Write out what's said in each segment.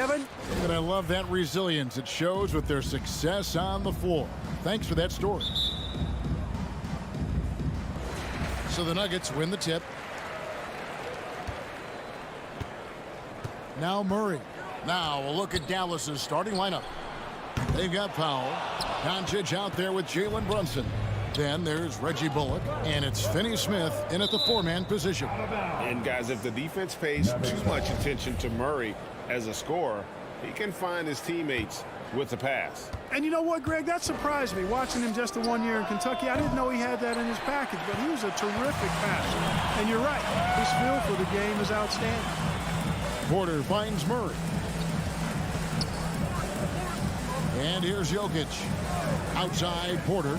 Kevin. And I love that resilience. It shows with their success on the floor. Thanks for that story. So the Nuggets win the tip. Now Murray. Now a look at Dallas's starting lineup. They've got Powell. Doncic out there with Jalen Brunson. Then there's Reggie Bullock, and it's Finney-Smith in at the four-man position. And guys, if the defense pays too much attention to Murray as a scorer, he can find his teammates with the pass. And you know what, Greg? That surprised me. Watching him just the 1 year in Kentucky, I didn't know he had that in his package, but he was a terrific passer. And you're right, his feel for the game is outstanding. Porter finds Murray. And here's Jokic. Outside Porter.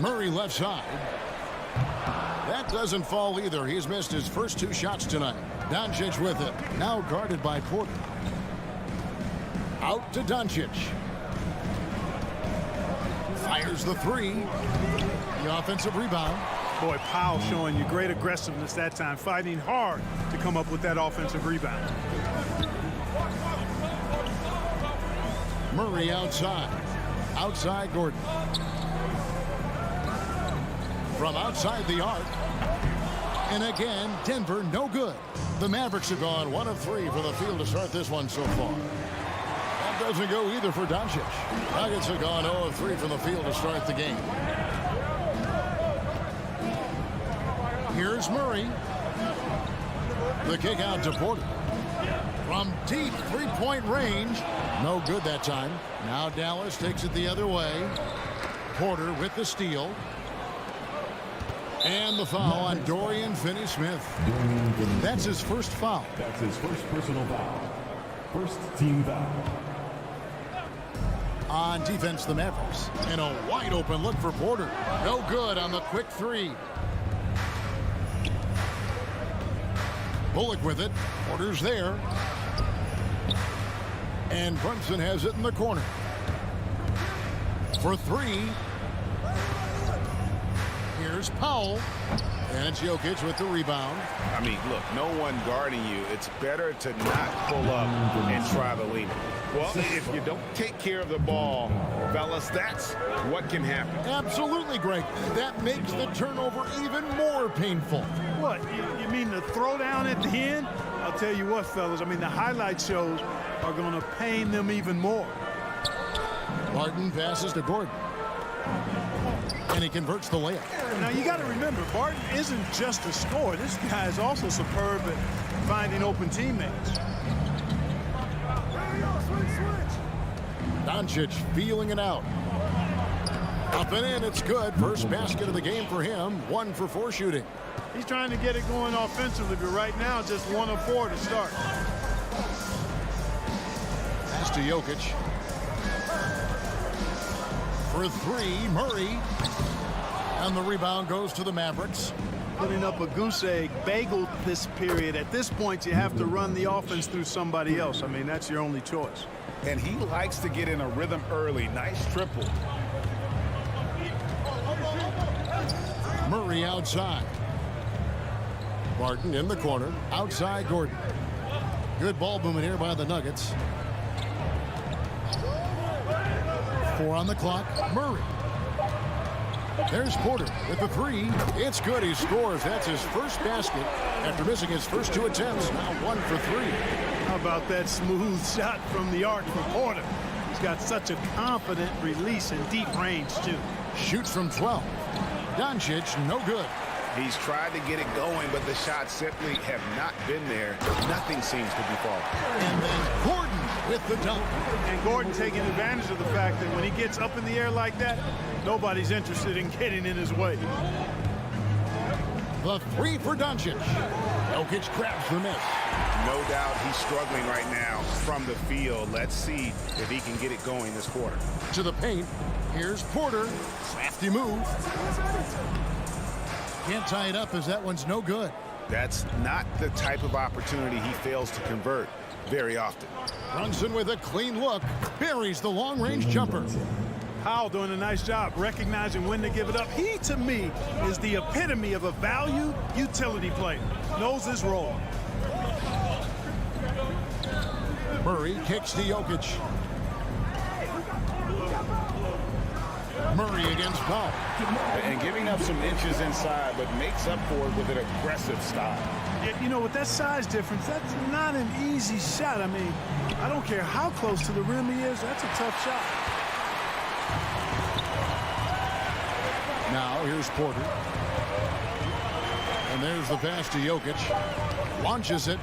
Murray left side. That doesn't fall either. He's missed his first 2 shots tonight. Doncic with it. Now guarded by Porter. Out to Doncic. Fires the 3. The offensive rebound. Boy, Powell showing you great aggressiveness that time, fighting hard to come up with that offensive rebound. Murray outside. Outside Gordon. From outside the arc. And again, Denver no good. The Mavericks have gone 1 of 3 from the field to start this one so far. That doesn't go either for Doncic. Nuggets have gone 0 of 3 from the field to start the game. Here's Murray. The kick out to Porter. From deep three-point range. No good that time. Now Dallas takes it the other way. Porter with the steal. And the foul on Dorian Finney-Smith. That's his first foul. That's his first personal foul. First team foul. On defense, the Mavericks. And a wide open look for Porter. No good on the quick 3. Bullock with it. Porter's there. And Brunson has it in the corner. For 3. Here's Powell. And it's Jokic with the rebound. I mean, look, no one guarding you. It's better to not pull up and try to lean it. Well, if you don't take care of the ball, fellas, that's what can happen. Absolutely, Greg. That makes the turnover even more painful. What, you mean the throwdown at the end? I'll tell you what, fellas, I mean, the highlight shows are going to pain them even more. Barton passes to Gordon. And he converts the layup. Now, you got to remember, Barton isn't just a scorer. This guy is also superb at finding open teammates. Doncic feeling it out. Up and in, it's good. First basket of the game for him. 1 for 4 shooting. He's trying to get it going offensively, but right now, just 1 of 4 to start. Pass to Jokic. For 3, Murray. And the rebound goes to the Mavericks. Putting up a goose egg bagel this period. At this point, you have to run the offense through somebody else. I mean, that's your only choice. And he likes to get in a rhythm early. Nice triple. Murray outside. Barton in the corner. Outside Gordon. Good ball movement here by the Nuggets. 4 on the clock. Murray. There's Porter with the 3. It's good. He scores. That's his first basket after missing his first 2 attempts. Now 1 for 3. How about that smooth shot from the arc for Porter? He's got such a confident release in deep range, too. Shoots from 12. Doncic, no good. He's tried to get it going, but the shots simply have not been there. Nothing seems to be falling. And then Gordon with the dunk. And Gordon taking advantage of the fact that when he gets up in the air like that, nobody's interested in getting in his way. The 3 for Doncic. Jokic grabs the miss. No doubt he's struggling right now from the field. Let's see if he can get it going this quarter. To the paint. Here's Porter. Crafty move. Can't tie it up as that one's no good. That's not the type of opportunity he fails to convert very often. Brunson with a clean look. Buries the long-range jumper. Powell doing a nice job recognizing when to give it up. He, to me, is the epitome of a value utility player. Knows his role. Murray kicks to Jokic. Murray against Powell. And giving up some inches inside, but makes up for it with an aggressive style. You know, with that size difference, that's not an easy shot. I mean, I don't care how close to the rim he is. That's a tough shot. Now here's Porter. And there's the pass to Jokic. Launches it.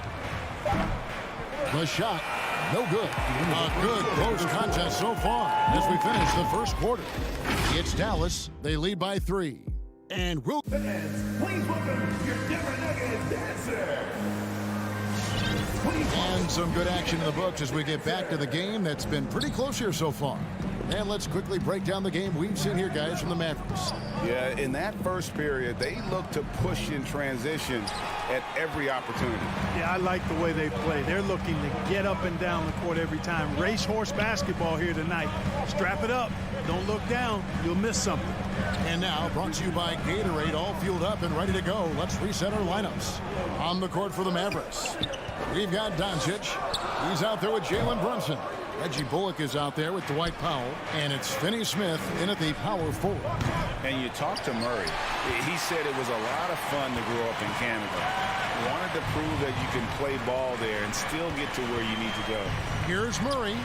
The shot, no good. A good close contest so far as we finish the first quarter. It's Dallas. They lead by 3. And we'll... Please welcome your Denver Nuggets dancer. And some good action in the books as we get back to the game that's been pretty close here so far. And let's quickly break down the game we've seen here, guys, from the Mavericks. Yeah, in that first period, they looked to push in transition at every opportunity. Yeah, I like the way they play. They're looking to get up and down the court every time. Racehorse basketball here tonight. Strap it up. Don't look down. You'll miss something. And now, brought to you by Gatorade, all fueled up and ready to go. Let's reset our lineups. On the court for the Mavericks, we've got Doncic. He's out there with Jalen Brunson. Reggie Bullock is out there with Dwight Powell. And it's Finney Smith in at the power forward. And you talk to Murray. He said it was a lot of fun to grow up in Canada. Wanted to prove that you can play ball there and still get to where you need to go. Here's Murray.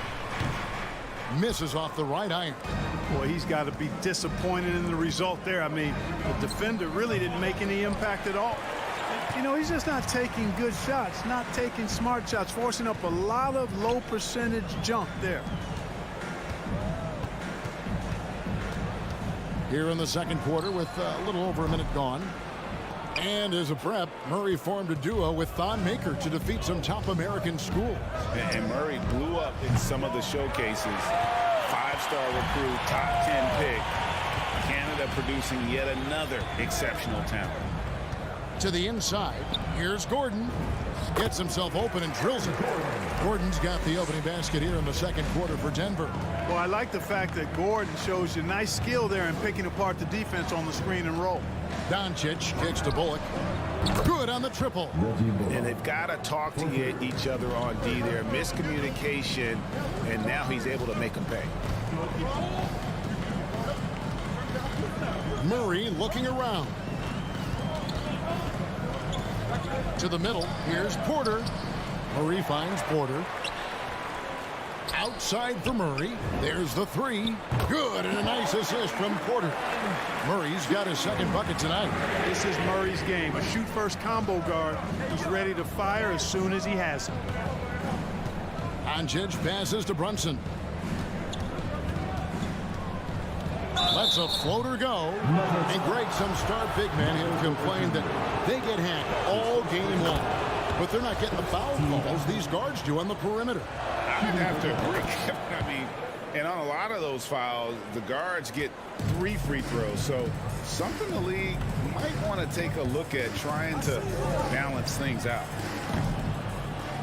Misses off the right iron. Boy, he's got to be disappointed in the result there. I mean, the defender really didn't make any impact at all. You know, he's just not taking good shots, not taking smart shots, forcing up a lot of low percentage jump there. Here in the second quarter with a little over a minute gone. And as a prep, Murray formed a duo with Thon Maker to defeat some top American schools. And Murray blew up in some of the showcases. 5-star recruit, top 10 pick. Canada producing yet another exceptional talent. To the inside, here's Gordon. Gets himself open and drills it. Gordon's got the opening basket here in the second quarter for Denver. Well, I like the fact that Gordon shows you nice skill there in picking apart the defense on the screen and roll. Doncic kicks to Bullock. Good on the triple. And they've got to talk to each other on D there. Miscommunication, and now he's able to make them pay. Murray looking around. To the middle, here's Porter. Murray finds Porter. Outside for Murray. There's the three. Good, and a nice assist from Porter. Murray's got his second bucket tonight. This is Murray's game. A shoot-first combo guard. He's ready to fire as soon as he has it. Doncic passes to Brunson. Lets a floater go. And Greg, some star big men here complained that they get hacked all game long. But they're not getting the foul calls these guards do on the perimeter. I'd have to agree. I mean, and on a lot of those fouls, the guards get 3 free throws. So something the league might want to take a look at, trying to balance things out.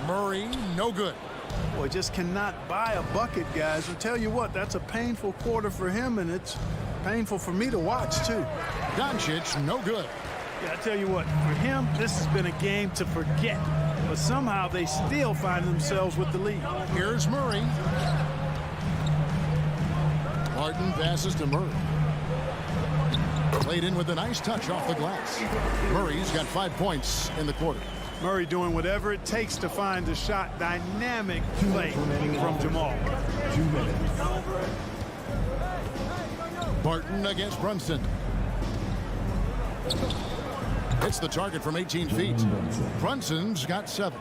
Murray, no good. Boy, just cannot buy a bucket, guys. I'll tell you what, that's a painful quarter for him, and it's painful for me to watch, too. Doncic, no good. Yeah, I tell you what, for him, this has been a game to forget. But somehow they still find themselves with the lead. Here's Murray. Martin passes to Murray. Played in with a nice touch off the glass. Murray's got 5 points in the quarter. Murray doing whatever it takes to find the shot. Dynamic play from Jamal. 2 minutes. Barton against Brunson. Hits the target from 18 feet. Brunson's got 7.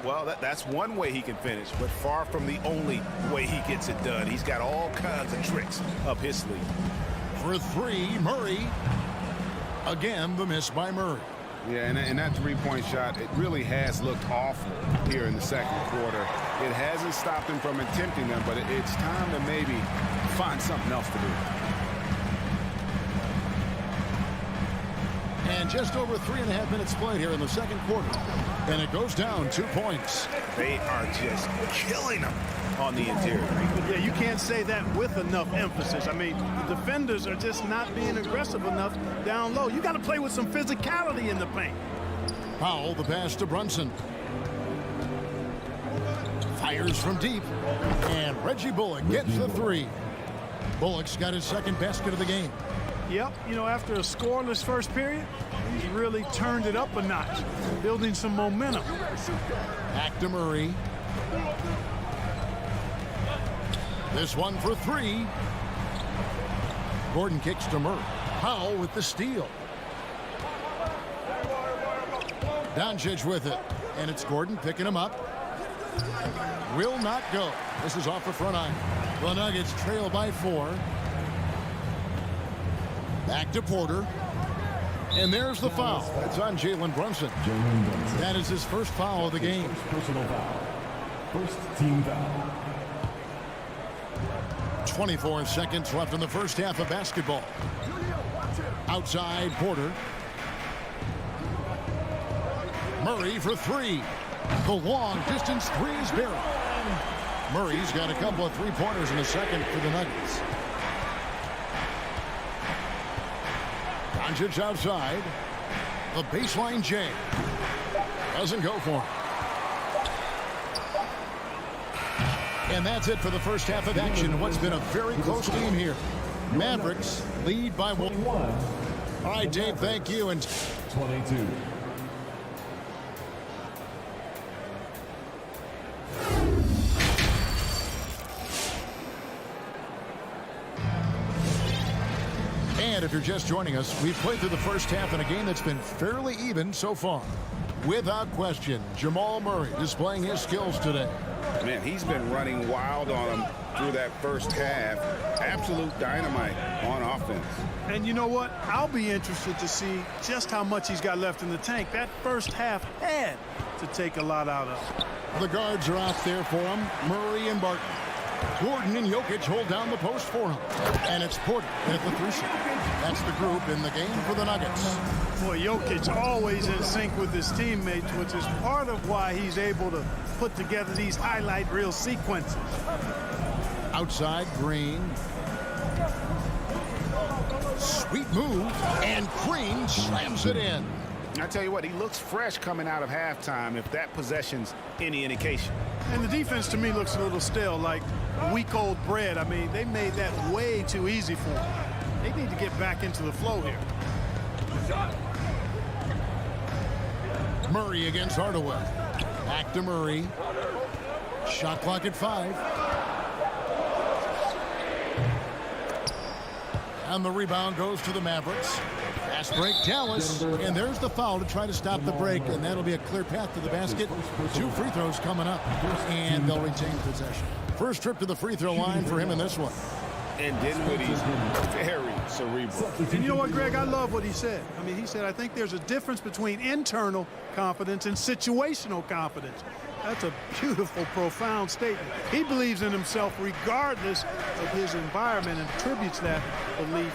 Well, that's one way he can finish, but far from the only way he gets it done. He's got all kinds of tricks up his sleeve. For 3, Murray. Again, the miss by Murray. Yeah, and that three-point shot, it really has looked awful here in the second quarter. It hasn't stopped him from attempting them, but it's time to maybe find something else to do. And just over 3.5 minutes played here in the second quarter. And it goes down 2 points. They are just killing them on the interior. Yeah, you can't say that with enough emphasis. I mean, the defenders are just not being aggressive enough down low. You got to play with some physicality in the paint. Powell, the pass to Brunson. Fires from deep. And Reggie Bullock gets the three. Bullock's got his second basket of the game. Yep, you know, after a scoreless first period, he's really turned it up a notch, building some momentum. Back to Murray. This one for three. Gordon kicks to Murray. Powell with the steal. Doncic with it. And it's Gordon picking him up. Will not go. This is off the front iron. The Nuggets trail by 4. Back to Porter. And there's the foul. That's on Jalen Brunson. That is his first foul of the game. Personal foul. First team foul. 24 seconds left in the first half of basketball. Outside Porter. Murray for three. The long distance three is buried. Murray's got a couple of three-pointers in the second for the Nuggets. Doncic outside. The baseline J. Doesn't go for him. And that's it for the first half of action in what's been a very close game here. Mavericks lead by 1. 21. All right, Dave, thank you. And 22. And if you're just joining us, we've played through the first half in a game that's been fairly even so far. Without question, Jamal Murray displaying his skills today. Man, he's been running wild on him through that first half. Absolute dynamite on offense. And you know what? I'll be interested to see just how much he's got left in the tank. That first half had to take a lot out of. The guards are out there for him. Murray and Barton. Gordon and Jokic hold down the post for him. And it's Porter at the 3 shot. That's the group in the game for the Nuggets. Boy, Jokic always in sync with his teammates, which is part of why he's able to put together these highlight reel sequences. Outside Green. Sweet move. And Green slams it in. I tell you what, he looks fresh coming out of halftime if that possession's any indication. And the defense to me looks a little stale, like week-old bread. I mean, they made that way too easy for him. They need to get back into the flow here. Murray against Hardaway. Back to Murray. Shot clock at 5. And the rebound goes to the Mavericks. Fast break, Dallas. And there's the foul to try to stop the break, and that'll be a clear path to the basket. 2 free throws coming up, and they'll retain possession. First trip to the free throw line for him in this one. And Dinwiddie's very cerebral. And you know what, Greg? I love what he said. I mean, he said, I think there's a difference between internal confidence and situational confidence. That's a beautiful, profound statement. He believes in himself regardless of his environment and attributes that belief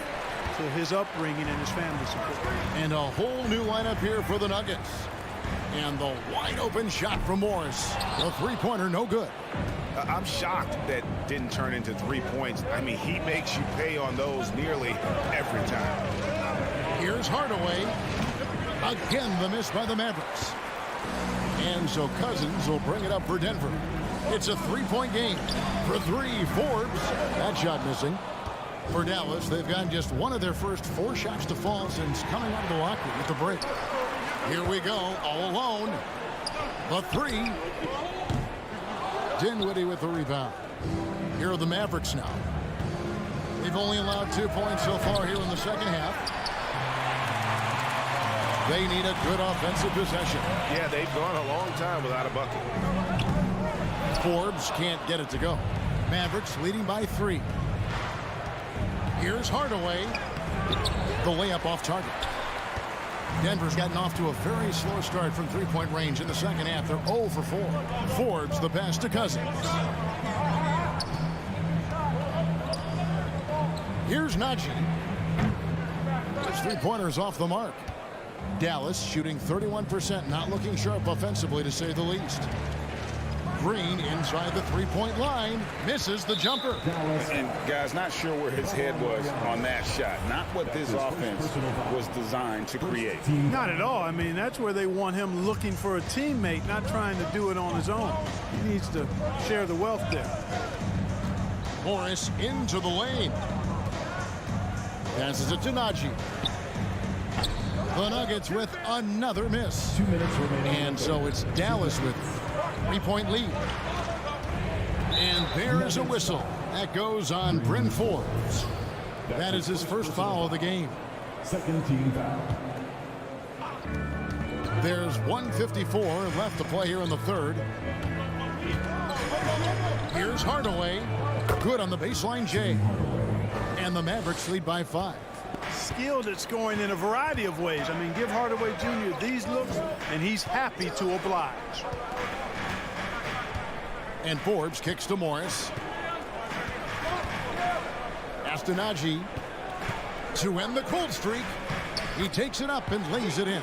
to his upbringing and his family support. And a whole new lineup here for the Nuggets. And the wide open shot from Morris. The three-pointer, no good. I'm shocked that didn't turn into 3 points. I mean, he makes you pay on those nearly every time. Here's Hardaway. Again, the miss by the Mavericks. And so Cousins will bring it up for Denver. It's a 3-point game. For 3, Forbes. That shot missing. For Dallas, they've gotten just one of their first 4 shots to fall since coming out of the locker with the break. Here we go, all alone. The 3. Dinwiddie with the rebound. Here are the Mavericks now. They've only allowed 2 points so far here in the second half. They need a good offensive possession. Yeah, they've gone a long time without a bucket. Forbes can't get it to go. Mavericks leading by 3. Here's Hardaway. The layup off target. Denver's gotten off to a very slow start from 3-point range in the second half. They're 0 for 4. Forbes the pass to Cousins. Here's Najee. His 3-pointer is off the mark. Dallas shooting 31%, not looking sharp offensively to say the least. Green inside the three-point line. Misses the jumper. And guys, not sure where his head was on that shot. Not what this offense was designed to create. Not at all. I mean, that's where they want him looking for a teammate, not trying to do it on his own. He needs to share the wealth there. Morris into the lane. Passes it to Najee. The Nuggets with another miss. 2 minutes remaining. And so it's Dallas with 3-point lead. And there is a whistle. That goes on Bryn Forbes. That is his first foul of the game. Second team foul. There's 1:54 left to play here in the third. Here's Hardaway. Good on the baseline, Jay. And the Mavericks lead by 5. Skilled at scoring in a variety of ways. I mean, give Hardaway Jr. these looks, and he's happy to oblige. And Forbes kicks to Morris. Najee to end the cold streak. He takes it up and lays it in.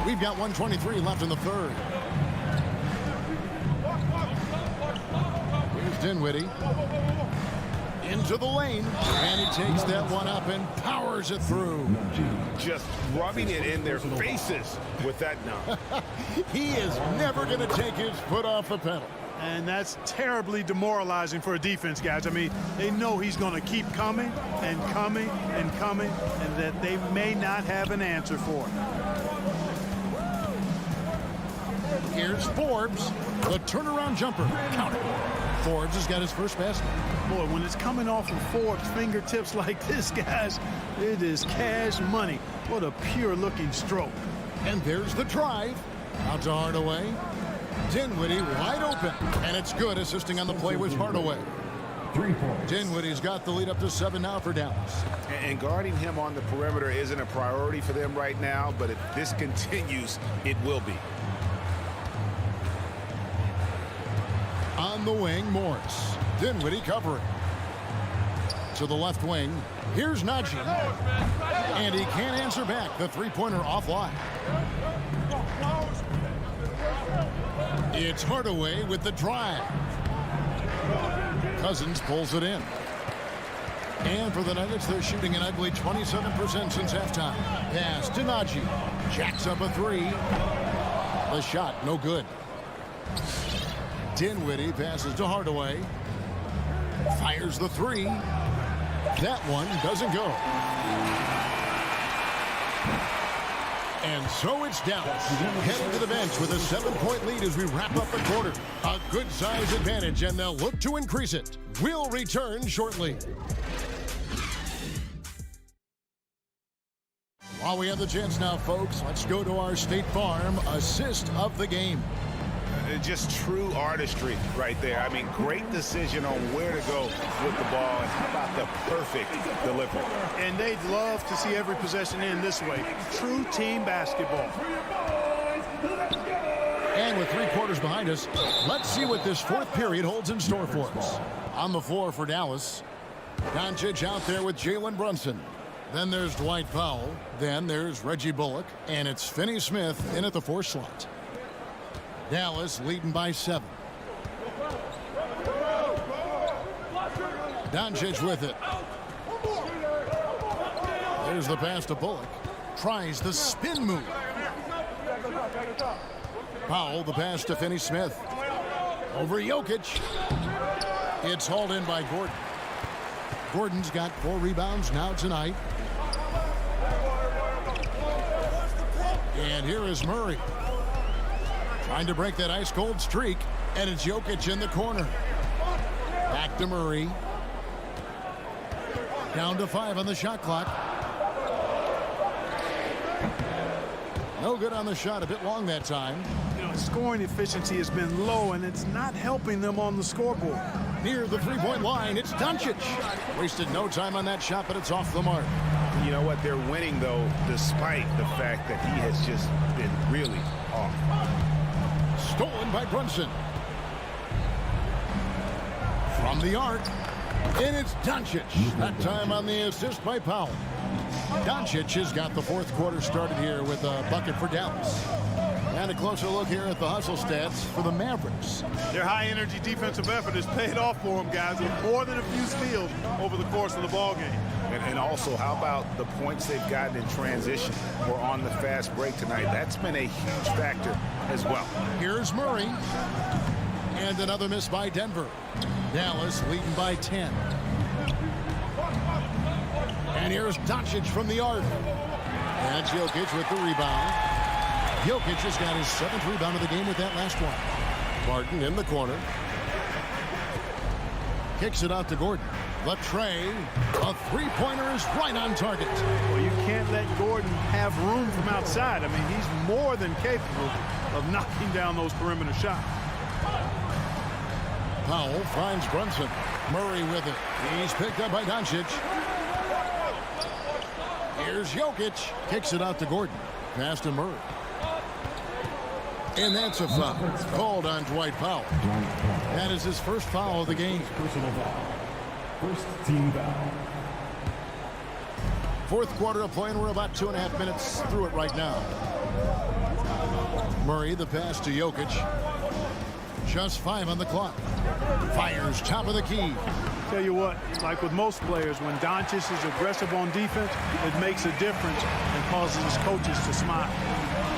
We've got 1:23 left in the third. Here's Dinwiddie. Into the lane. And he takes that one up and powers it through. Just rubbing it in their faces with that dunk. He is never going to take his foot off the pedal. And that's terribly demoralizing for a defense, guys. I mean, they know he's going to keep coming and coming and coming, and that they may not have an answer for it. Here's Forbes. The turnaround jumper. Count it. Forbes has got his first basket. Boy, when it's coming off of Forbes' fingertips like this, guys, it is cash money. What a pure-looking stroke. And there's the drive. Out to Hardaway. Dinwiddie wide open. And it's good, assisting on the play with Hardaway. 3 points. Dinwiddie's got the lead up to 7 now for Dallas. And guarding him on the perimeter isn't a priority for them right now, but if this continues, it will be. On the wing, Morris. Dinwiddie covering. To the left wing. Here's Najee. And he can't answer back. The three-pointer offline. It's Hardaway with the drive. Cousins pulls it in. And for the Nuggets, they're shooting an ugly 27% since halftime. Pass to Najee. Jacks up a three. The shot, no good. Dinwiddie passes to Hardaway. Fires the three. That one doesn't go. And so it's Dallas heading to the bench with a 7-point lead as we wrap up the quarter. A good size advantage, and they'll look to increase it. We'll return shortly. While we have the chance now, folks, let's go to our State Farm assist of the game. Just true artistry right there. I mean, great decision on where to go with the ball, and how about the perfect delivery. And they'd love to see every possession end this way. True team basketball. And with 3 quarters behind us, let's see what this fourth period holds in store for us. On the floor for Dallas, Doncic out there with Jalen Brunson. Then there's Dwight Powell. Then there's Reggie Bullock. And it's Finney Smith in at the 4 slot. Dallas leading by 7. Doncic with it. There's the pass to Bullock. Tries the spin move. Powell, the pass to Finney Smith. Over Jokic. It's hauled in by Gordon. Gordon's got 4 rebounds now tonight. And here is Murray. Trying to break that ice-cold streak. And it's Jokic in the corner. Back to Murray. Down to 5 on the shot clock. No good on the shot. A bit long that time. You know, scoring efficiency has been low, and it's not helping them on the scoreboard. Near the three-point line, it's Doncic. Wasted no time on that shot, but it's off the mark. You know what? They're winning, though, despite the fact that he has just been really off. Stolen by Brunson. From the arc. And it's Doncic. That time on the assist by Powell. Doncic has got the 4th quarter started here with a bucket for Dallas. And a closer look here at the hustle stats for the Mavericks. Their high-energy defensive effort has paid off for them, guys, with more than a few steals over the course of the ballgame. And also, how about the points they've gotten in transition or on the fast break tonight? That's been a huge factor as well. Here's Murray. And another miss by Denver. Dallas leading by 10. And here's Doncic from the arc. That's Jokic with the rebound. Jokic has got his 7th rebound of the game with that last one. Martin in the corner. Kicks it out to Gordon. The tray. A three-pointer is right on target. Well, you can't let Gordon have room from outside. I mean, he's more than capable of knocking down those perimeter shots. Powell finds Brunson. Murray with it. He's picked up by Doncic. Here's Jokic. Kicks it out to Gordon. Pass to Murray. And that's a foul called on Dwight Powell. That is his first foul of the game. Personal foul. First team foul. Fourth quarter of play, and we're about 2.5 minutes through it right now. Murray, the pass to Jokic. Just 5 on the clock. Fires top of the key. Tell you what, like with most players, when Doncic is aggressive on defense, it makes a difference and causes his coaches to smile.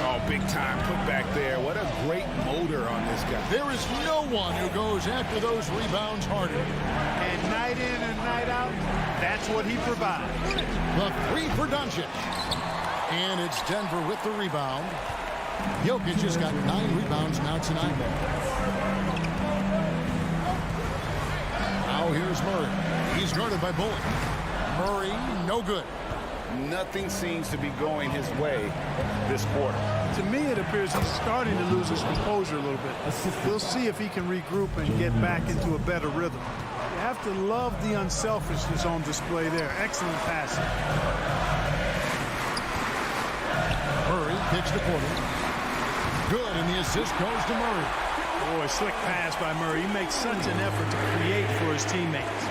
Oh, big time put back there. What a great motor on this guy. There is no one who goes after those rebounds harder. And night in and night out, that's what he provides. The 3 for Doncic. And it's Denver with the rebound. Jokic has got 9 rebounds now tonight. Now here's Murray. He's guarded by Bullock. Murray, no good. Nothing seems to be going his way this quarter. To me, it appears he's starting to lose his composure a little bit. We'll see if he can regroup and get back into a better rhythm. You have to love the unselfishness on display there. Excellent passing. Murray picks the corner. Good, and the assist goes to Murray. Boy, slick pass by Murray. He makes such an effort to create for his teammates.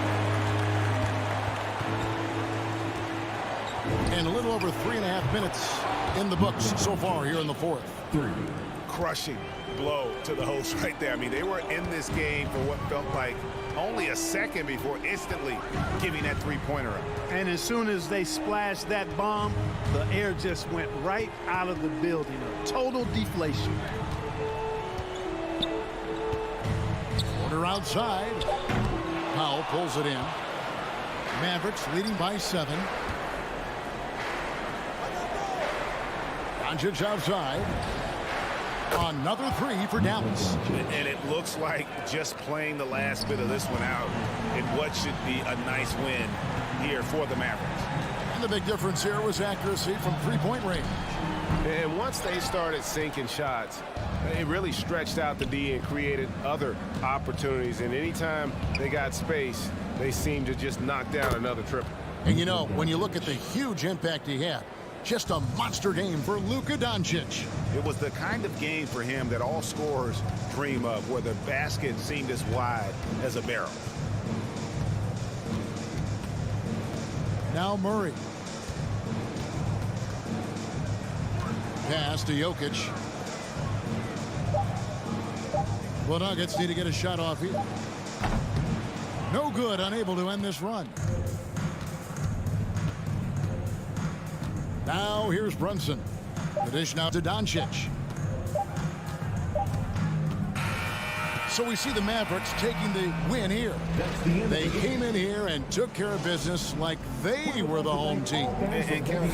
And a little over 3.5 minutes in the books so far here in the fourth. 3. Crushing blow to the host right there. I mean, they were in this game for what felt like only a second before instantly giving that three-pointer up. And as soon as they splashed that bomb, the air just went right out of the building. A total deflation. Corner outside. Powell pulls it in. Mavericks leading by 7. Doncic outside. Another 3 for Dallas. And it looks like just playing the last bit of this one out in what should be a nice win here for the Mavericks. And the big difference here was accuracy from three-point range. And once they started sinking shots, it really stretched out the D and created other opportunities. And anytime they got space, they seemed to just knock down another triple. And you know, when you look at the huge impact he had, just a monster game for Luka Doncic. It was the kind of game for him that all scorers dream of, where the basket seemed as wide as a barrel. Now Murray. Pass to Jokic. Well, Nuggets need to get a shot off here. No good, unable to end this run. Now here's Brunson. The dish now to Doncic. So we see the Mavericks taking the win here. They came in here and took care of business like they were the home team. And Kevin,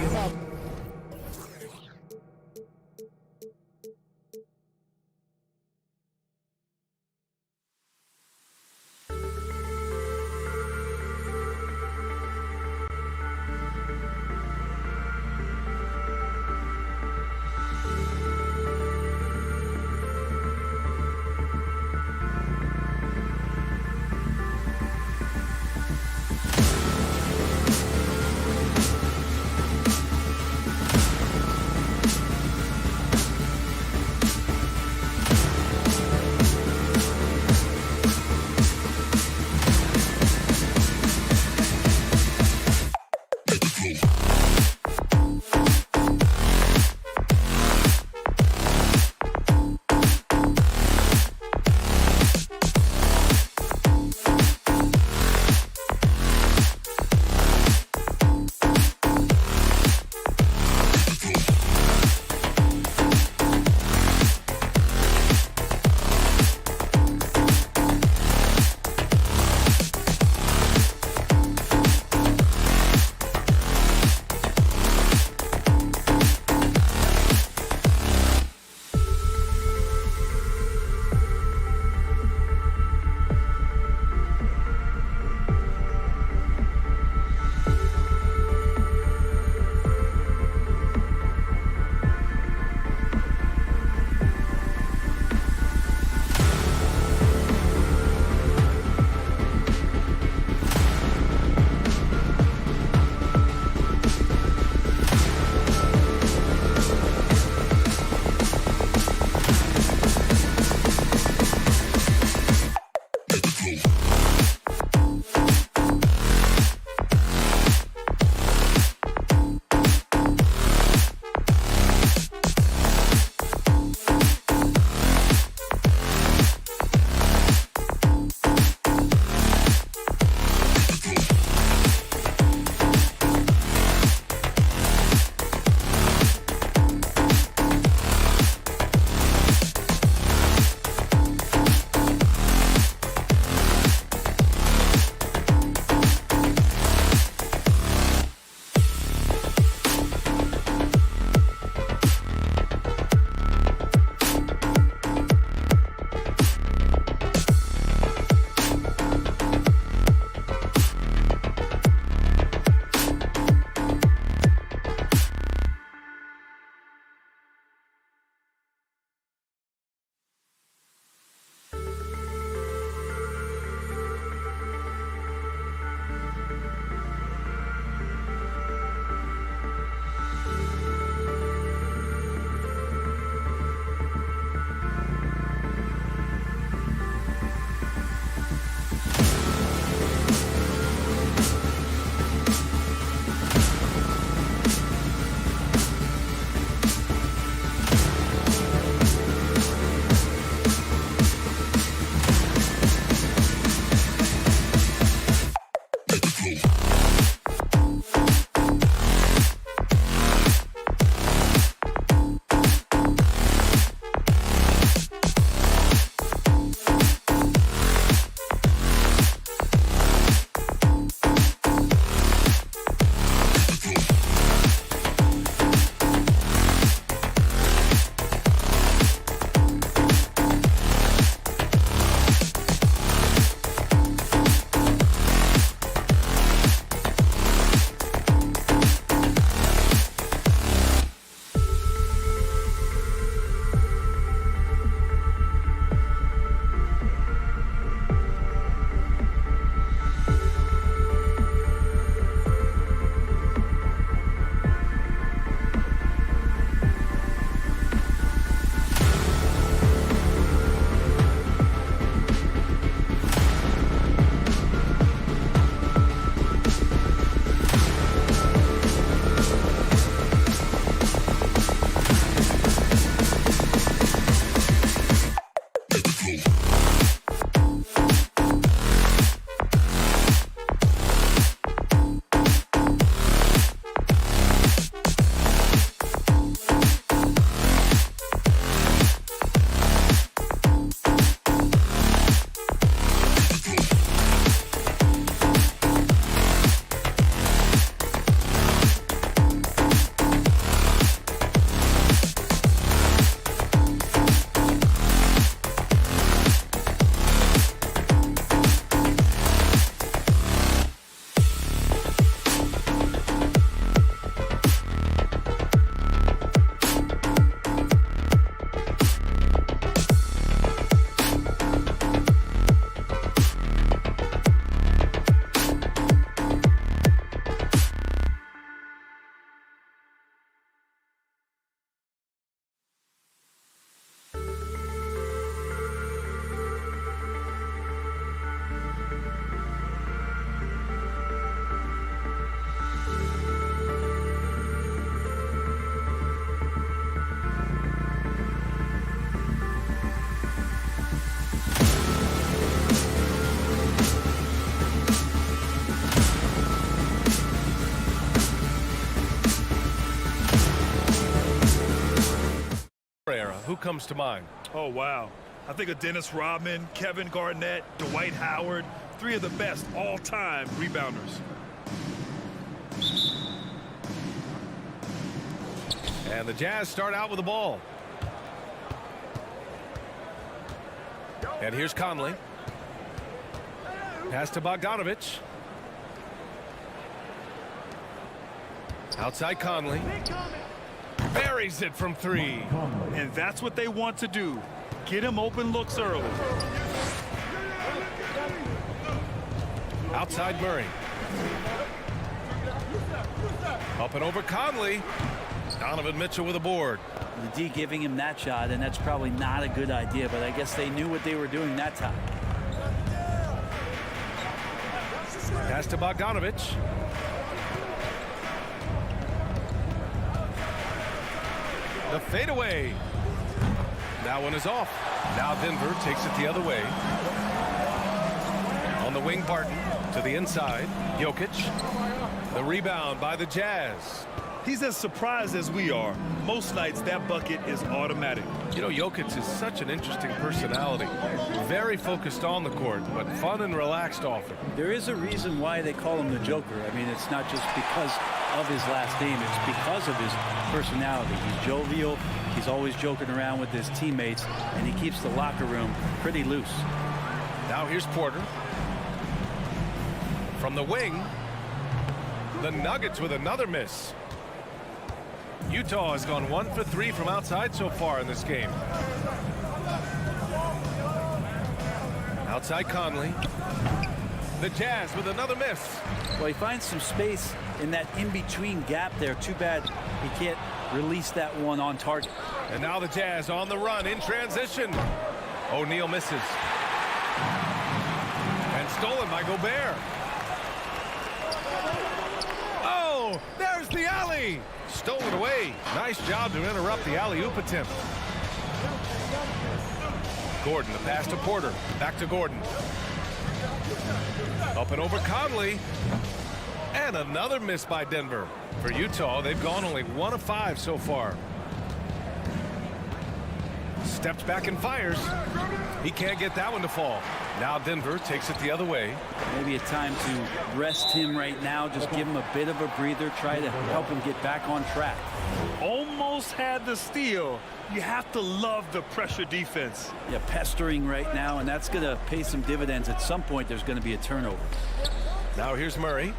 comes to mind? Oh, wow. I think of Dennis Rodman, Kevin Garnett, Dwight Howard, 3 of the best all-time rebounders. And the Jazz start out with the ball. And here's Conley. Pass to Bogdanovich. Outside Conley. Buries it from 3. And that's what they want to do. Get him open looks early. Outside Murray. Up and over Conley. Donovan Mitchell with a board. The D giving him that shot, and that's probably not a good idea, but I guess they knew what they were doing that time. Pass to Bogdanovich. The fadeaway. That one is off. Now Denver takes it the other way. On the wing, Barton to the inside. Jokic. The rebound by the Jazz. He's as surprised as we are. Most nights that bucket is automatic. You know, Jokic is such an interesting personality. Very focused on the court, but fun and relaxed often. There is a reason why they call him the Joker. I mean, it's not just because of his last name. It's because of his personality. He's jovial. He's always joking around with his teammates, and he keeps the locker room pretty loose. Now here's Porter. From the wing, the Nuggets with another miss. Utah has gone 1 for 3 from outside so far in this game. Outside Conley. The Jazz with another miss. Well, he finds some space in that in-between gap there. Too bad he can't release that one on target. And now the Jazz on the run in transition. O'Neal misses. And stolen by Gobert. Oh, there's the alley. Stolen away. Nice job to interrupt the alley-oop attempt. Gordon, the pass to Porter. Back to Gordon. Up and over Conley. And another miss by Denver. For Utah, they've gone only 1 of 5 so far. Steps back and fires. He can't get that one to fall. Now Denver takes it the other way. Maybe a time to rest him right now. Just give him a bit of a breather. Try to help him get back on track. Almost had the steal. You have to love the pressure defense. Yeah, pestering right now, and that's going to pay some dividends. At some point, there's going to be a turnover. Now here's Murray.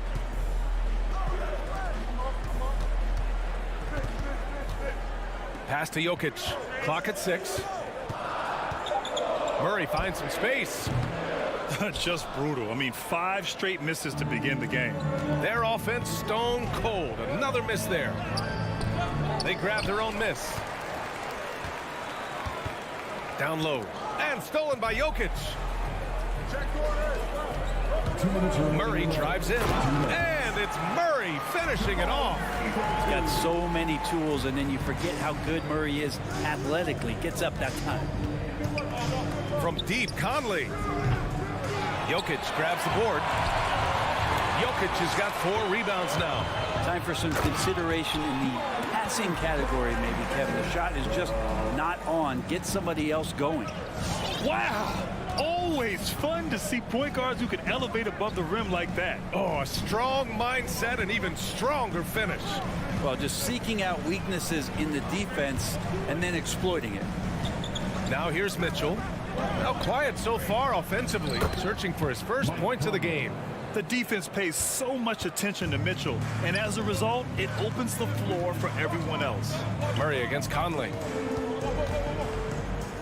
Pass to Jokic. Clock at 6. Murray finds some space. Just brutal. I mean, 5 straight misses to begin the game. Their offense stone cold. Another miss there. They grab their own miss. Down low. And stolen by Jokic. Murray drives in. And it's Murray finishing it off. He's got so many tools, and then you forget how good Murray is athletically. Gets up that time. From deep, Conley. Jokic grabs the board. Jokic has got 4 rebounds now. Time for some consideration in the passing category, maybe, Kevin. The shot is just not on. Get somebody else going. Wow! Always fun to see point guards who can elevate above the rim like that. Oh, a strong mindset and even stronger finish. Well, just seeking out weaknesses in the defense and then exploiting it. Now here's Mitchell. Now quiet so far offensively, searching for his first points of the game. The defense pays so much attention to Mitchell, and as a result, it opens the floor for everyone else. Murray against Conley.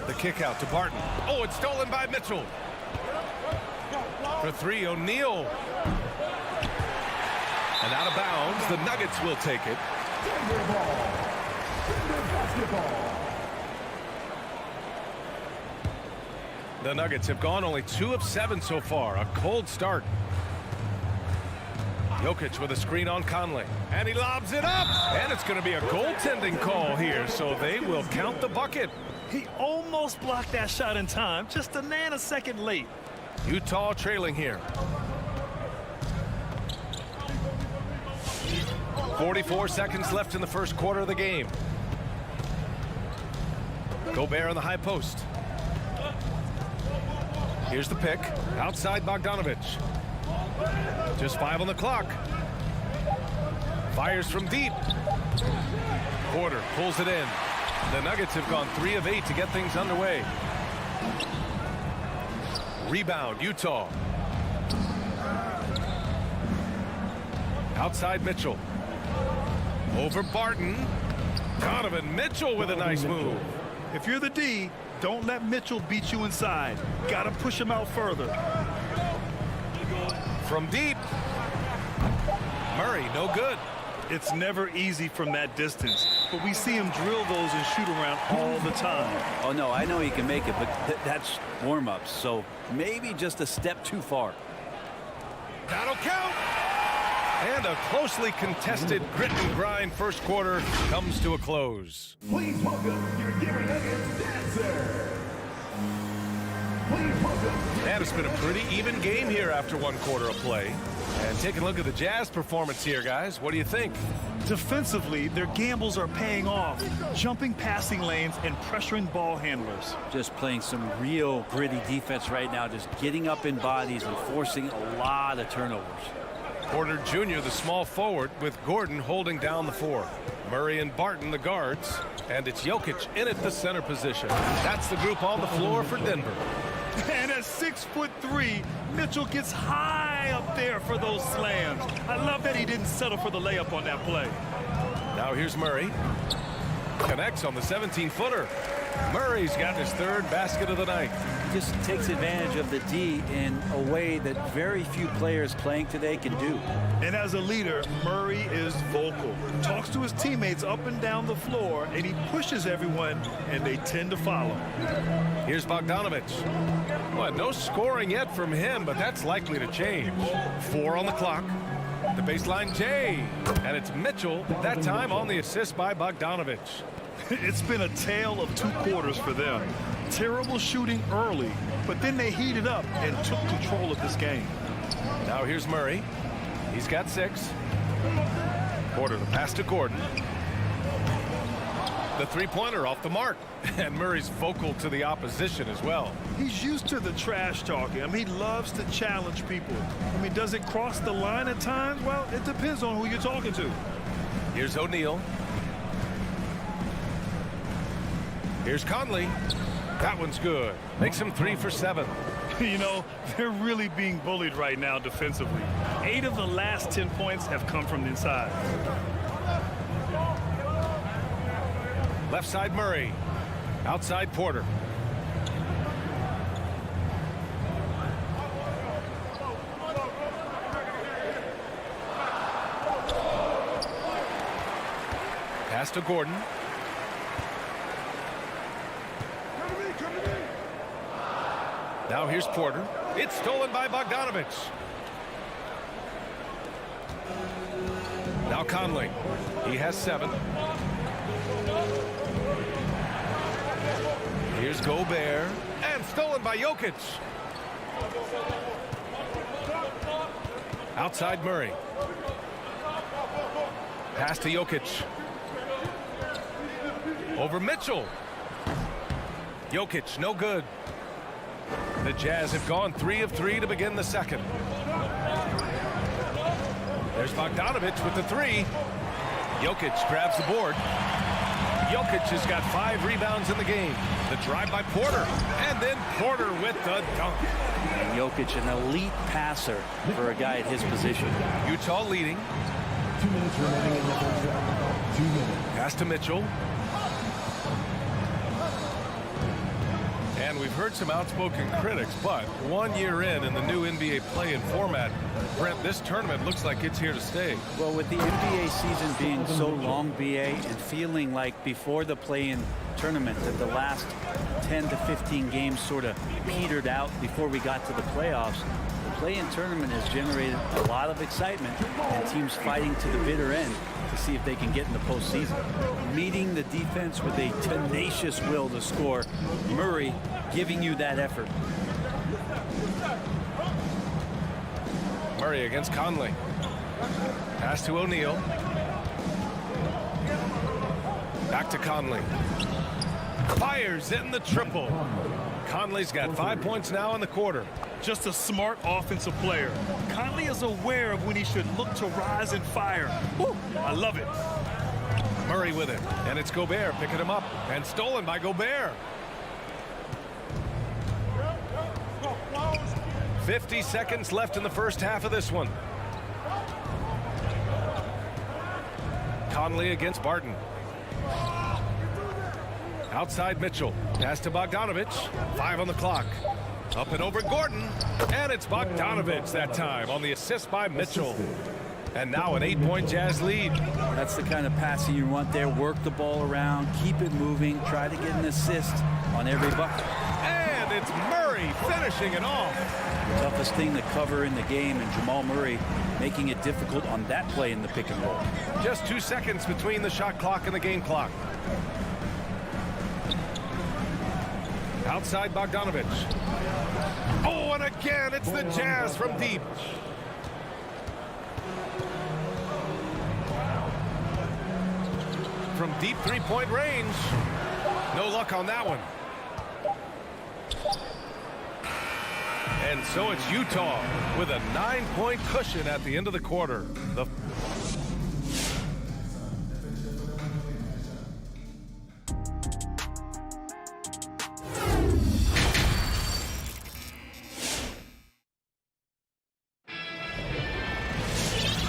The kick out to Barton. Oh, it's stolen by Mitchell. For 3, O'Neal. And out of bounds, the Nuggets will take it. The Nuggets have gone only 2 of 7 so far. A cold start. Jokic with a screen on Conley. And he lobs it up. And it's going to be a goaltending call here, so they will count the bucket. He almost blocked that shot in time, just a nanosecond late. Utah trailing here. 44 seconds left in the first quarter of the game. Gobert on the high post. Here's the pick. Outside Bogdanovic. Just 5 on the clock. Fires from deep. Porter pulls it in. The Nuggets have gone 3 of 8 to get things underway. Rebound, Utah. Outside Mitchell. Over Barton. Donovan Mitchell with a nice move. If you're the D, don't let Mitchell beat you inside. Got to push him out further. From deep. Murray, no good. It's never easy from that distance, but we see him drill those and shoot around all the time. Oh, no, I know he can make it, but that's warm-ups, so maybe just a step too far. That'll count. And a closely contested grit and grind first quarter comes to a close. Please welcome your Denver Nuggets dancer. Please welcome. And it's been a pretty even game here after 1 quarter of play. And taking a look at the Jazz performance here, guys. What do you think? Defensively, their gambles are paying off, jumping passing lanes and pressuring ball handlers. Just playing some real gritty defense right now, just getting up in bodies and forcing a lot of turnovers. Porter Jr., the small forward, with Gordon holding down the 4. Murray and Barton, the guards. And it's Jokic in at the center position. That's the group on the floor for Denver. And at 6'3", Mitchell gets high up there for those slams. I love that he didn't settle for the layup on that play. Now here's Murray. Connects on the 17-footer. Murray's got his 3rd basket of the night. He just takes advantage of the D in a way that very few players playing today can do. And as a leader, Murray is vocal. Talks to his teammates up and down the floor, and he pushes everyone, and they tend to follow. Here's Bogdanovic. Well, no scoring yet from him, but that's likely to change. 4 on the clock. The baseline J. And it's Mitchell, that time on the assist by Bogdanovic. It's been a tale of 2 quarters for them. Terrible shooting early, but then they heated up and took control of this game. Now here's Murray. He's got 6. Porter the pass to Gordon. The 3-pointer off the mark. And Murray's vocal to the opposition as well. He's used to the trash talking. I mean, he loves to challenge people. I mean, does it cross the line at times? Well, it depends on who you're talking to. Here's O'Neal. Here's Conley. That one's good. Makes him 3 for 7. You know, they're really being bullied right now defensively. 8 of the last 10 points have come from inside. Left side Murray. Outside Porter. Pass to Gordon. Now here's Porter. It's stolen by Bogdanovic. Now Conley. He has 7. Here's Gobert. And stolen by Jokic. Outside Murray. Pass to Jokic. Over Mitchell. Jokic, no good. The Jazz have gone 3 of 3 to begin the second. There's Bogdanovic with the 3. Jokic grabs the board. Jokic has got 5 rebounds in the game. The drive by Porter. And then Porter with the dunk. And Jokic, an elite passer for a guy at his position. Utah leading. 2 minutes remaining in the first round. 2 minutes. Pass to Mitchell. And we've heard some outspoken critics, but 1 year in the new NBA play-in format, Brent, this tournament looks like it's here to stay. Well, with the NBA season being so long, BA, and feeling like before the play-in tournament that the last 10 to 15 games sort of petered out before we got to the playoffs, the play-in tournament has generated a lot of excitement and teams fighting to the bitter end to see if they can get in the postseason. Meeting the defense with a tenacious will to score. Murray giving you that effort. Murray against Conley. Pass to O'Neal. Back to Conley. Fires in the triple. Conley's got 5 points now in the quarter. Just a smart offensive player. Conley is aware of when he should look to rise and fire. Woo, I love it. Murray with it, and it's Gobert picking him up, and stolen by Gobert. 50 seconds left in the first half of this one. Conley against Barton. Outside Mitchell. Pass to Bogdanovich. 5 on the clock. Up and over Gordon. And it's Bogdanovich that time on the assist by Mitchell. And now an 8-point Jazz lead. That's the kind of passing you want there. Work the ball around, keep it moving, try to get an assist on every bucket. And it's Murray finishing it off. Toughest thing to cover in the game, and Jamal Murray making it difficult on that play in the pick and roll. Just 2 seconds between the shot clock and the game clock. Outside Bogdanovich. Oh, and again, it's the Jazz from deep. From deep three-point range. No luck on that one. And so it's Utah with a 9-point cushion at the end of the quarter.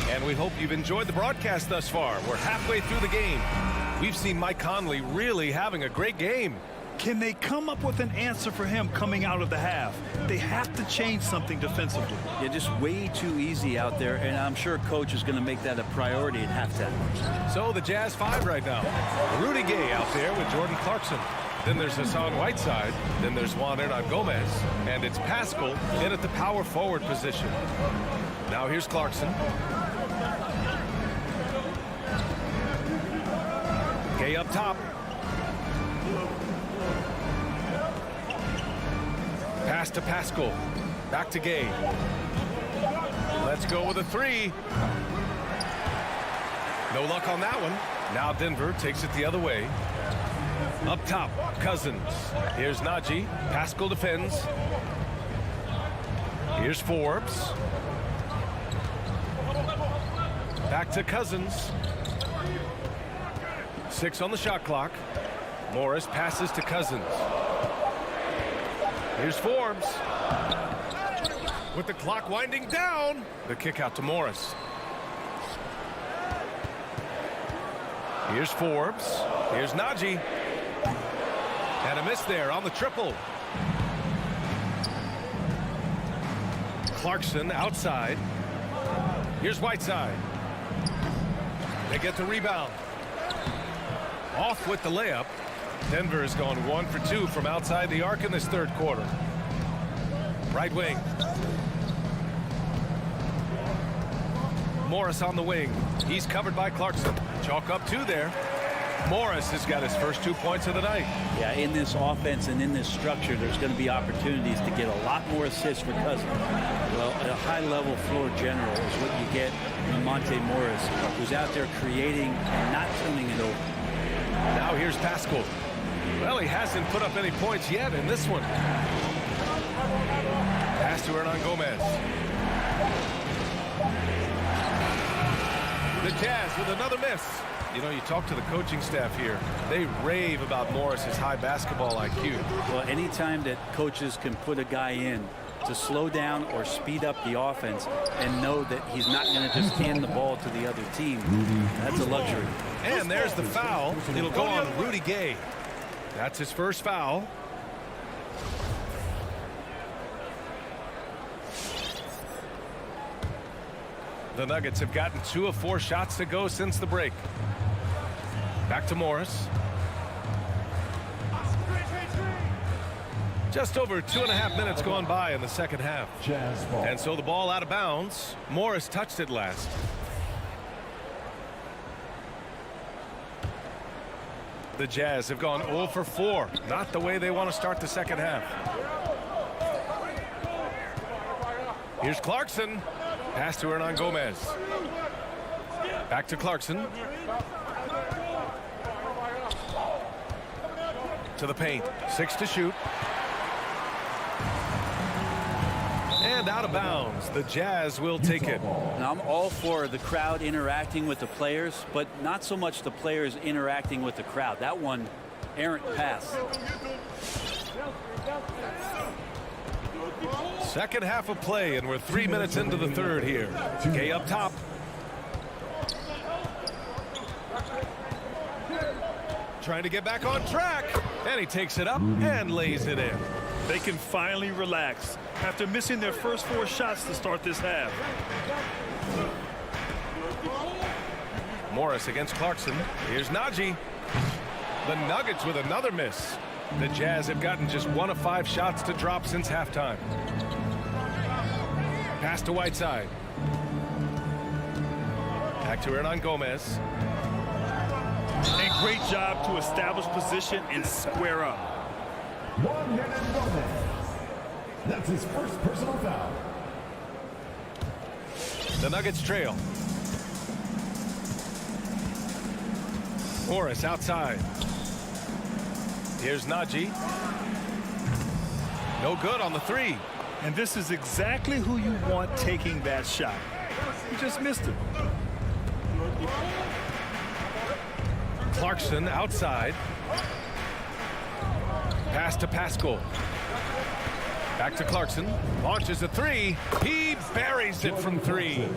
And we hope you've enjoyed the broadcast thus far. We're halfway through the game. We've seen Mike Conley really having a great game. Can they come up with an answer for him coming out of the half? They have to change something defensively. Yeah, just way too easy out there, and I'm sure coach is going to make that a priority at halftime. So the Jazz 5 right now. Rudy Gay out there with Jordan Clarkson. Then there's Hassan Whiteside. Then there's Juan Hernan-Gomez. And it's Pascal in at the power forward position. Now here's Clarkson. Gay up top. Pass to Pascal. Back to Gay. Let's go with a 3. No luck on that one. Now Denver takes it the other way. Up top, Cousins. Here's Najee. Pascal defends. Here's Forbes. Back to Cousins. 6 on the shot clock. Morris passes to Cousins. Here's Forbes. With the clock winding down. The kick out to Morris. Here's Forbes. Here's Najee. And a miss there on the triple. Clarkson outside. Here's Whiteside. They get the rebound. Off with the layup. Denver has gone 1 for 2 from outside the arc in this third quarter. Right wing. Morris on the wing. He's covered by Clarkson. Chalk up 2 there. Morris has got his first 2 points of the night. Yeah, in this offense and in this structure, there's going to be opportunities to get a lot more assists for Cousins. Well, a high-level floor general is what you get from Monte Morris, who's out there creating and not turning it over. Now here's Pascal. Well, he hasn't put up any points yet in this one. Pass to Hernan-Gomez. The Jazz with another miss. You know, you talk to the coaching staff here. They rave about Morris's high basketball IQ. Well, anytime that coaches can put a guy in to slow down or speed up the offense and know that he's not going to just hand the ball to the other team, that's a luxury. And there's the foul. It'll go on Rudy Gay. That's his first foul. The Nuggets have gotten 2 of 4 shots to go since the break. Back to Morris. Just over 2.5 minutes gone by in the second half. Jazz ball. And so the ball out of bounds. Morris touched it last. The Jazz have gone 0 for 4. Not the way they want to start the second half. Here's Clarkson. Pass to Hernan-Gomez. Back to Clarkson. to the paint. 6 to shoot. And out of bounds. The Jazz will take it. Now, I'm all for the crowd interacting with the players, but not so much the players interacting with the crowd. That one, errant pass. Second half of play, and we're 3 minutes into the third here. Gay up top. Trying to get back on track, and he takes it up and lays it in. They can finally relax after missing their first 4 shots to start this half. Morris against Clarkson. Here's Najee. The Nuggets with another miss. The Jazz have gotten just 1 of 5 shots to drop since halftime. Pass to Whiteside. Back to Hernan Gomez. A great job to establish position and square up. 1 minute Gomez. That's his first personal foul. The Nuggets trail. Morris outside. Here's Najee. No good on the 3. And this is exactly who you want taking that shot. You just missed it. Clarkson outside. Pass to Pascal. Back to Clarkson. Launches a 3. He buries it from 3.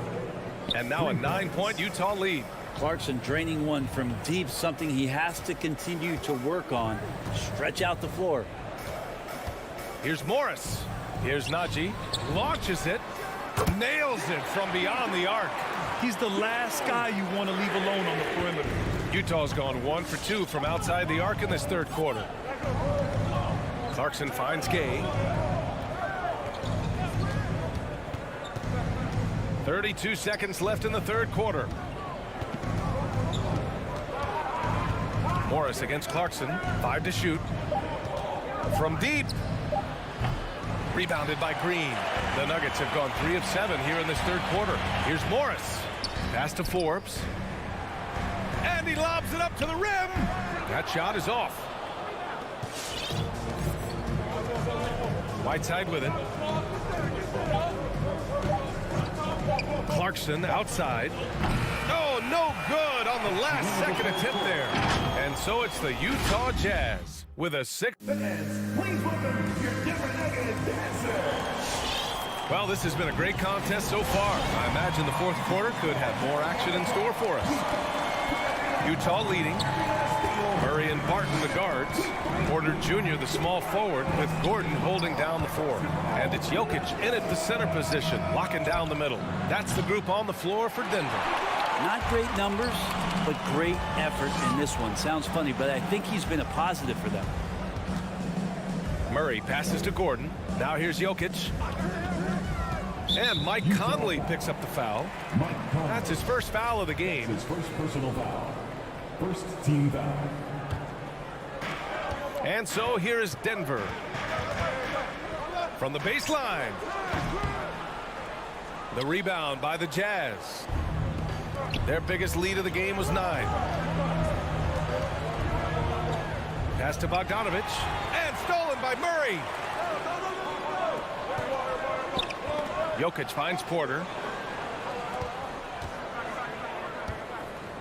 And now a 9-point Utah lead. Clarkson draining one from deep, something he has to continue to work on. Stretch out the floor. Here's Morris. Here's Najee. Launches it. Nails it from beyond the arc. He's the last guy you want to leave alone on the perimeter. Utah's gone 1 for 2 from outside the arc in this third quarter. Clarkson finds Gay. 32 seconds left in the third quarter. Morris against Clarkson. 5 to shoot. From deep. Rebounded by Green. The Nuggets have gone 3 of 7 here in this third quarter. Here's Morris. Pass to Forbes. And he lobs it up to the rim. That shot is off. Whiteside with it. Clarkson outside. Oh, no good on the last second attempt there. And so it's the Utah Jazz with a 6. Well, this has been a great contest so far. I imagine the fourth quarter could have more action in store for us. Utah leading. Murray and Barton the guards. Porter Jr. the small forward with Gordon holding down the 4. And it's Jokic in at the center position, locking down the middle. That's the group on the floor for Denver. Not great numbers, but great effort in this one. Sounds funny, but I think he's been a positive for them. Murray passes to Gordon. Now here's Jokic. And Mike Conley picks up the foul. That's his first foul of the game. His first personal foul. First team foul. And so here is Denver. From the baseline. The rebound by the Jazz. Their biggest lead of the game was 9. Pass to Bogdanovich. And stolen by Murray. Jokic finds Porter.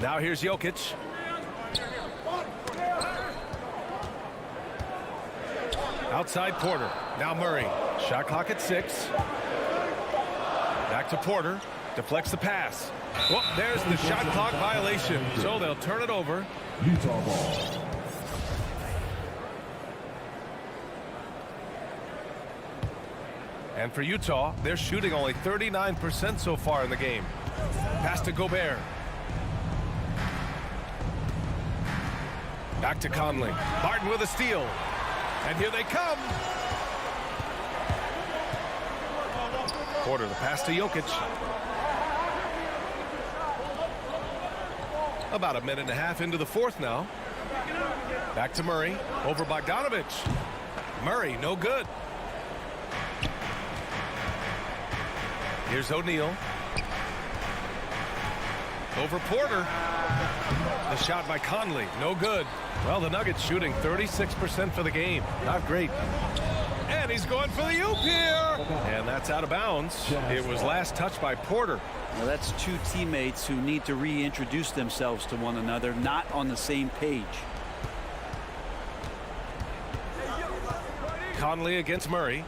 Now here's Jokic. Outside Porter. Now Murray. Shot clock at 6. Back to Porter. Deflects the pass. Well, there's the shot clock violation. So they'll turn it over. Utah ball. And for Utah, they're shooting only 39% so far in the game. Pass to Gobert. Back to Conley. Barton with a steal. And here they come. Porter, the pass to Jokic. About a minute and a half into the fourth now. Back to Murray. Over Bogdanovich. Murray, no good. Here's O'Neal. Over Porter. The shot by Conley, no good. Well, the Nuggets shooting 36% for the game. Not great. And he's going for the oop here. And that's out of bounds. It was last touched by Porter. Now that's two teammates who need to reintroduce themselves to one another, not on the same page. Conley against Murray.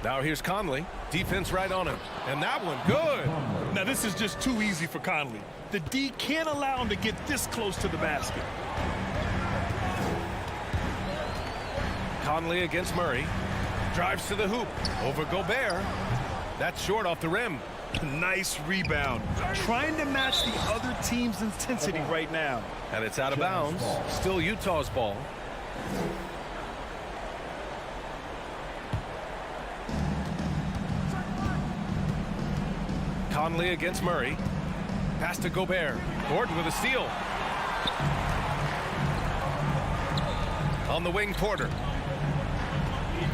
Now here's Conley. Defense right on him. And that one, good. Now this is just too easy for Conley. The D can't allow him to get this close to the basket. Conley against Murray. Drives to the hoop. Over Gobert. That's short off the rim. Nice rebound. Trying to match the other team's intensity right now. And it's out of bounds. Still Utah's ball. Conley against Murray. Pass to Gobert. Gordon with a steal. On the wing, Porter.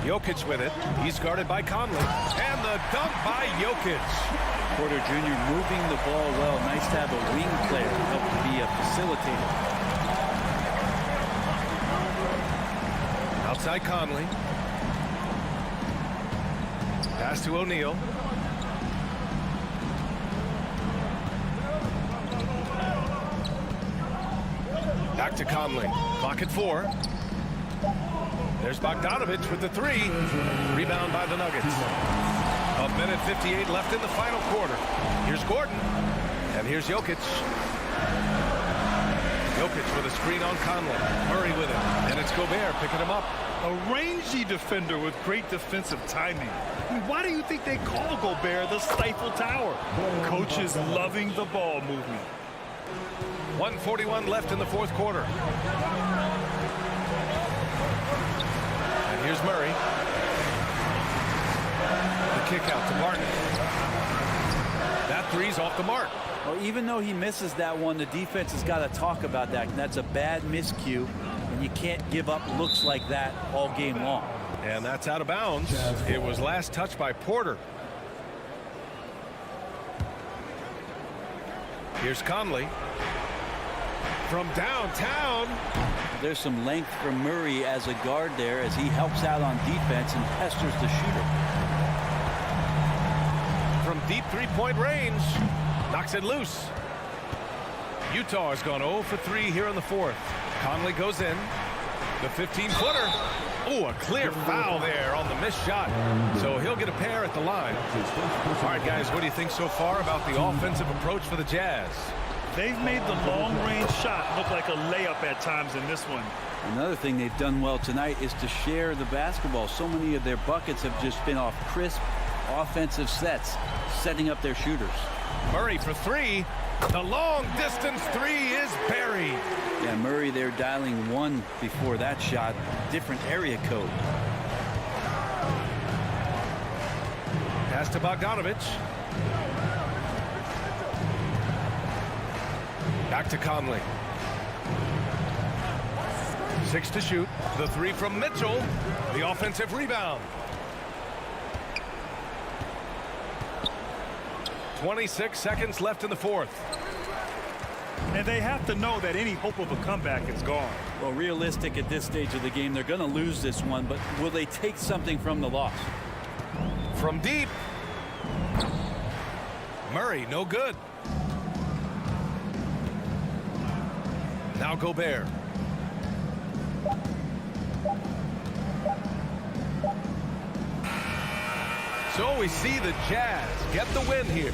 Jokic with it. He's guarded by Conley. And the dunk by Jokic. Porter Jr. moving the ball well. Nice to have a wing player to help to be a facilitator. Outside Conley. Pass to O'Neal. Back to Conley. Clock at 4. There's Bogdanovich with the 3. Rebound by the Nuggets. 1:58 left in the final quarter. Here's Gordon. And here's Jokic. Jokic with a screen on Conley. Murray with it. And it's Gobert picking him up. A rangy defender with great defensive timing. I mean, why do you think they call Gobert the Stifle Tower? Coach is loving the ball movement. 1:41 left in the fourth quarter. And here's Murray. The kick out to Martin. That three's off the mark. Well, even though he misses that one, the defense has got to talk about that. That's a bad miscue, and you can't give up looks like that all game long. And that's out of bounds. It was last touched by Porter. Here's Conley. From downtown. There's some length from Murray as a guard there as he helps out on defense and pesters the shooter. From deep three-point range. Knocks it loose. Utah has gone 0 for 3 here in the fourth. Conley goes in. The 15-footer. Oh, a clear foul there on the missed shot. So he'll get a pair at the line. All right, guys, what do you think so far about the offensive approach for the Jazz? They've made the long-range shot look like a layup at times in this one. Another thing they've done well tonight is to share the basketball. So many of their buckets have just been off crisp offensive sets, setting up their shooters. Murray for 3. The long-distance 3 is buried. Yeah, Murray there dialing 1 before that shot. Different area code. Pass to Bogdanovich. Back to Conley. 6 to shoot. The 3 from Mitchell. The offensive rebound. 26 seconds left in the fourth. And they have to know that any hope of a comeback is gone. Well, realistic at this stage of the game, they're going to lose this one, but will they take something from the loss? From deep. Murray, no good. Now Gobert. So we see the Jazz get the win here.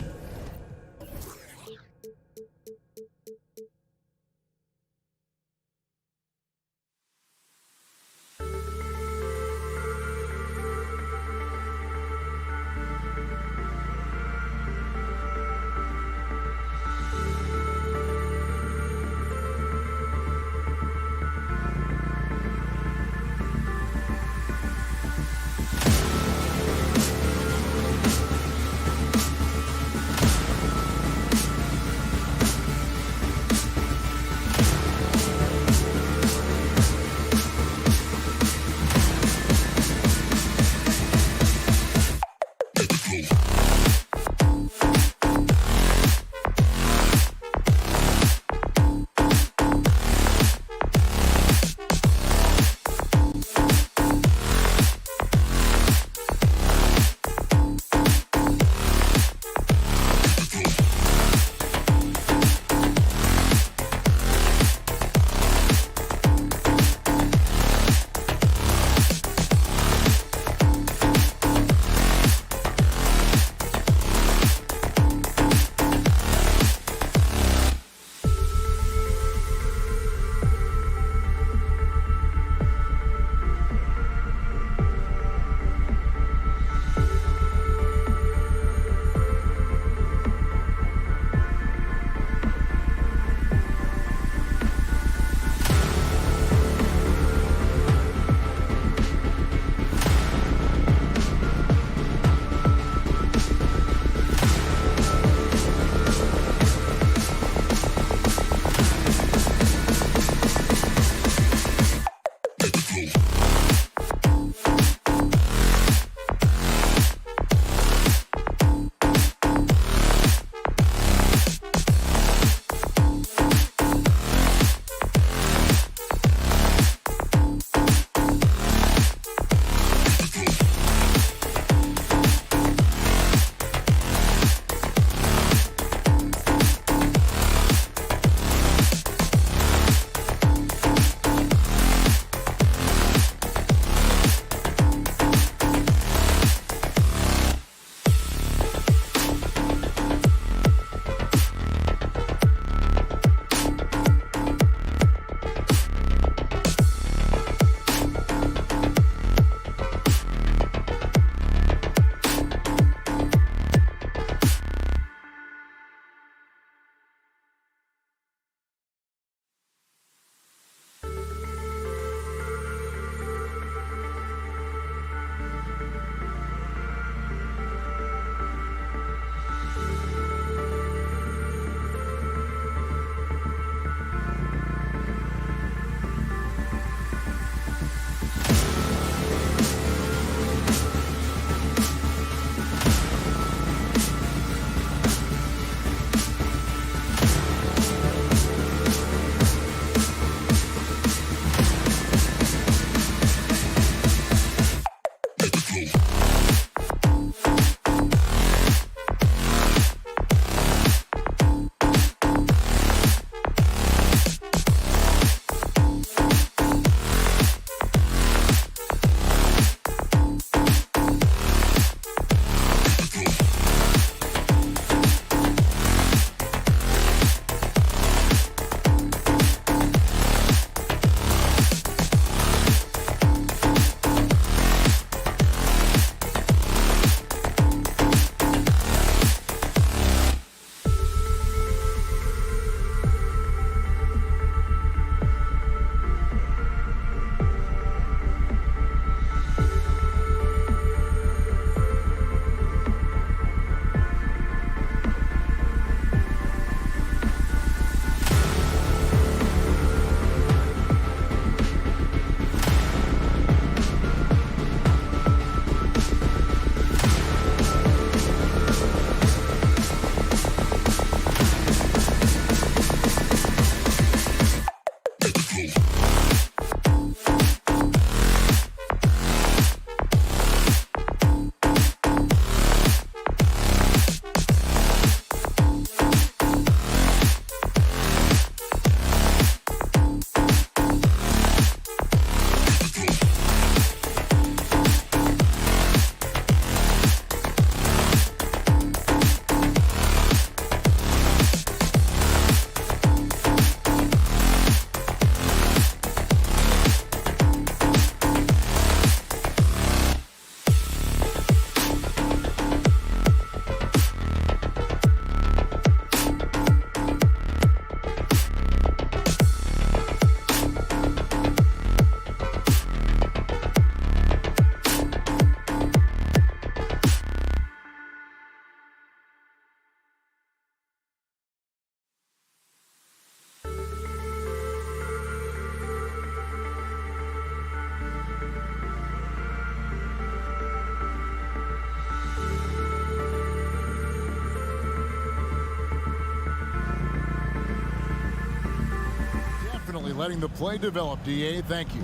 letting the play develop, DA. Thank you.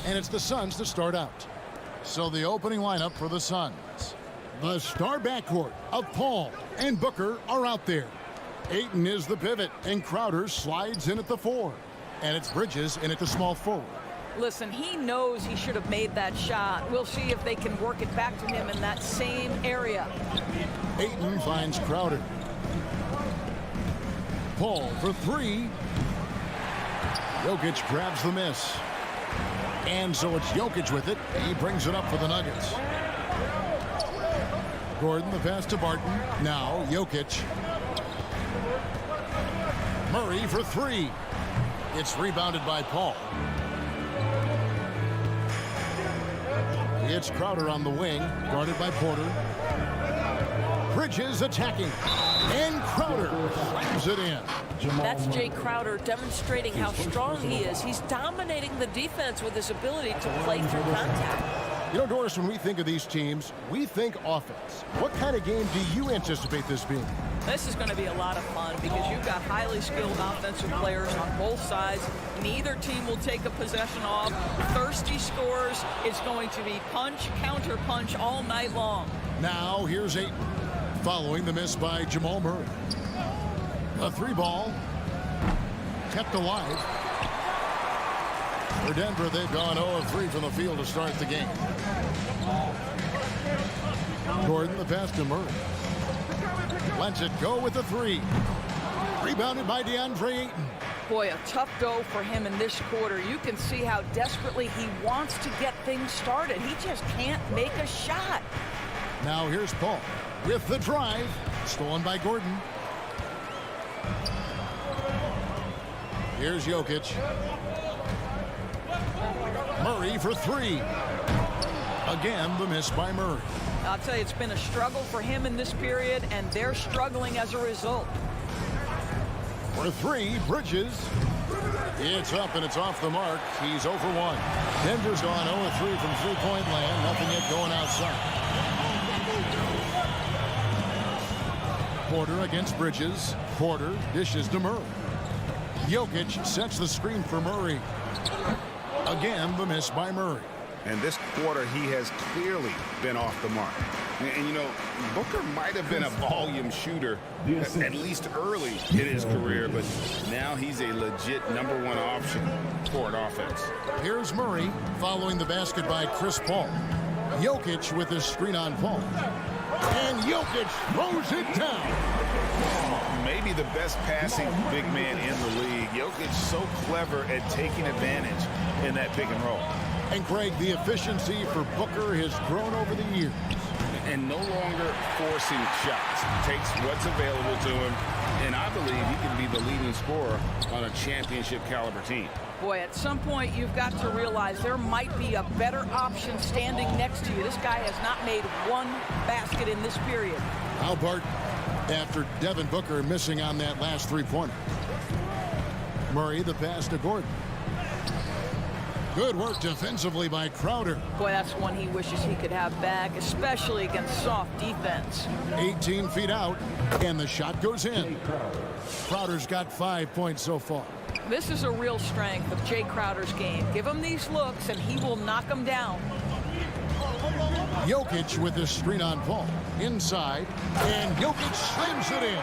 And it's the Suns to start out. So the opening lineup for the Suns. The star backcourt of Paul and Booker are out there. Ayton is the pivot, and Crowder slides in at the 4. And it's Bridges in at the small forward. Listen, he knows he should have made that shot. We'll see if they can work it back to him in that same area. Ayton finds Crowder. Paul for 3. Jokic grabs the miss. And so it's Jokic with it. He brings it up for the Nuggets. Gordon, the pass to Barton. Now Jokic. Murray for 3. It's rebounded by Paul. It's Crowder on the wing, guarded by Porter. Bridges attacking. And Crowder slams it in. That's Jay Crowder demonstrating how strong he is. He's dominating the defense with his ability to play through contact. You know, Doris, when we think of these teams, we think offense. What kind of game do you anticipate this being? This is going to be a lot of fun because you've got highly skilled offensive players on both sides. Neither team will take a possession off. Thirsty scores. It's going to be punch, counter punch all night long. Now, here's Ayton, following the miss by Jamal Murray. A 3-ball, kept alive. For Denver, they've gone 0-3 from the field to start the game. Gordon, the pass to Murray. Lets it go with the 3. Rebounded by DeAndre Ayton. Boy, a tough go for him in this quarter. You can see how desperately he wants to get things started. He just can't make a shot. Now here's Paul with the drive. Stolen by Gordon. Here's Jokic. Murray for 3. Again, the miss by Murray. I'll tell you, it's been a struggle for him in this period, and they're struggling as a result. For 3, Bridges. It's up and it's off the mark. He's 0 for 1. Denver's gone 0-3 from three-point land. Nothing yet going outside. Porter against Bridges. Porter dishes to Murray. Jokic sets the screen for Murray. Again, the miss by Murray. And this quarter, he has clearly been off the mark. And you know, Booker might have been a volume shooter, at least early in his career, but now he's a legit #1 option for an offense. Here's Murray following the basket by Chris Paul. Jokic with his screen on Paul. And Jokic throws it down. Maybe the best passing big man in the league. Jokic so clever at taking advantage in that pick and roll. And Greg, the efficiency for Booker has grown over the years. And no longer forcing shots. Takes what's available to him. And I believe he can be the leading scorer on a championship caliber team. Boy, at some point you've got to realize there might be a better option standing next to you. This guy has not made one basket in this period. How Bart, after Devin Booker missing on that last three-pointer. Murray, the pass to Gordon. Good work defensively by Crowder. Boy, that's one he wishes he could have back, especially against soft defense. 18 feet out, and the shot goes in. Crowder's got 5 points so far. This is a real strength of Jay Crowder's game. Give him these looks, and he will knock them down. Jokic with his screen on Paul. Inside, and Jokic slams it in.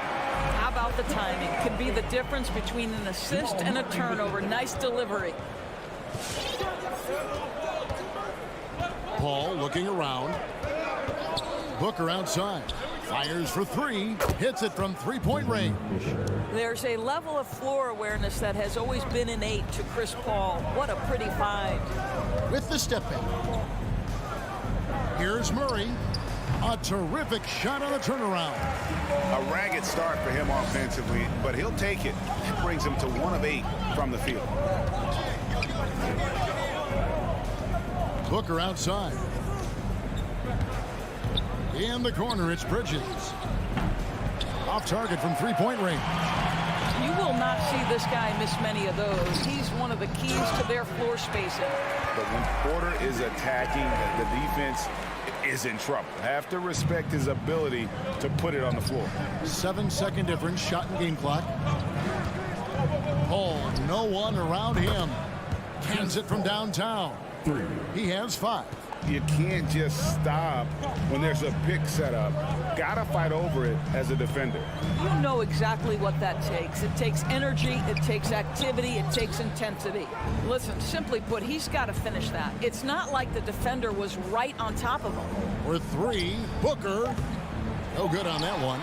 How about the timing? Could be the difference between an assist and a turnover. Nice delivery. Paul looking around. Booker outside. Fires for 3. Hits it from three-point range. There's a level of floor awareness that has always been innate to Chris Paul. What a pretty find. With the step back. Here's Murray. A terrific shot on the turnaround. A ragged start for him offensively, but he'll take it. It brings him to 1 of 8 from the field. Booker outside. In the corner, it's Bridges. Off target from three-point range. You will not see this guy miss many of those. He's one of the keys to their floor spacing. But when Porter is attacking, the defense is in trouble. Have to respect his ability to put it on the floor. 7-second difference, shot and game clock. Paul, no one around him. Cans it from downtown. He has 5. You can't just stop when there's a pick set up. Gotta fight over it as a defender. You know exactly what that takes. It takes energy, it takes activity, it takes intensity. Listen, simply put, he's got to finish that. It's not like the defender was right on top of him. For 3, Booker. No good on that one.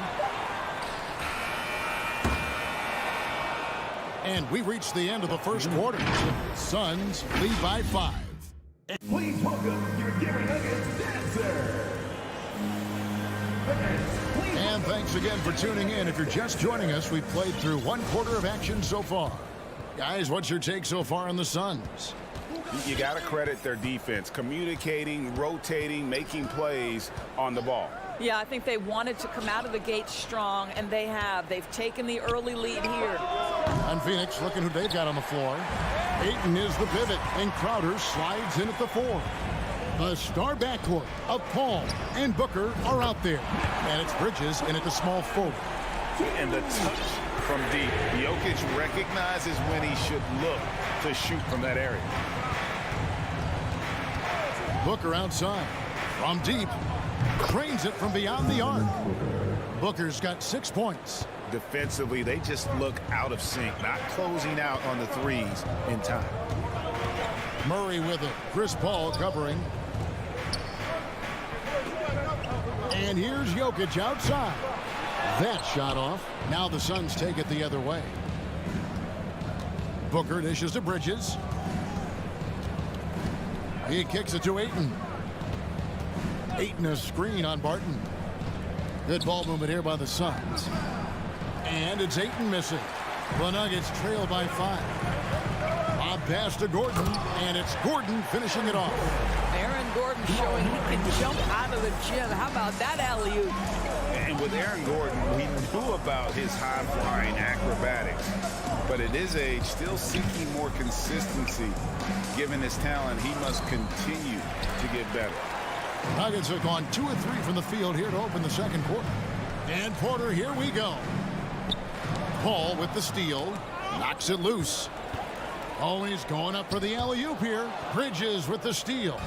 And we reached the end of the first quarter. Suns lead by 5. Please welcome your Gary Nuggets dancer. And thanks again for tuning in. If you're just joining us, we've played through 1 quarter of action so far. Guys, what's your take so far on the Suns? You got to credit their defense, communicating, rotating, making plays on the ball. Yeah, I think they wanted to come out of the gate strong, and they have. They've taken the early lead here. And Phoenix looking who they've got on the floor. Ayton is the pivot, and Crowder slides in at the 4. The star backcourt of Paul and Booker are out there. And it's Bridges in at the small forward. And the touch from deep. Jokic recognizes when he should look to shoot from that area. Booker outside from deep. Cranes it from beyond the arc. Booker's got 6 points. Defensively, they just look out of sync, not closing out on the threes in time. Murray with it. Chris Paul covering. And here's Jokic outside. That shot off. Now the Suns take it the other way. Booker dishes to Bridges. He kicks it to Ayton. Ayton a screen on Barton. Good ball movement here by the Suns. And it's Ayton missing. The Nuggets trail by 5. A pass to Gordon, and it's Gordon finishing it off. Aaron Gordon showing he can jump out of the gym. How about that alley-oop? And with Aaron Gordon, we knew about his high-flying acrobatics. But at his age, still seeking more consistency. Given his talent, he must continue to get better. Nuggets have gone 2 of 3 from the field here to open the second quarter. And Porter, here we go. Paul with the steal. Knocks it loose. Always going up for the alley-oop here. Bridges with the steal.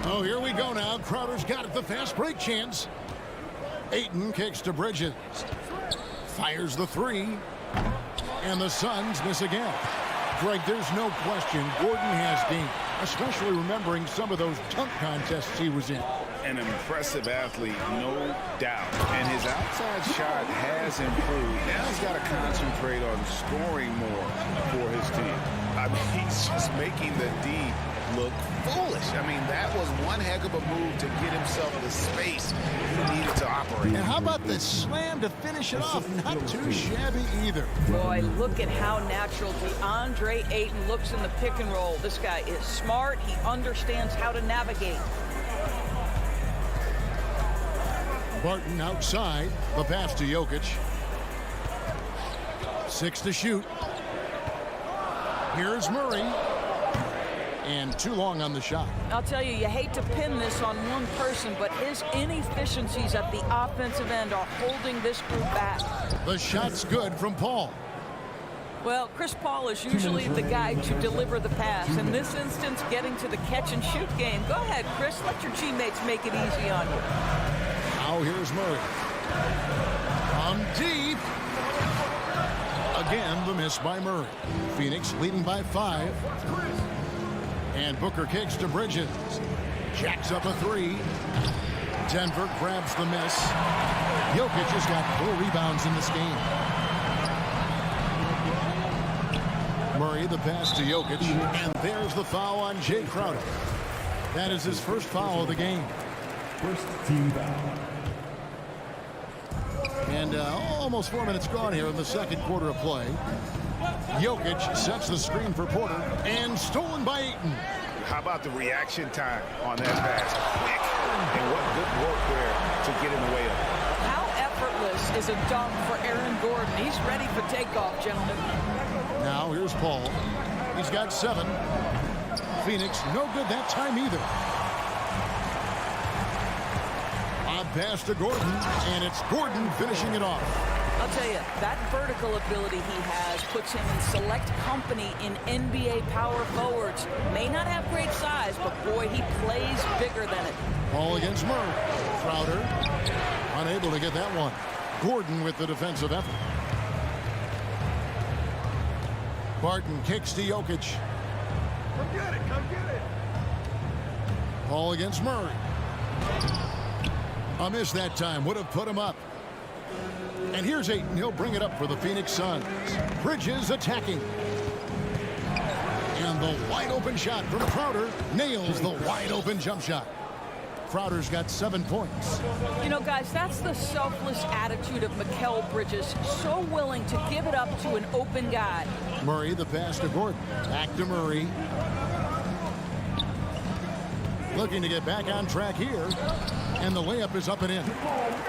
Oh, here we go now. Crowder's got it. The fast break chance. Ayton kicks to Bridges. Fires the 3. And the Suns miss again. Greg, there's no question Gordon has game, especially remembering some of those dunk contests he was in. An impressive athlete, no doubt. And his outside shot has improved. Now he's got to concentrate on scoring more for his team. I mean, he's just making the D look foolish. I mean, that was one heck of a move to get himself the space he needed to operate. And how about the slam to finish it off? Not too shabby either. Boy, look at how natural DeAndre Ayton looks in the pick and roll. This guy is smart. He understands how to navigate. Barton outside. The pass to Jokic. 6 to shoot. Here's Murray. And too long on the shot. I'll tell you, you hate to pin this on one person, but his inefficiencies at the offensive end are holding this group back. The shot's good from Paul. Well, Chris Paul is usually the guy to deliver the pass. In this instance, getting to the catch-and-shoot game. Go ahead, Chris. Let your teammates make it easy on you. Now here's Murray. From deep. Again, the miss by Murray. Phoenix leading by 5. And Booker kicks to Bridges. Jacks up a 3. Denver grabs the miss. Jokic has got 4 rebounds in this game. Murray, the pass to Jokic. And there's the foul on Jay Crowder. That is his first foul of the game. First team foul. And almost 4 minutes gone here in the second quarter of play. Jokic sets the screen for Porter, and stolen by Ayton. How about the reaction time on that pass? Quick. And what good work there to get in the way of it. How effortless is a dunk for Aaron Gordon? He's ready for takeoff, gentlemen. Now here's Paul. He's got 7. Phoenix, no good that time either. A pass to Gordon, and it's Gordon finishing it off. I'll tell you, that vertical ability he has puts him in select company in NBA power forwards. May not have great size, but boy, he plays bigger than it. Ball against Murray. Crowder unable to get that one. Gordon with the defensive effort. Barton kicks to Jokic. Come get it, come get it. Ball against Murray. A miss that time would have put him up. And here's Ayton. He'll bring it up for the Phoenix Suns. Bridges attacking. And the wide open shot from Crowder nails the wide open jump shot. Crowder's got 7 points. You know, guys, that's the selfless attitude of Mikal Bridges. So willing to give it up to an open guy. Murray, the pass to Gordon. Back to Murray. looking to get back on track here. And the layup is up and in.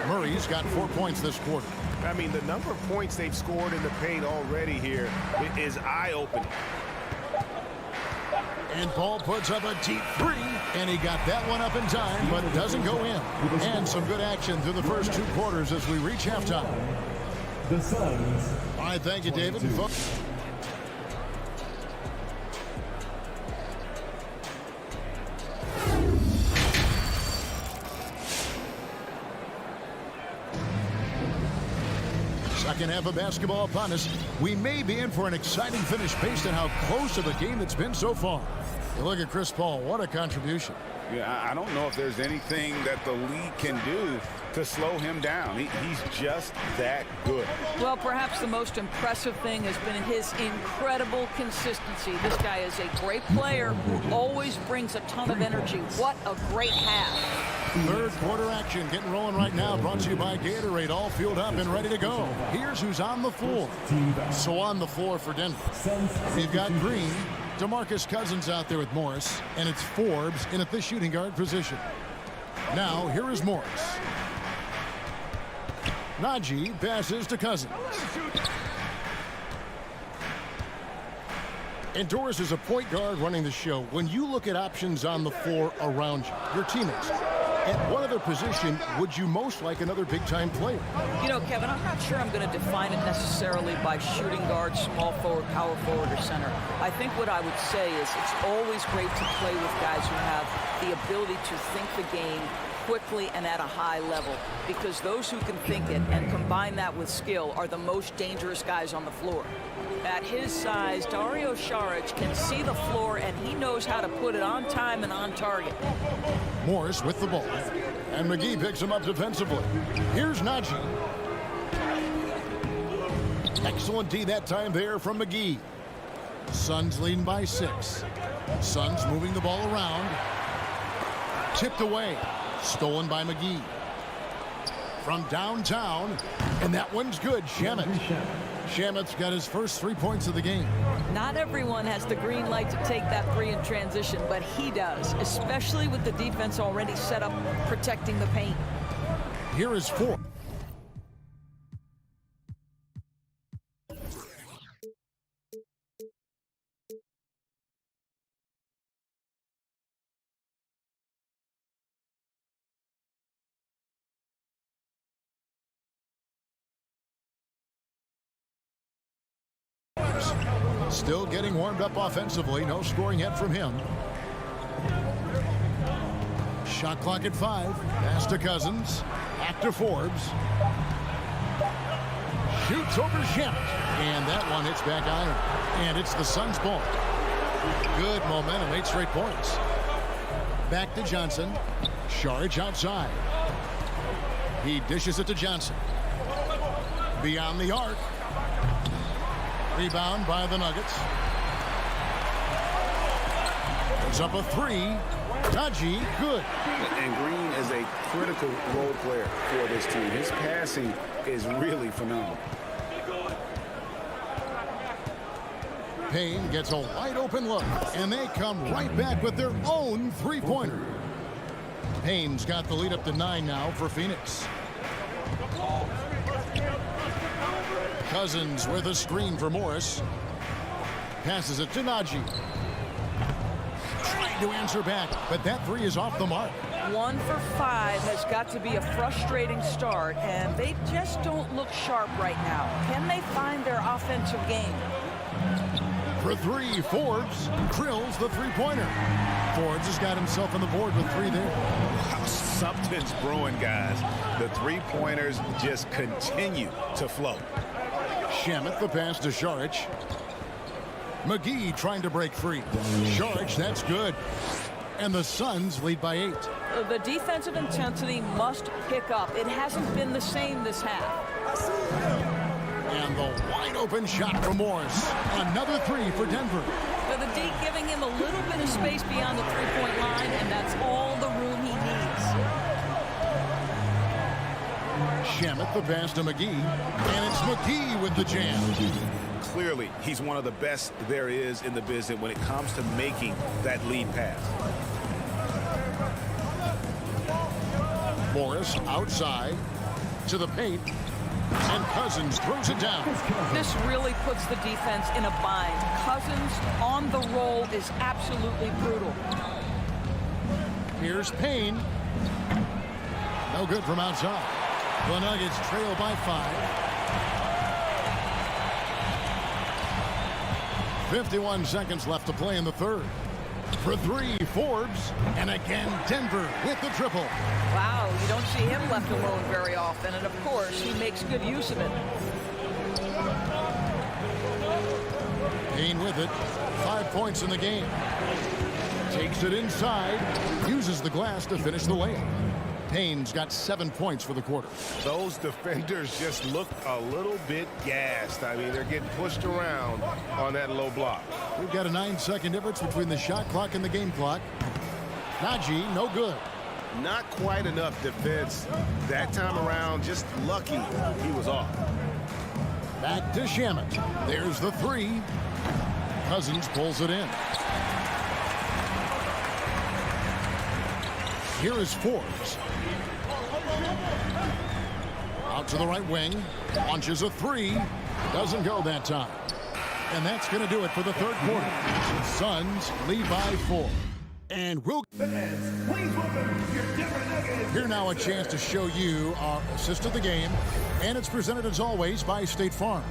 Murray's got 4 points this quarter. I mean, the number of points they've scored in the paint already here is eye-opening. And Paul puts up a deep three, and he got that one up in time, but doesn't go in. And some good action through the first 2 quarters as we reach halftime. The Suns. All right, thank you, David. Second half of basketball upon us. We may be in for an exciting finish based on how close of a game it's been so far. You look at Chris Paul, what a contribution. Yeah, I don't know if there's anything that the league can do to slow him down. He's just that good. Well, perhaps the most impressive thing has been his incredible consistency. This guy is a great player, always brings a ton of energy. What a great half. Third quarter action getting rolling right now, brought to you by Gatorade, all fueled up and ready to go. Here's who's on the floor. So on the floor for Denver, they've got Green, DeMarcus Cousins out there with Morris, and it's Forbes in at the shooting guard position. Now here is Morris. Najee passes to Cousins. And Doris is a point guard running the show. When you look at options on the floor around you, your teammates, at what other position would you most like another big-time player? You know, Kevin, I'm not sure I'm going to define it necessarily by shooting guard, small forward, power forward, or center. I think what I would say is it's always great to play with guys who have the ability to think the game quickly and at a high level, because those who can think it and combine that with skill are the most dangerous guys on the floor. At his size, Dario Saric can see the floor, and he knows how to put it on time and on target. Morris with the ball, and McGee picks him up defensively. Here's Najee. Excellent D that time there from McGee. Suns leading by 6. Suns moving the ball around. Tipped away. Stolen by McGee. From downtown, and that one's good. Shamet. Shamet's got his first 3 points of the game. Not everyone has the green light to take that three in transition, but he does, especially with the defense already set up protecting the paint. Here is Forbes. Still getting warmed up offensively. No scoring yet from him. Shot clock at 5. Pass to Cousins. Back to Forbes. Shoots over Shamet. And that one hits back iron. And it's the Suns' ball. Good momentum. 8 straight points. Back to Johnson. Saric outside. He dishes it to Johnson. Beyond the arc. Rebound by the Nuggets. Puts up a 3. Najee, good. And Green is a critical role player for this team. His passing is really phenomenal. Payne gets a wide open look, and they come right back with their own three-pointer. Payne's got the lead up to 9 now for Phoenix. Cousins with a screen for Morris. Passes it to Najee. Trying to answer back, but that 3 is off the mark. 1 for 5 has got to be a frustrating start, and they just don't look sharp right now. Can they find their offensive game? For 3, Forbes drills the three-pointer. Forbes has got himself on the board with 3 there. Something's brewing, guys. The three-pointers just continue to flow. Shamet, the pass to Saric. McGee trying to break free. Saric, that's good. And the Suns lead by 8. The defensive intensity must pick up. It hasn't been the same this half. And the wide open shot from Morris. Another 3 for Denver. So the D giving him a little bit of space beyond the three-point line, and that's all the room he needs. Shamet, the pass to McGee. And it's McGee with the jam. Clearly, he's one of the best there is in the business when it comes to making that lead pass. Morris outside to the paint. And Cousins throws it down. This really puts the defense in a bind. Cousins on the roll is absolutely brutal. Here's Payne. No good from outside. The Nuggets trail by 5. 51 seconds left to play in the third. For 3, Forbes. And again, Denver with the triple. Wow, you don't see him left alone very often, and of course, he makes good use of it. Payne with it. 5 points in the game. Takes it inside. Uses the glass to finish the layup. Payne's got 7 points for the quarter. Those defenders just look a little bit gassed. I mean, they're getting pushed around on that low block. We've got a 9-second difference between the shot clock and the game clock. Najee, no good. Not quite enough defense that time around. Just lucky he was off. Back to Shamet. There's the 3. Cousins pulls it in. Here is Forbes. Out to the right wing. Launches a 3. Doesn't go that time. And that's going to do it for the third quarter. The Suns lead by 4. And we'll... Here now a chance to show you our assist of the game. And it's presented as always by State Farm.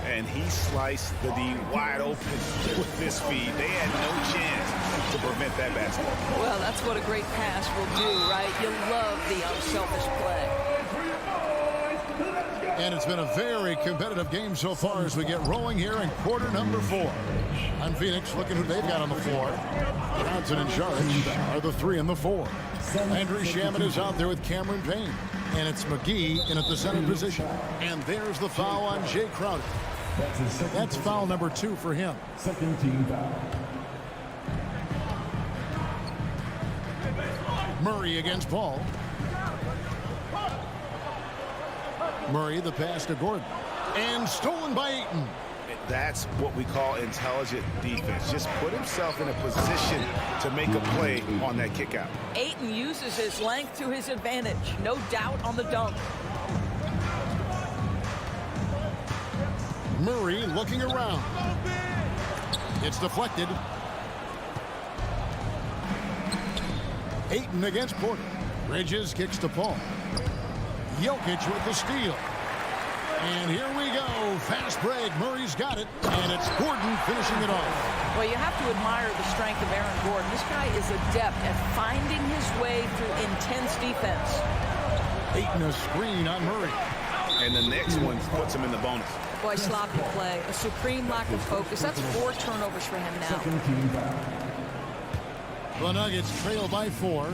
And he sliced the D wide open with this feed. They had no chance to prevent that basket. Well, that's what a great pass will do, right? You love the unselfish play. And it's been a very competitive game so far as we get rolling here in quarter number 4. On Phoenix, looking who they've got on the floor. Johnson and Saric are the 3 and the 4. Landry Shamet is out there with Cameron Payne. And it's McGee in at the center position. And there's the foul on Jay Crowder. That's foul number 2 for him. Second team foul. Murray against Paul. Murray the pass to Gordon. And stolen by Ayton. That's what we call intelligent defense. Just put himself in a position to make a play on that kick out. Ayton uses his length to his advantage. No doubt on the dunk. Murray looking around. It's deflected. Ayton against Porter. Bridges kicks to Paul. Jokic with the steal. And here we go. Fast break. Murray's got it. And it's Gordon finishing it off. Well, you have to admire the strength of Aaron Gordon. This guy is adept at finding his way through intense defense. Ayton a screen on Murray. And the next one puts him in the bonus. Boy, sloppy play. A supreme lack of focus. That's 4 turnovers for him now. Second team foul. The Nuggets trail by 4.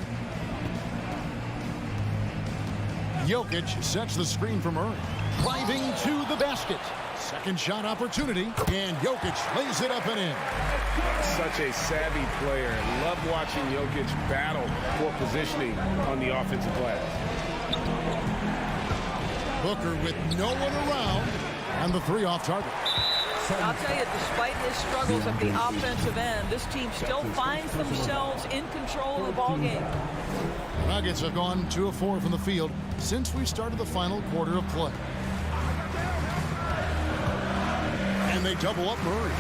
Jokic sets the screen for Murray. Driving to the basket. Second shot opportunity. And Jokic lays it up and in. Such a savvy player. Love watching Jokic battle for positioning on the offensive glass. Booker with no one around. And the 3 off target. I'll tell you, despite his struggles at the offensive end, this team still finds themselves in control of the ballgame. The Nuggets have gone 2 of 4 from the field since we started the final quarter of play. And they double up Murray.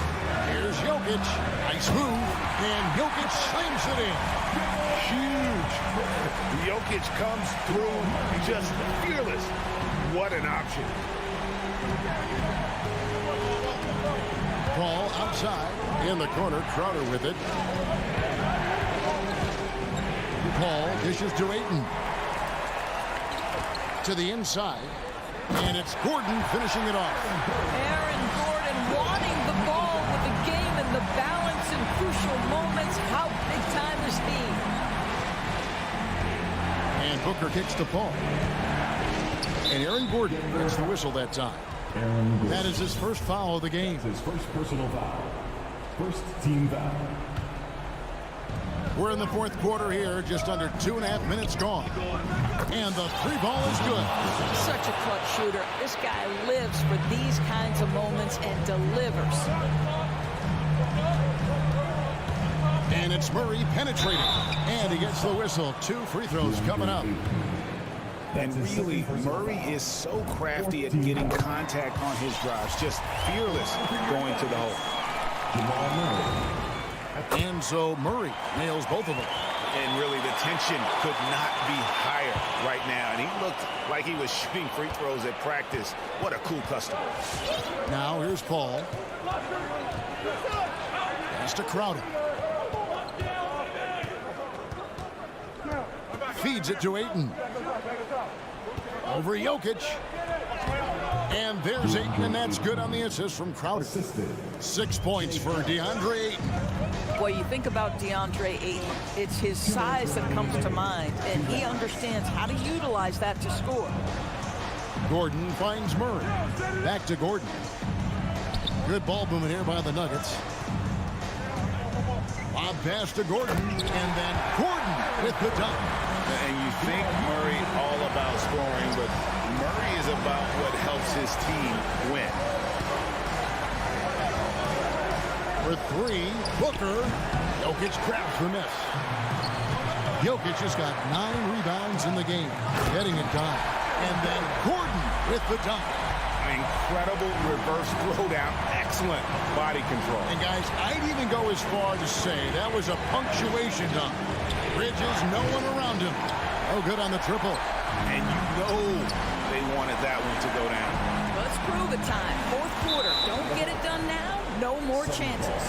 Here's Jokic. Nice move. And Jokic slams it in. Huge. Jokic comes through just fearless. What an option. Paul outside. In the corner. Crowder with it. Paul dishes to Ayton. To the inside. And it's Gordon finishing it off. Aaron Gordon wanting the ball with the game and the balance in crucial moments. How big time is he? And Booker kicks to Paul. And Aaron Gordon gets the whistle that time. That is his first foul of the game. His first personal foul. First team foul. We're in the fourth quarter here, just under 2.5 minutes gone. And the 3 ball is good. Such a clutch shooter. This guy lives for these kinds of moments and delivers. And it's Murray penetrating. And he gets the whistle. 2 free throws coming up. And really, Murray is so crafty at getting contact on his drives, just fearless going to the hole. Jamal Murray. And so Murray nails both of them. And really, the tension could not be higher right now. And he looked like he was shooting free throws at practice. What a cool customer. Now here's Paul. Pass to Crowder. Feeds it to Ayton. Over Jokic. And there's Ayton, and that's good on the assist from Crowder. 6 points for DeAndre Ayton. Boy, you think about DeAndre Ayton, it's his size that comes to mind, and he understands how to utilize that to score. Gordon finds Murray. Back to Gordon. Good ball movement here by the Nuggets. Lob pass to Gordon, and then Gordon with the dunk. And you think Murray all about scoring, but Murray is about what helps his team win. For three, Booker. Jokic grabs the miss. Jokic has got 9 rebounds in the game, getting it done. And then Gordon with the dunk. Incredible reverse throwdown. Excellent body control. And guys, I'd even go as far to say that was a punctuation dunk. Bridges, no one around him. Oh, good on the triple. And you know they wanted that one to go down. Let's prove it time. Fourth quarter. Don't get it done now. No more chances.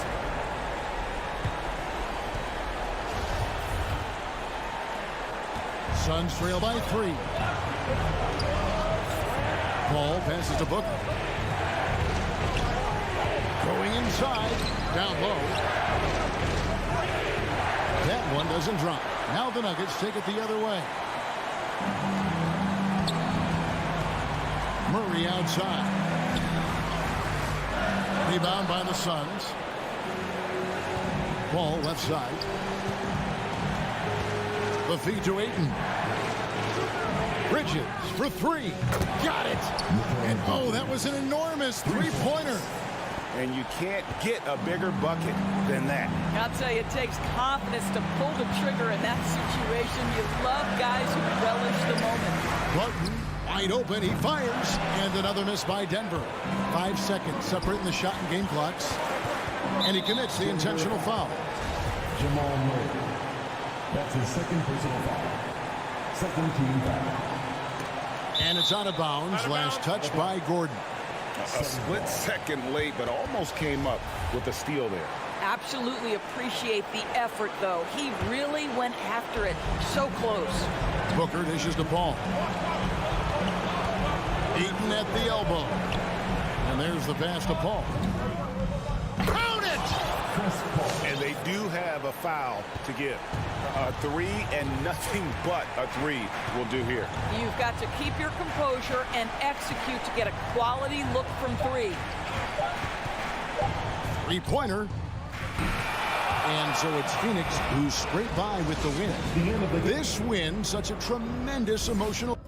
Suns trail by 3. Ball passes to Booker. Going inside, down low. That one doesn't drop. Now the Nuggets take it the other way. Murray outside. Rebound by the Suns. Ball left side. The feed to Ayton. Bridges for 3. Got it. And oh, that was an enormous three-pointer. And you can't get a bigger bucket than that. I'll tell you, it takes confidence to pull the trigger in that situation. You love guys who relish the moment. Barton, wide open, he fires. And another miss by Denver. 5 seconds separating the shot and game clocks. And he commits the intentional foul. Jamal Murray. That's his second personal foul. Second team foul. And it's out of bounds. Last touch by Gordon. A split second late, but almost came up with a steal there. Absolutely appreciate the effort, though. He really went after it. So close. Booker dishes the ball. Ayton at the elbow. And there's the pass to Paul. Count it! And they do have a foul to give. A 3 and nothing but a 3 will do here. You've got to keep your composure and execute to get a quality look from 3. Three-pointer. And so it's Phoenix who scraped by with the win. This win, such a tremendous emotional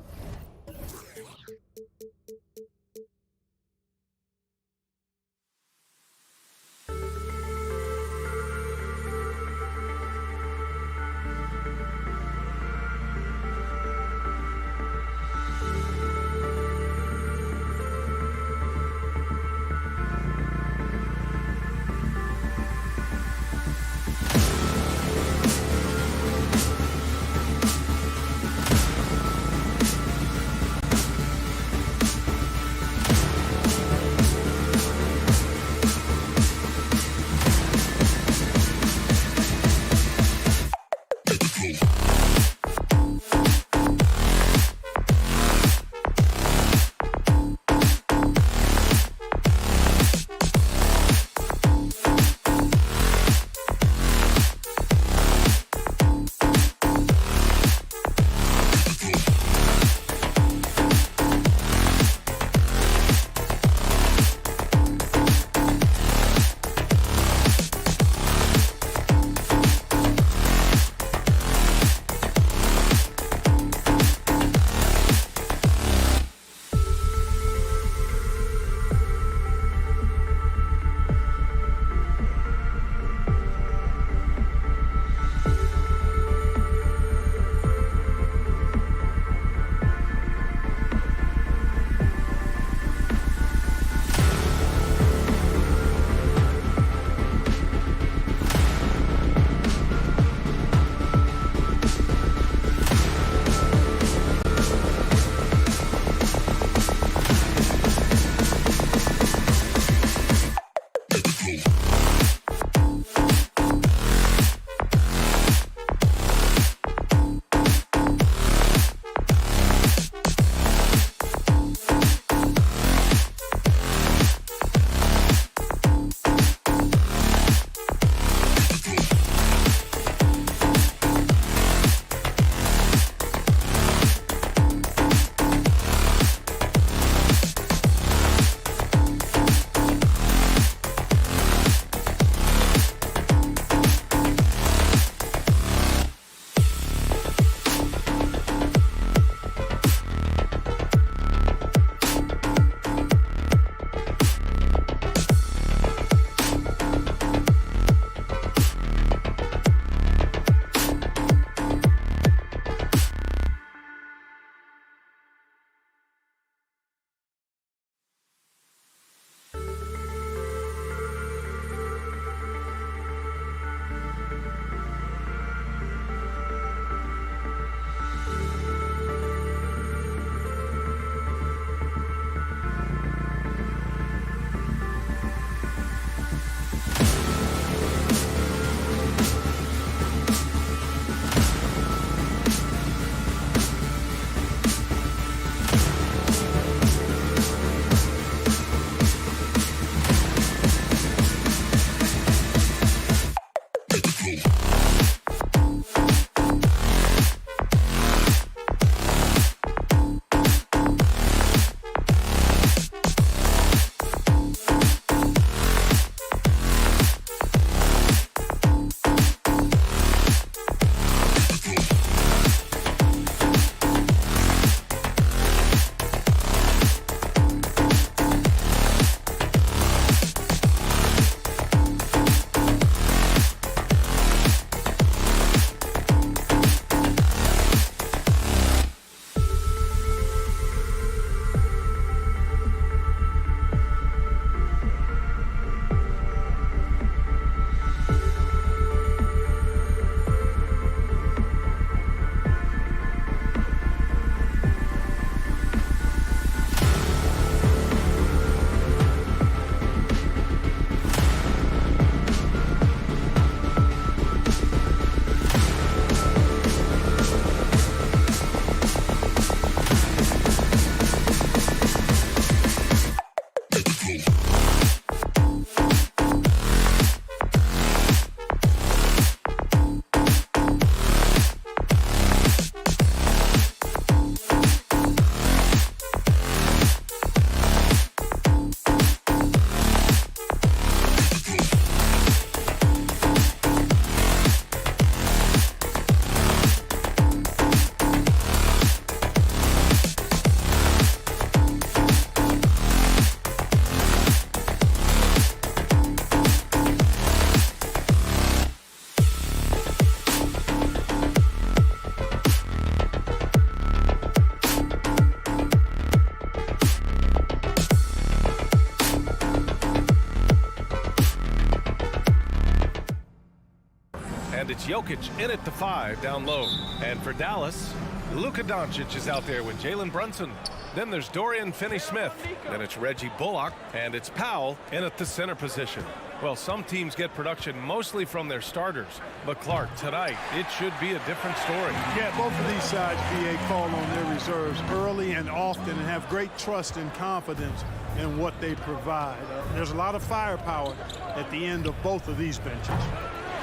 And it's Jokic in at the 5 down low. And for Dallas, Luka Doncic is out there with Jalen Brunson. Then there's Dorian Finney-Smith. Then it's Reggie Bullock. And it's Powell in at the center position. Well, some teams get production mostly from their starters. But Clark, tonight, it should be a different story. Yeah, both of these sides, BA, call on their reserves early and often and have great trust and confidence in what they provide. There's a lot of firepower at the end of both of these benches.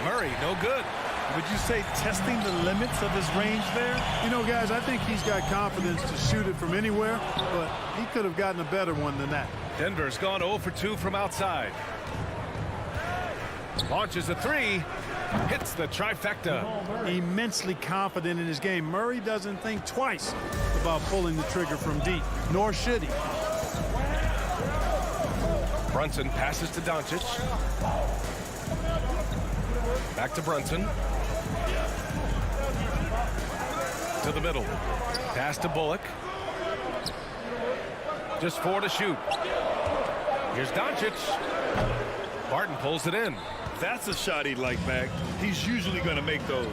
Murray, no good. Would you say testing the limits of his range there? You know, guys, I think he's got confidence to shoot it from anywhere, but he could have gotten a better one than that. Denver's gone 0 for 2 from outside. Launches a 3. Hits the trifecta. Immensely confident in his game. Murray doesn't think twice about pulling the trigger from deep, nor should he. Brunson passes to Doncic. Back to Brunson. To the middle. Pass to Bullock. Just 4 to shoot. Here's Doncic. Barton pulls it in. That's a shot he'd like back. He's usually going to make those.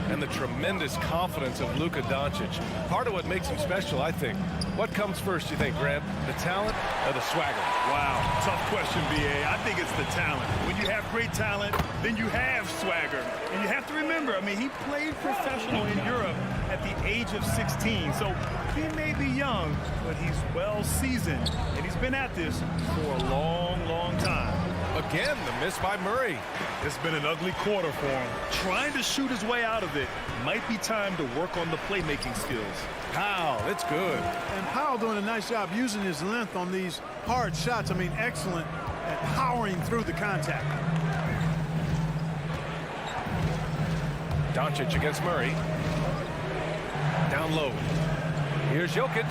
And the tremendous confidence of Luka Doncic. Part of what makes him special, I think. What comes first, you think, Grant? The talent or the swagger? Wow, tough question, B.A. I think it's the talent. When you have great talent, then you have swagger. And you have to remember, I mean, he played professional in Europe at the age of 16. So he may be young, but he's well seasoned. And he's been at this for a long, long time. Again, the miss by Murray. It's been an ugly quarter for him. Trying to shoot his way out of it. Might be time to work on the playmaking skills. Powell, it's good. And Powell doing a nice job using his length on these hard shots. I mean, excellent at powering through the contact. Doncic against Murray. Down low. Here's Jokic.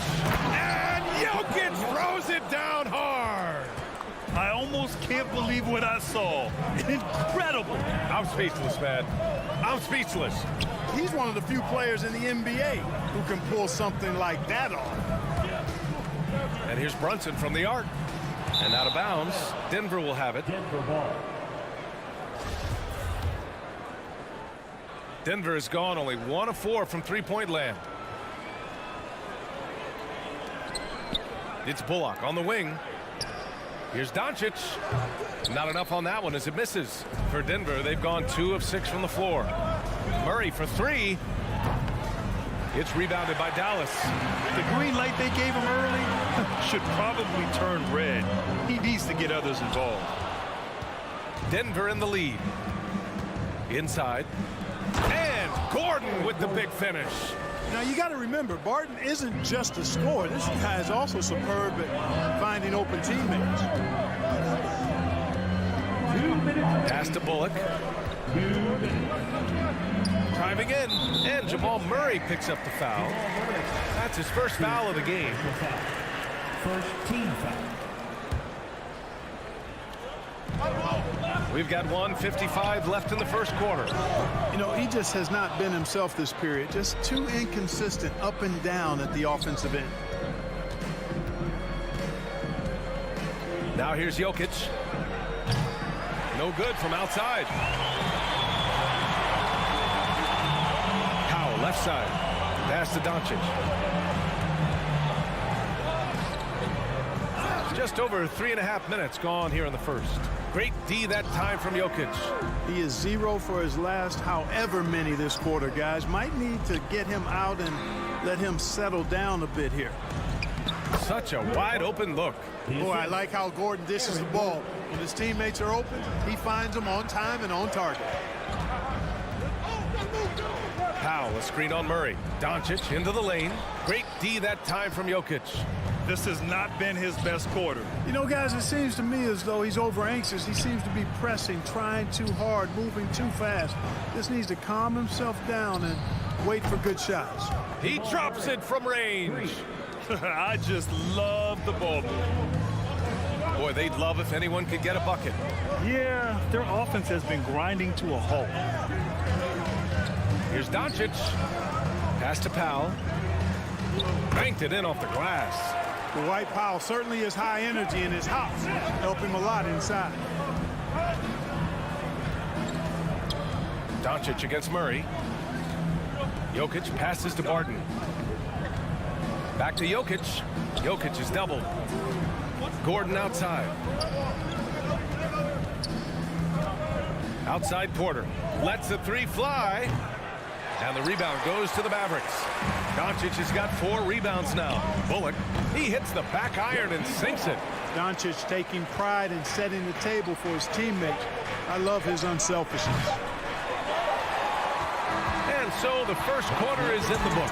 And Jokic throws it down hard. I almost can't believe what I saw. Incredible. I'm speechless, man. I'm speechless. He's one of the few players in the NBA who can pull something like that off. And here's Brunson from the arc. And out of bounds. Denver will have it. Denver ball. Denver has gone only 1 of 4 from three-point land. It's Bullock on the wing. Here's Doncic. Not enough on that one as it misses. For Denver, they've gone 2 of 6 from the floor. Murray for 3. It's rebounded by Dallas. The green light they gave him early should probably turn red. He needs to get others involved. Denver in the lead. Inside. And Gordon with the big finish. Now, you got to remember, Barton isn't just a scorer. This guy is also superb at finding open teammates. Pass to Bullock. Driving in, and Jamal Murray picks up the foul. That's his first foul of the game. First team foul. We've got 1:55 left in the first quarter. You know, he just has not been himself this period. Just too inconsistent up and down at the offensive end. Now here's Jokic. No good from outside. Powell left side. Pass to Doncic. Just over 3.5 minutes gone here in the first. Great D that time from Jokic. He is 0 for his last however many this quarter, guys. Might need to get him out and let him settle down a bit here. Such a wide open look. Boy, I like how Gordon dishes the ball. When his teammates are open, he finds them on time and on target. Powell, a screen on Murray. Doncic into the lane. Great D that time from Jokic. This has not been his best quarter. You know, guys, it seems to me as though he's over anxious. He seems to be pressing, trying too hard, moving too fast. Just needs to calm himself down and wait for good shots. He drops it from range. I just love the ball movement. Boy, they'd love if anyone could get a bucket. Yeah, their offense has been grinding to a halt. Here's Doncic. Pass to Powell. Banked it in off the glass. Dwight Powell certainly is high energy, and his hops help him a lot inside. Doncic against Murray. Jokic passes to Barton. Back to Jokic. Jokic is doubled. Gordon outside. Outside Porter. Lets the three fly. And the rebound goes to the Mavericks. Doncic has got 4 rebounds now. Bullock, he hits the back iron and sinks it. Doncic taking pride in setting the table for his teammates. I love his unselfishness. And so the first quarter is in the books.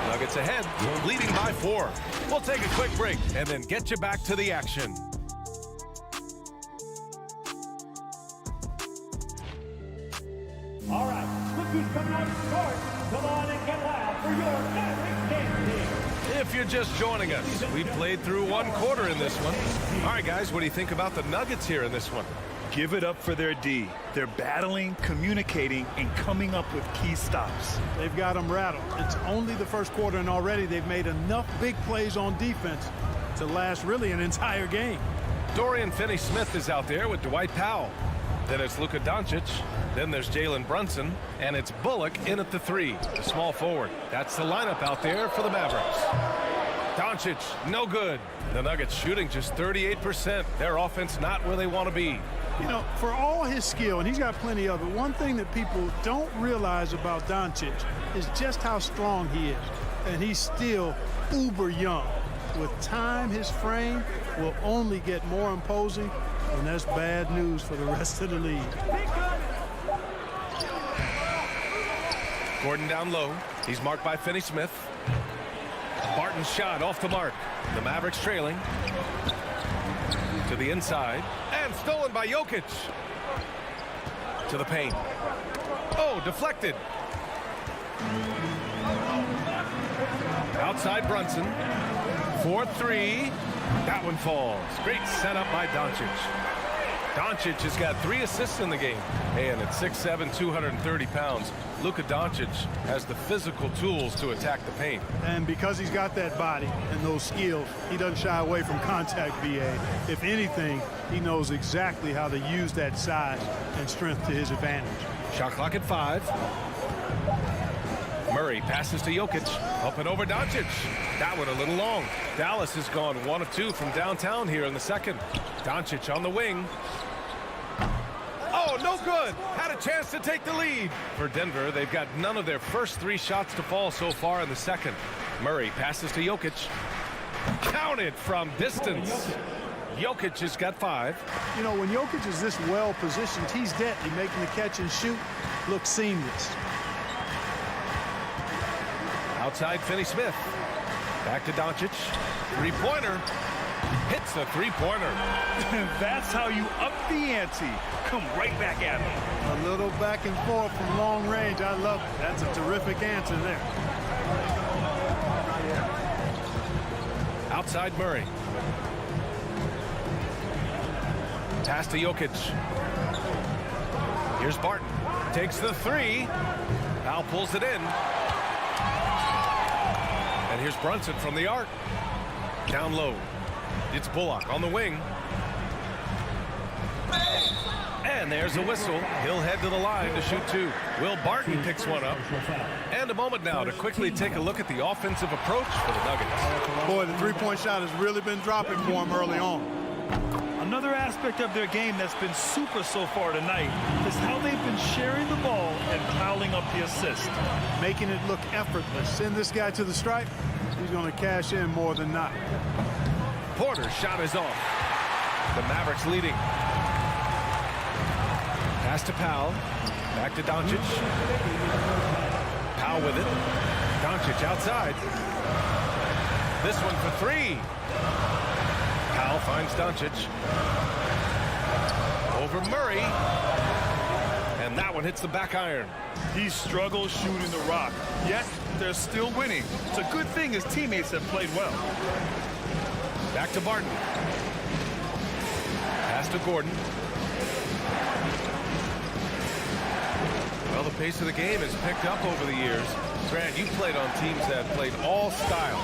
Nuggets ahead, leading by 4. We'll take a quick break and then get you back to the action. All right, rookies coming out of court. Come on and get loud for your Mavericks dance team. If you're just joining us, we played through 1 quarter in this one. All right, guys, what do you think about the Nuggets here in this one? Give it up for their D. They're battling, communicating, and coming up with key stops. They've got them rattled. It's only the first quarter, and already they've made enough big plays on defense to last really an entire game. Dorian Finney-Smith is out there with Dwight Powell. Then it's Luka Doncic. Then there's Jalen Brunson. And it's Bullock in at the 3, the small forward. That's the lineup out there for the Mavericks. Doncic, no good. The Nuggets shooting just 38%. Their offense not where they want to be. You know, for all his skill, and he's got plenty of it, one thing that people don't realize about Doncic is just how strong he is. And he's still uber young. With time, his frame will only get more imposing, and that's bad news for the rest of the league. Gordon down low. He's marked by Finney-Smith. Barton's shot off the mark. The Mavericks trailing. To the inside. And stolen by Jokic. To the paint. Oh, deflected. Outside Brunson. 4-3. That one falls. Great setup by Doncic. Doncic has got 3 assists in the game. And at 6'7", 230 pounds, Luka Doncic has the physical tools to attack the paint. And because he's got that body and those skills, he doesn't shy away from contact, BA. If anything, he knows exactly how to use that size and strength to his advantage. Shot clock at 5. Murray passes to Jokic. Up and over Doncic. That one a little long. Dallas has gone 1 of 2 from downtown here in the second. Doncic on the wing. Oh, no good. Had a chance to take the lead. For Denver, they've got none of their first 3 shots to fall so far in the second. Murray passes to Jokic. Counted from distance. Jokic has got 5. You know, when Jokic is this well positioned, he's deadly, making the catch and shoot look seamless. Outside Finney-Smith. Back to Doncic. 3-pointer. Hits the 3-pointer. That's how you up the ante. Come right back at him. A little back and forth from long range. I love it. That's a terrific answer there. Outside Murray. Pass to Jokic. Here's Barton. Takes the 3. Powell pulls it in. And here's Brunson from the arc. Down low. It's Bullock on the wing. And there's a whistle. He'll head to the line to shoot 2. Will Barton picks one up. And a moment now to quickly take a look at the offensive approach for the Nuggets. Boy, the 3-point shot has really been dropping for him early on. Another aspect of their game that's been super so far tonight is how they've been sharing the ball and piling up the assist. Making it look effortless. Send this guy to the stripe. He's going to cash in more than not. Porter's shot is off. The Mavericks leading. Pass to Powell. Back to Doncic. Powell with it. Doncic outside. This one for 3. Powell finds Doncic. Over Murray. And that one hits the back iron. He struggles shooting the rock, yet they're still winning. It's a good thing his teammates have played well. Back to Barton. Pass to Gordon. Well, the pace of the game has picked up over the years. Grant, you played on teams that played all styles.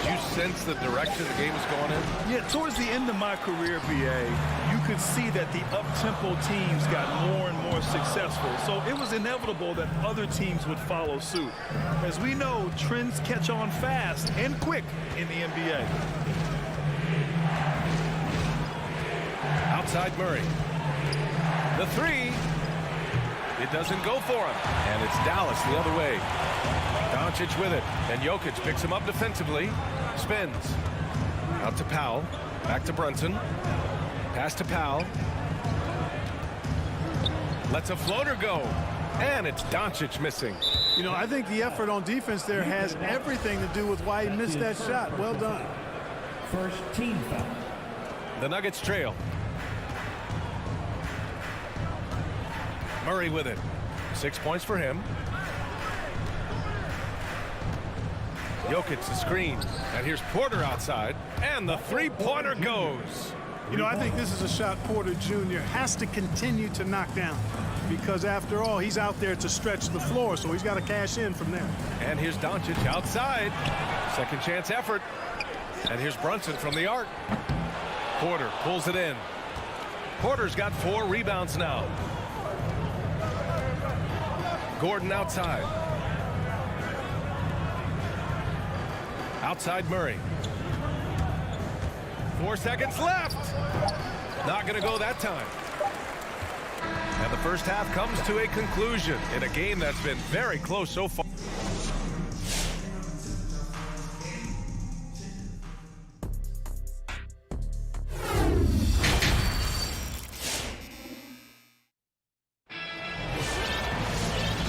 Did you sense the direction the game was going in? Yeah, towards the end of my career, BA, you could see that the up-tempo teams got more and more successful. So it was inevitable that other teams would follow suit. As we know, trends catch on fast and quick in the NBA. Outside Murray. The three. It doesn't go for him. And it's Dallas the other way. Doncic with it. And Jokic picks him up defensively. Spins. Out to Powell. Back to Brunson. Pass to Powell. Lets a floater go. And it's Doncic missing. You know, I think the effort on defense there has everything to do with why he missed that shot. Well done. First team foul. The Nuggets trail. Murray with it. 6 points for him. Jokic the screen. And here's Porter outside. And the three-pointer goes. You know, I think this is a shot Porter Jr. has to continue to knock down, because after all, he's out there to stretch the floor, so he's got to cash in from there. And here's Doncic outside. Second chance effort. And here's Brunson from the arc. Porter pulls it in. Porter's got 4 rebounds now. Gordon outside. Outside Murray. 4 seconds left. Not going to go that time. And the first half comes to a conclusion in a game that's been very close so far.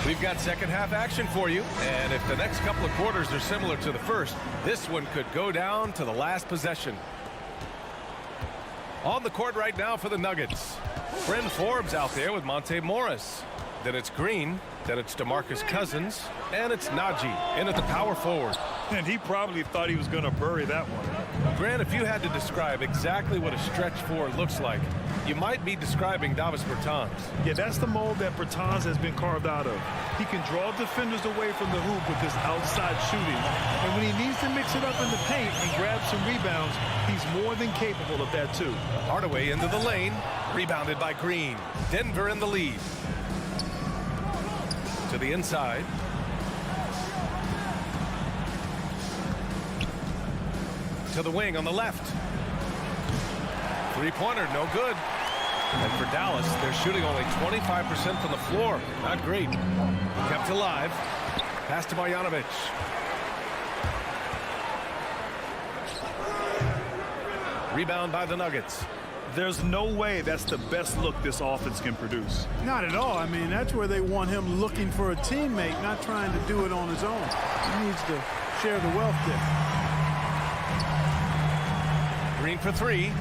We've got second half action for you, and if the next couple of quarters are similar to the first, this one could go down to the last possession. On the court right now for the Nuggets. Bryn Forbes out there with Monte Morris. Then it's Green. Then it's DeMarcus Cousins. And it's Najee in at the power forward. And he probably thought he was going to bury that one. Grant, if you had to describe exactly what a stretch four looks like, you might be describing Davis Bertans. Yeah, that's the mold that Bertans has been carved out of. He can draw defenders away from the hoop with his outside shooting. And when he needs to mix it up in the paint and grab some rebounds, he's more than capable of that too. Hardaway into the lane, rebounded by Green. Denver in the lead. To the inside. To the wing on the left. Three-pointer, no good. And for Dallas, they're shooting only 25% from the floor. Not great. Kept alive. Pass to Marjanovic. Rebound by the Nuggets. There's no way that's the best look this offense can produce. Not at all. I mean, that's where they want him looking for a teammate, not trying to do it on his own. He needs to share the wealth there. Green for three.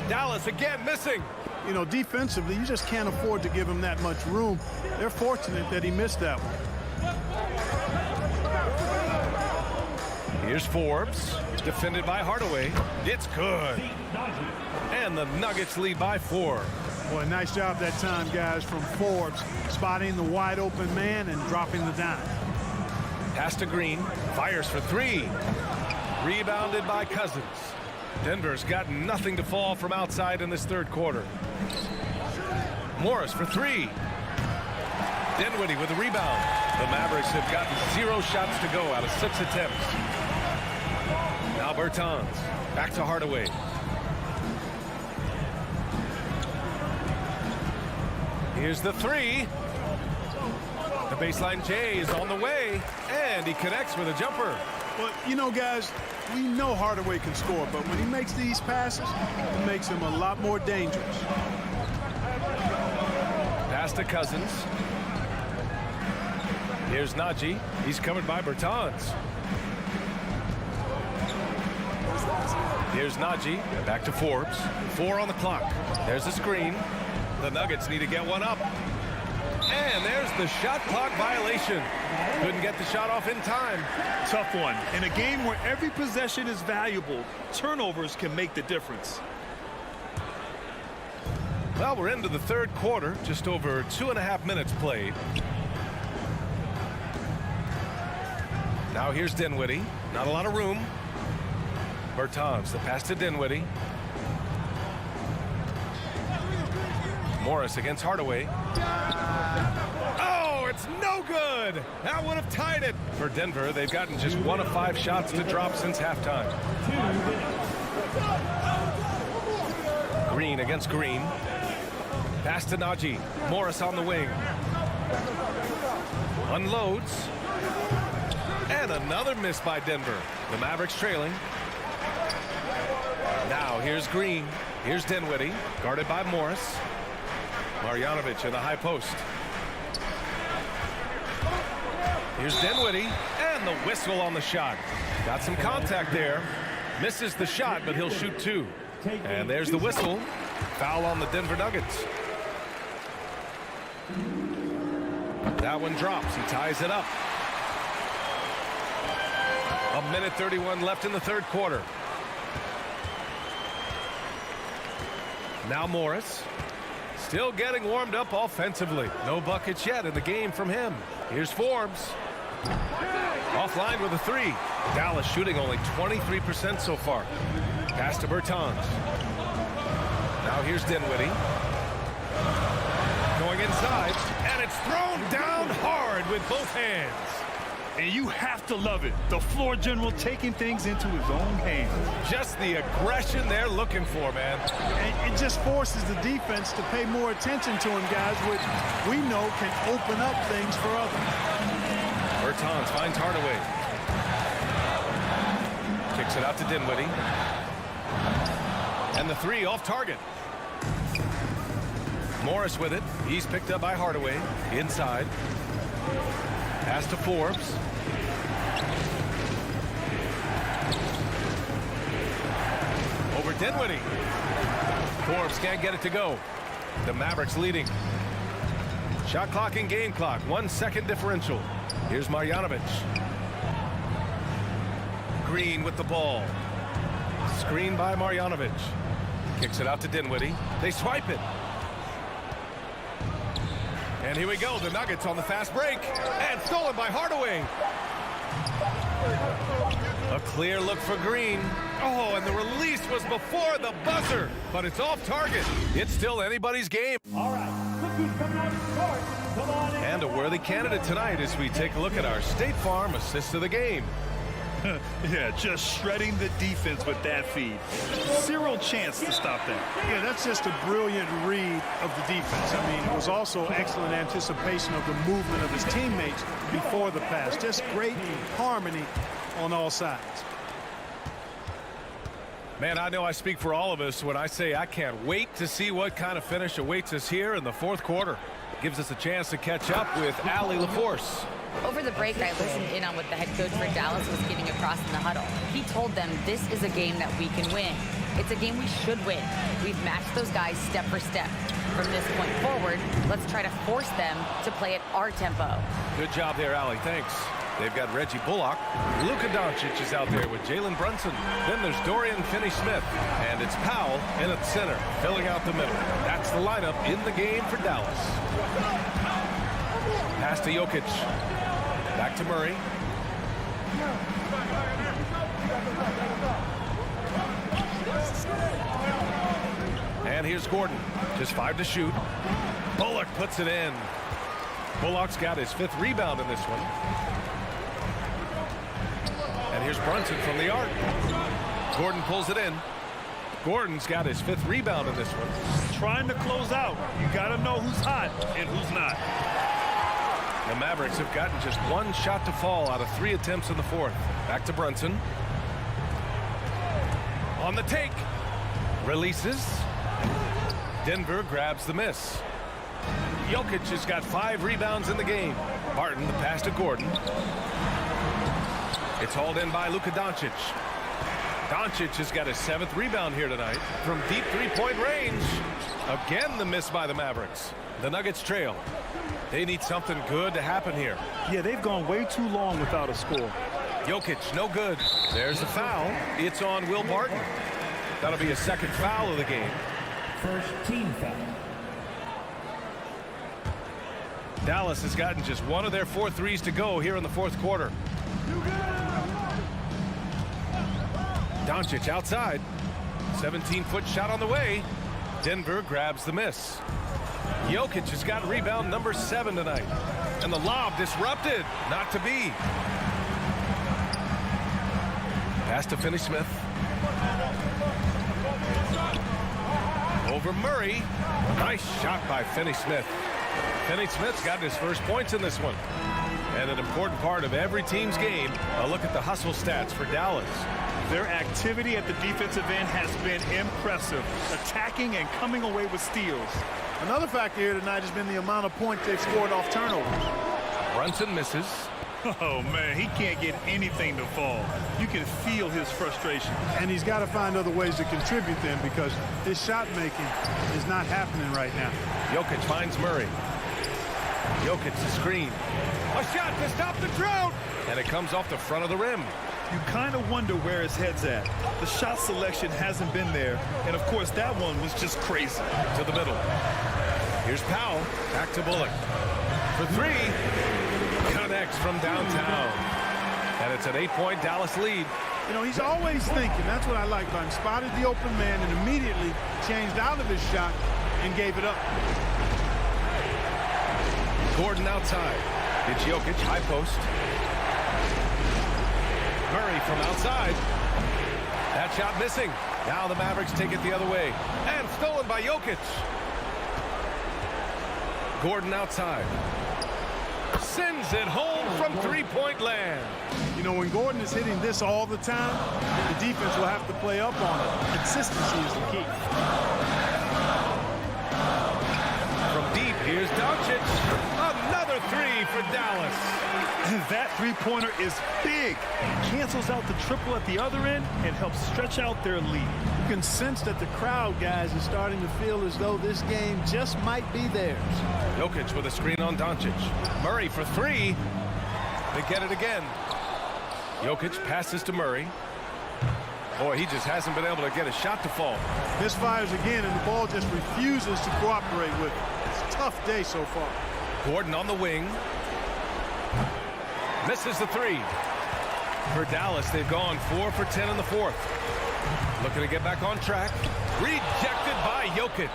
Dallas again missing. You know, defensively, you just can't afford to give him that much room. They're fortunate that he missed that one. Here's Forbes, defended by Hardaway. It's good. And the Nuggets lead by 4. Boy, nice job that time, guys, from Forbes, spotting the wide open man and dropping the dime. Pass to Green, fires for 3. Rebounded by Cousins. Denver's got nothing to fall from outside in this third quarter. Morris for 3. Dinwiddie with the rebound. The Mavericks have gotten 0 shots to go out of 6 attempts. Now Bertans. Back to Hardaway. Here's the 3. The baseline J is on the way. And he connects with a jumper. Well, you know, guys, we know Hardaway can score, but when he makes these passes, it makes him a lot more dangerous. Pass to Cousins. Here's Najee. He's covered by Bertans. Here's Najee. Back to Forbes. 4 on the clock. There's the screen. The Nuggets need to get one up. And there's the shot clock violation. Couldn't get the shot off in time. Tough one. In a game where every possession is valuable, turnovers can make the difference. Well, we're into the third quarter. Just over 2.5 minutes played. Now here's Dinwiddie. Not a lot of room. Bertans, the pass to Dinwiddie. Morris against Hardaway. Oh, it's no good. That would have tied it. For Denver, they've gotten just 1 of 5 shots to drop since halftime. Green against Green. Pass to Najee. Morris on the wing. Unloads. And another miss by Denver. The Mavericks trailing. Now here's Green. Here's Dinwiddie. Guarded by Morris. Marjanovic in the high post. Here's Dinwiddie. And the whistle on the shot. Got some contact there. Misses the shot, but he'll shoot 2. And there's the whistle. Foul on the Denver Nuggets. That one drops. He ties it up. 1:31 left in the third quarter. Now Morris. Still getting warmed up offensively. No buckets yet in the game from him. Here's Forbes. Offline with a 3. Dallas shooting only 23% so far. Pass to Bertans. Now here's Dinwiddie. Going inside, and it's thrown down hard with both hands. And you have to love it. The floor general taking things into his own hands. Just the aggression they're looking for, man. And it just forces the defense to pay more attention to him, guys, which we know can open up things for others. Bertans finds Hardaway. Kicks it out to Dinwiddie. And the 3 off target. Morris with it. He's picked up by Hardaway. Inside. Pass to Forbes. Over Dinwiddie. Forbes can't get it to go. The Mavericks leading. Shot clock and game clock. 1 second differential. Here's Marjanovic. Green with the ball. Screen by Marjanovic. Kicks it out to Dinwiddie. They swipe it. And here we go. The Nuggets on the fast break. And stolen by Hardaway. A clear look for Green. Oh, and the release was before the buzzer. But it's off target. It's still anybody's game. All right. Look who's coming out to start. Come on in. And a worthy candidate tonight as we take a look at our State Farm assist of the game. Yeah, just shredding the defense with that feed. Zero chance to stop that. Yeah, that's just a brilliant read of the defense. I mean, it was also excellent anticipation of the movement of his teammates before the pass. Just great harmony on all sides. Man, I know I speak for all of us when I say I can't wait to see what kind of finish awaits us here in the fourth quarter. Gives us a chance to catch up with Allie LaForce. Over the break, I listened in on what the head coach for Dallas was getting across in the huddle. He told them this is a game that we can win. It's a game we should win. We've matched those guys step for step. From this point forward, let's try to force them to play at our tempo. Good job there, Allie. Thanks. They've got Reggie Bullock. Luka Doncic is out there with Jalen Brunson. Then there's Dorian Finney-Smith. And it's Powell in at center, filling out the middle. That's the lineup in the game for Dallas. Pass to Jokic. Back to Murray. And here's Gordon. Just 5 to shoot. Bullock puts it in. Bullock's got his 5th rebound in this one. And here's Brunson from the arc. Gordon pulls it in. Gordon's got his 5th rebound in this one. Trying to close out. You got to know who's hot and who's not. The Mavericks have gotten just 1 shot to fall out of 3 attempts in the fourth. Back to Brunson. On the take. Releases. Denver grabs the miss. Jokic has got 5 rebounds in the game. Barton, the pass to Gordon. It's hauled in by Luka Doncic. Doncic has got his 7th rebound here tonight from deep 3-point range. Again, the miss by the Mavericks. The Nuggets trail. They need something good to happen here. Yeah, they've gone way too long without a score. Jokic, no good. There's the foul. It's on Will Barton. That'll be a 2nd foul of the game. First team foul. Dallas has gotten just 1 of their 4 threes to go here in the fourth quarter. Doncic outside. 17-foot shot on the way. Denver grabs the miss. Jokic has got rebound number 7 tonight. And the lob disrupted. Not to be. Pass to Finney-Smith. Over Murray. Nice shot by Finney-Smith. Finney-Smith's got his first points in this one. And an important part of every team's game, a look at the hustle stats for Dallas. Their activity at the defensive end has been impressive, attacking and coming away with steals. Another factor here tonight has been the amount of points they've scored off turnovers. Brunson misses. Oh, man, he can't get anything to fall. You can feel his frustration. And he's got to find other ways to contribute then, because his shot making is not happening right now. Jokic finds Murray. Jokic the screen. A shot to stop the drought. And it comes off the front of the rim. You kind of wonder where his head's at. The shot selection hasn't been there. And, of course, that one was just crazy. To the middle. Here's Powell. Back to Bullock. For 3. Connects from downtown. And it's an 8-point Dallas lead. You know, he's always thinking. That's what I like about him. Spotted the open man and immediately changed out of his shot and gave it up. Gordon outside. It's Jokic, high post. Murray from outside. That shot missing. Now the Mavericks take it the other way. And stolen by Jokic. Gordon outside. Sends it home from three-point land. You know, when Gordon is hitting this all the time, the defense will have to play up on it. Consistency is the key. From deep, here's Doncic. Another 3 for Dallas. That three-pointer is big. Cancels out the triple at the other end and helps stretch out their lead. You can sense that the crowd, guys, is starting to feel as though this game just might be theirs. Jokic with a screen on Doncic. Murray for 3. They get it again. Jokic passes to Murray. Boy, he just hasn't been able to get a shot to fall. Misfires again, and the ball just refuses to cooperate with it. It's a tough day so far. Gordon on the wing. Misses the 3. For Dallas, they've gone 4 for 10 in the fourth. Looking to get back on track. Rejected by Jokic.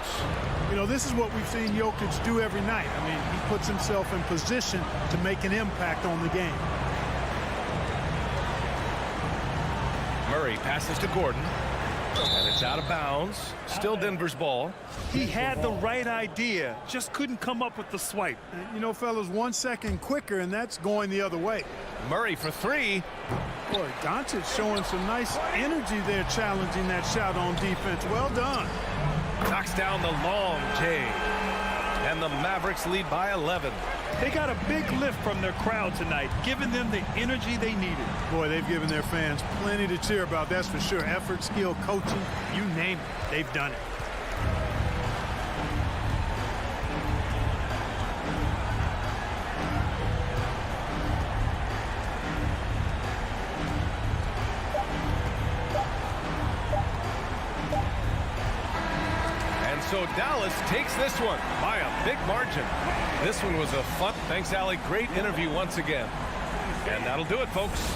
You know, this is what we've seen Jokic do every night. I mean, he puts himself in position to make an impact on the game. Murray passes to Gordon. And it's out of bounds. Still Denver's ball. He had the right idea, just couldn't come up with the swipe. You know, fellas, 1 second quicker, and that's going the other way. Murray for 3. Boy, Doncic showing some nice energy there, challenging that shot on defense. Well done. Knocks down the long J. And the Mavericks lead by 11. They got a big lift from their crowd tonight, giving them the energy they needed. Boy, they've given their fans plenty to cheer about, that's for sure. Effort, skill, coaching, you name it, they've done it. So Dallas takes this one by a big margin. This one was a fun. Thanks, Allie. Great interview once again. And that'll do it, folks.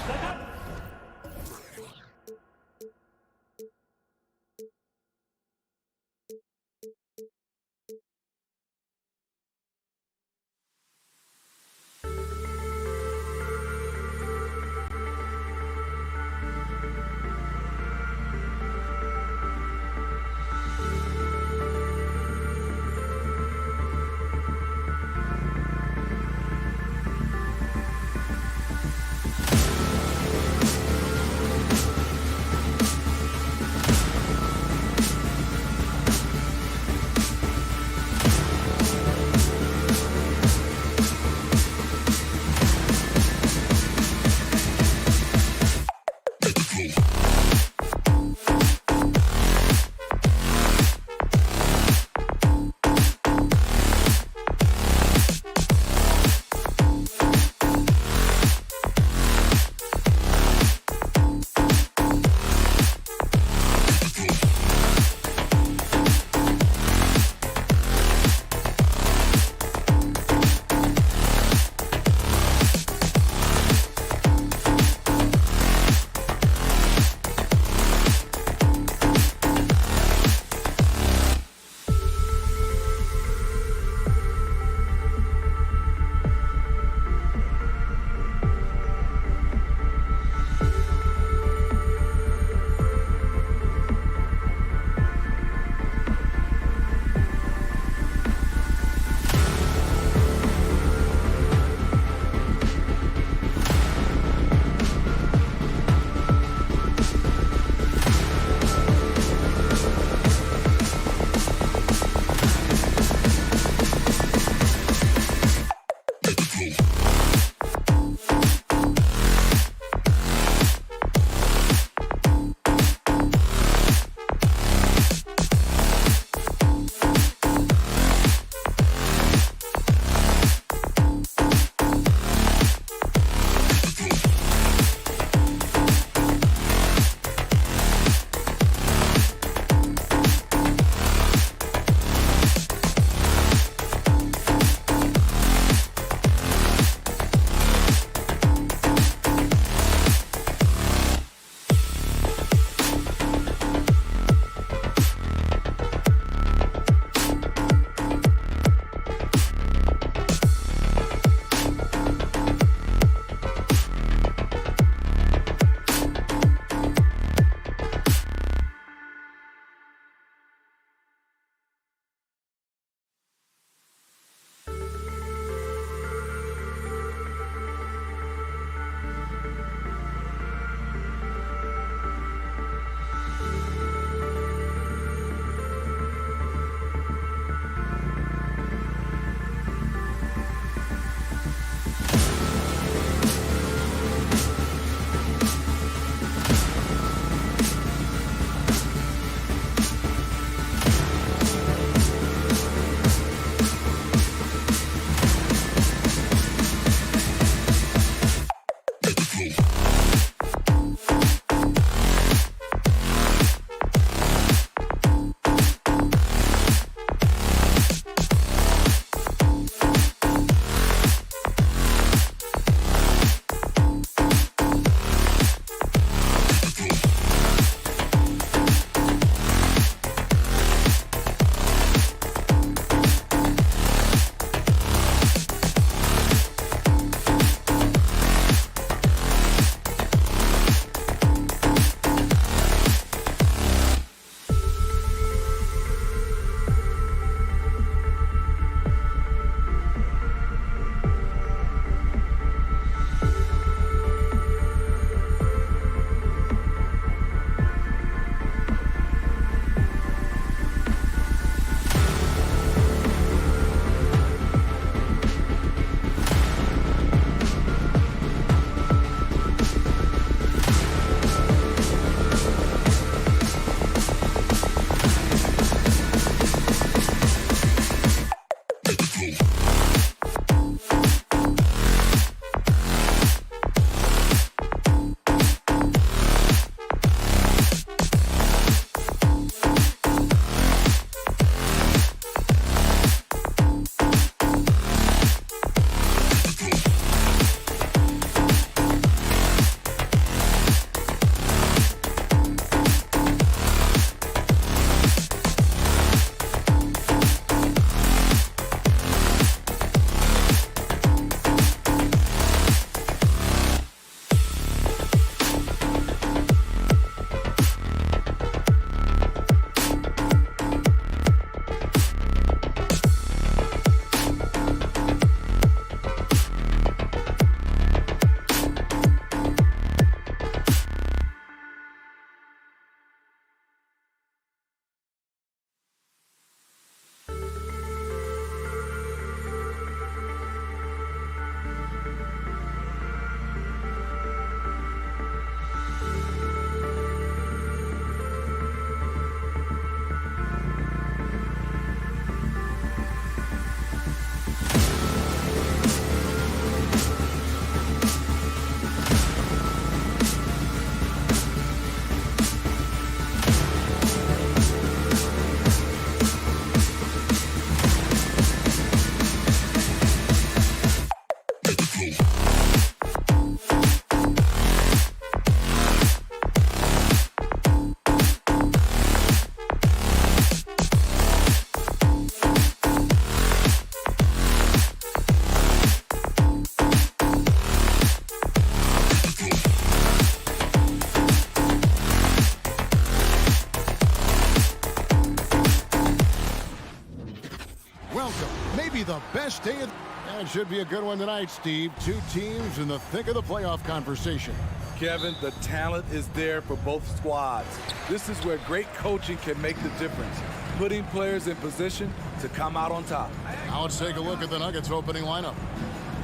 The best day of that should be a good one tonight, Steve. Two teams in the thick of the playoff conversation. Kevin, the talent is there for both squads. This is where great coaching can make the difference, putting players in position to come out on top. Now let's take a look at the Nuggets opening lineup.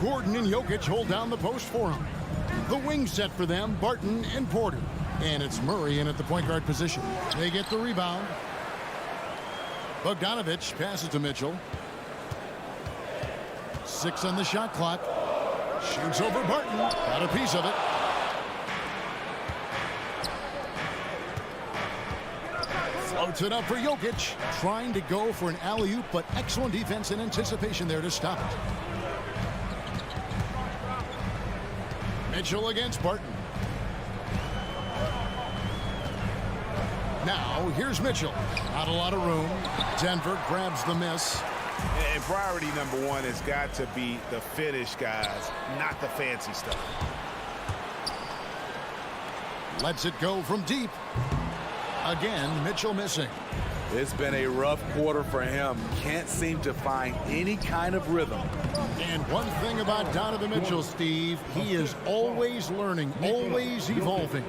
Gordon and Jokic hold down the post for him. The wing set for them, Barton and Porter. And it's Murray in at the point guard position. They get the rebound. Bogdanovich passes to Mitchell. 6 on the shot clock. Shoots over Barton. Got a piece of it. Floats it up for Jokic. Trying to go for an alley-oop, but excellent defense and anticipation there to stop it. Mitchell against Barton. Now, here's Mitchell. Not a lot of room. Denver grabs the miss. And priority number one has got to be the finish, guys, not the fancy stuff. Lets it go from deep. Again, Mitchell missing. It's been a rough quarter for him. Can't seem to find any kind of rhythm. And one thing about Donovan Mitchell, Steve, he is always learning, always evolving.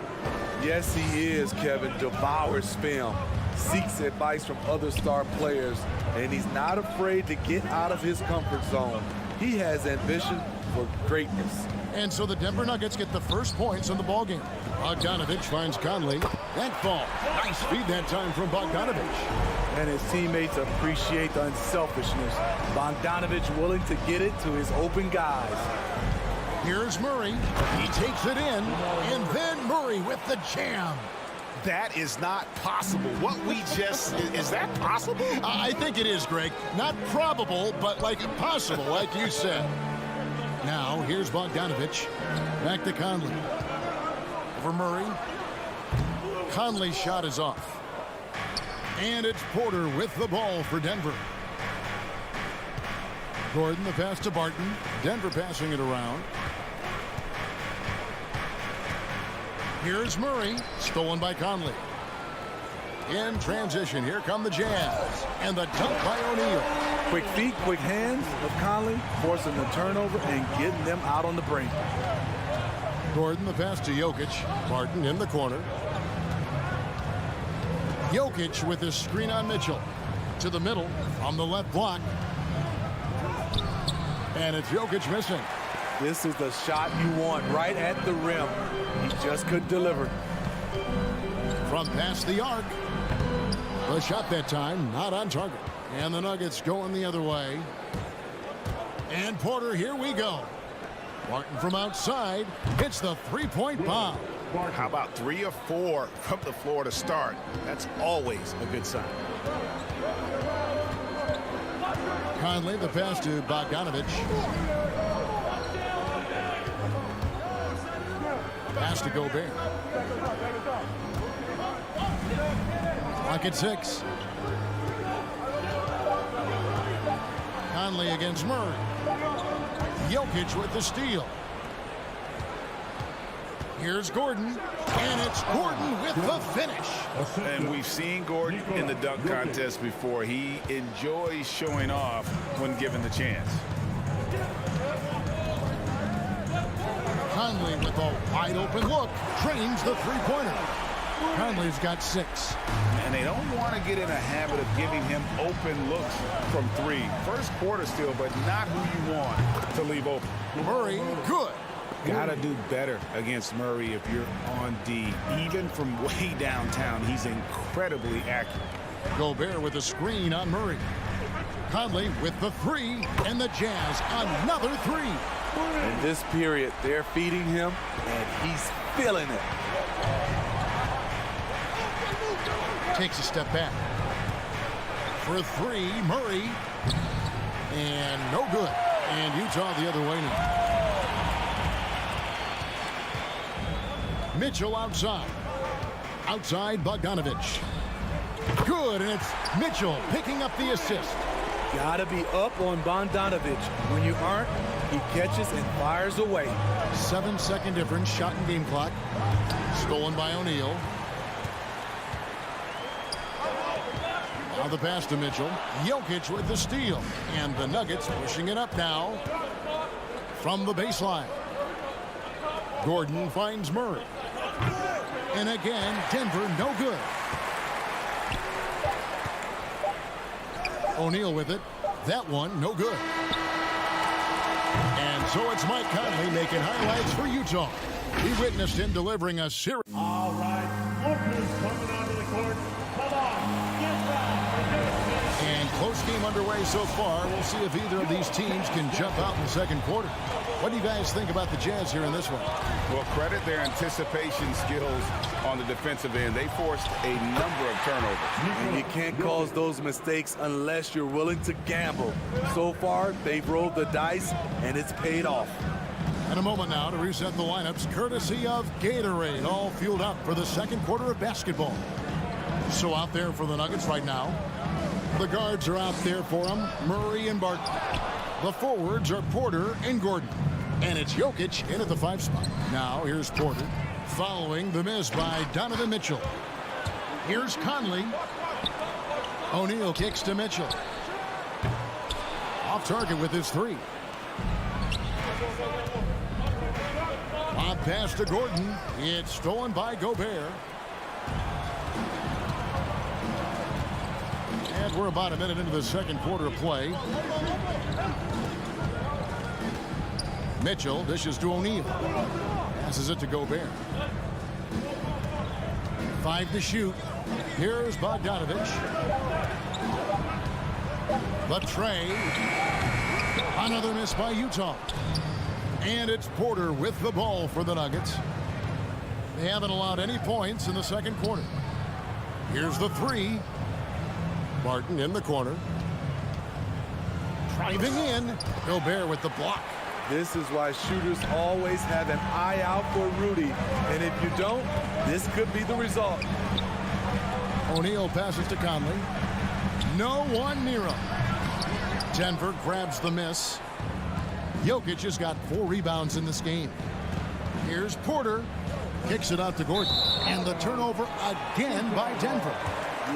Yes, he is, Kevin. Devours film, seeks advice from other star players, and he's not afraid to get out of his comfort zone. He has ambition for greatness. And so the Denver Nuggets get the first points in the ballgame. Bogdanovich finds Conley. That fall. Nice feed that time from Bogdanovich. And his teammates appreciate the unselfishness. Bogdanovich willing to get it to his open guys. Here's Murray. He takes it in. And then Murray with the jam. That is not possible. What we just, is that possible? I think it is, Greg. Not probable, but like possible, like you said. Now, here's Bogdanovich. Back to Conley. Over Murray. Conley's shot is off. And it's Porter with the ball for Denver. Gordon, the pass to Barton. Denver passing it around. Here's Murray, stolen by Conley. In transition, here come the Jazz. And the dunk by O'Neal. Quick feet, quick hands of Conley, forcing the turnover and getting them out on the break. Gordon, the pass to Jokic. Barton in the corner. Jokic with his screen on Mitchell. To the middle, on the left block. And it's Jokic missing. This is the shot you want right at the rim. He just couldn't deliver. From past the arc. The shot that time not on target. And the Nuggets going the other way. And Porter, here we go. Martin from outside hits the three-point bomb. How about 3 or 4 from the floor to start? That's always a good sign. Conley, the pass to Bogdanovich. Pass to Gobert. Clock at 6. Conley against Murray. Jokic with the steal. Here's Gordon, and it's Gordon with the finish. And we've seen Gordon in the dunk contest before. He enjoys showing off when given the chance. Conley with a wide open look, drains the three-pointer. Conley's got 6. And they don't want to get in a habit of giving him open looks from 3. First quarter still, but not who you want to leave open. Murray, good. Gotta do better against Murray if you're on D. Even from way downtown, he's incredibly accurate. Gobert with a screen on Murray. Conley with the 3, and the Jazz another 3. In this period, they're feeding him, and he's feeling it. Takes a step back. For 3, Murray. And no good. And Utah the other way now. Mitchell outside. Outside Bogdanovich. Good, and it's Mitchell picking up the assist. Gotta be up on Bogdanovich. When you aren't, he catches and fires away. 7-second difference, shot and game clock. Stolen by O'Neal. Now the pass to Mitchell. Jokic with the steal. And the Nuggets pushing it up now from the baseline. Gordon finds Murray. And again, Denver no good. O'Neal with it. That one no good. And so it's Mike Conley making highlights for Utah. We witnessed him delivering a series. All right, Lakers coming onto the court. Come on, get back. And close game underway so far. We'll see if either of these teams can jump out in the second quarter. What do you guys think about the Jazz here in this one? Well, credit their anticipation skills on the defensive end. They forced a number of turnovers. And you can't cause those mistakes unless you're willing to gamble. So far, they've rolled the dice, and it's paid off. And a moment now to reset the lineups, courtesy of Gatorade, all fueled up for the second quarter of basketball. So out there for the Nuggets right now. The guards are out there for them, Murray and Barton. The forwards are Porter and Gordon. And it's Jokic in at the 5 spot. Now here's Porter, following the miss by Donovan Mitchell. Here's Conley. O'Neal kicks to Mitchell. Off target with his 3. Lob pass to Gordon. It's stolen by Gobert. And we're about a minute into the second quarter of play. Mitchell dishes to O'Neal. Passes it to Gobert. 5 to shoot. Here's Bogdanovich. The tray. Another miss by Utah. And it's Porter with the ball for the Nuggets. They haven't allowed any points in the second quarter. Here's the 3. Barton in the corner. Driving in. Gobert with the block. This is why shooters always have an eye out for Rudy. And if you don't, this could be the result. O'Neal passes to Conley. No one near him. Denver grabs the miss. Jokic has got 4 rebounds in this game. Here's Porter. Kicks it out to Gordon. And the turnover again by Denver.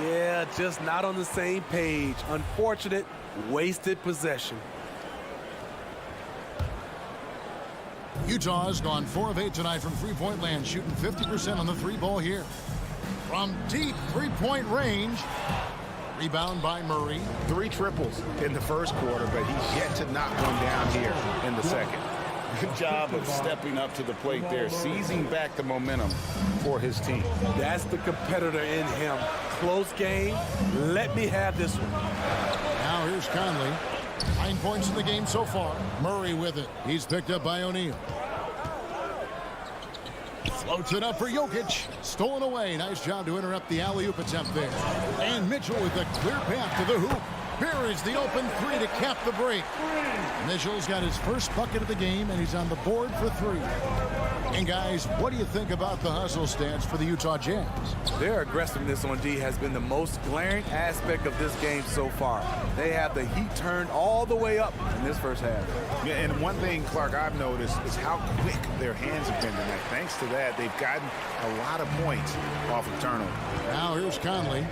Yeah, just not on the same page. Unfortunate, wasted possession. Utah has gone 4 of 8 tonight from three-point land, shooting 50% on the 3-ball here. From deep three-point range. Rebound by Murray. 3 triples in the first quarter, but he's yet to knock one down here in the second. Good job of stepping up to the plate there, seizing back the momentum for his team. That's the competitor in him. Close game. Let me have this one. Now here's Conley. 9 points in the game so far. Murray with it. He's picked up by O'Neal. Floats it up for Jokic. Stolen away. Nice job to interrupt the alley-oop attempt there. And Mitchell with a clear path to the hoop. Here is the open three to cap the break. Mitchell's got his first bucket of the game, and he's on the board for 3. And guys, what do you think about the hustle stats for the Utah Jazz? Their aggressiveness on D has been the most glaring aspect of this game so far. They have the heat turned all the way up in this first half. Yeah, and one thing, Clark, I've noticed is how quick their hands have been tonight. Thanks to that, they've gotten a lot of points off of turnover. Now here's Conley,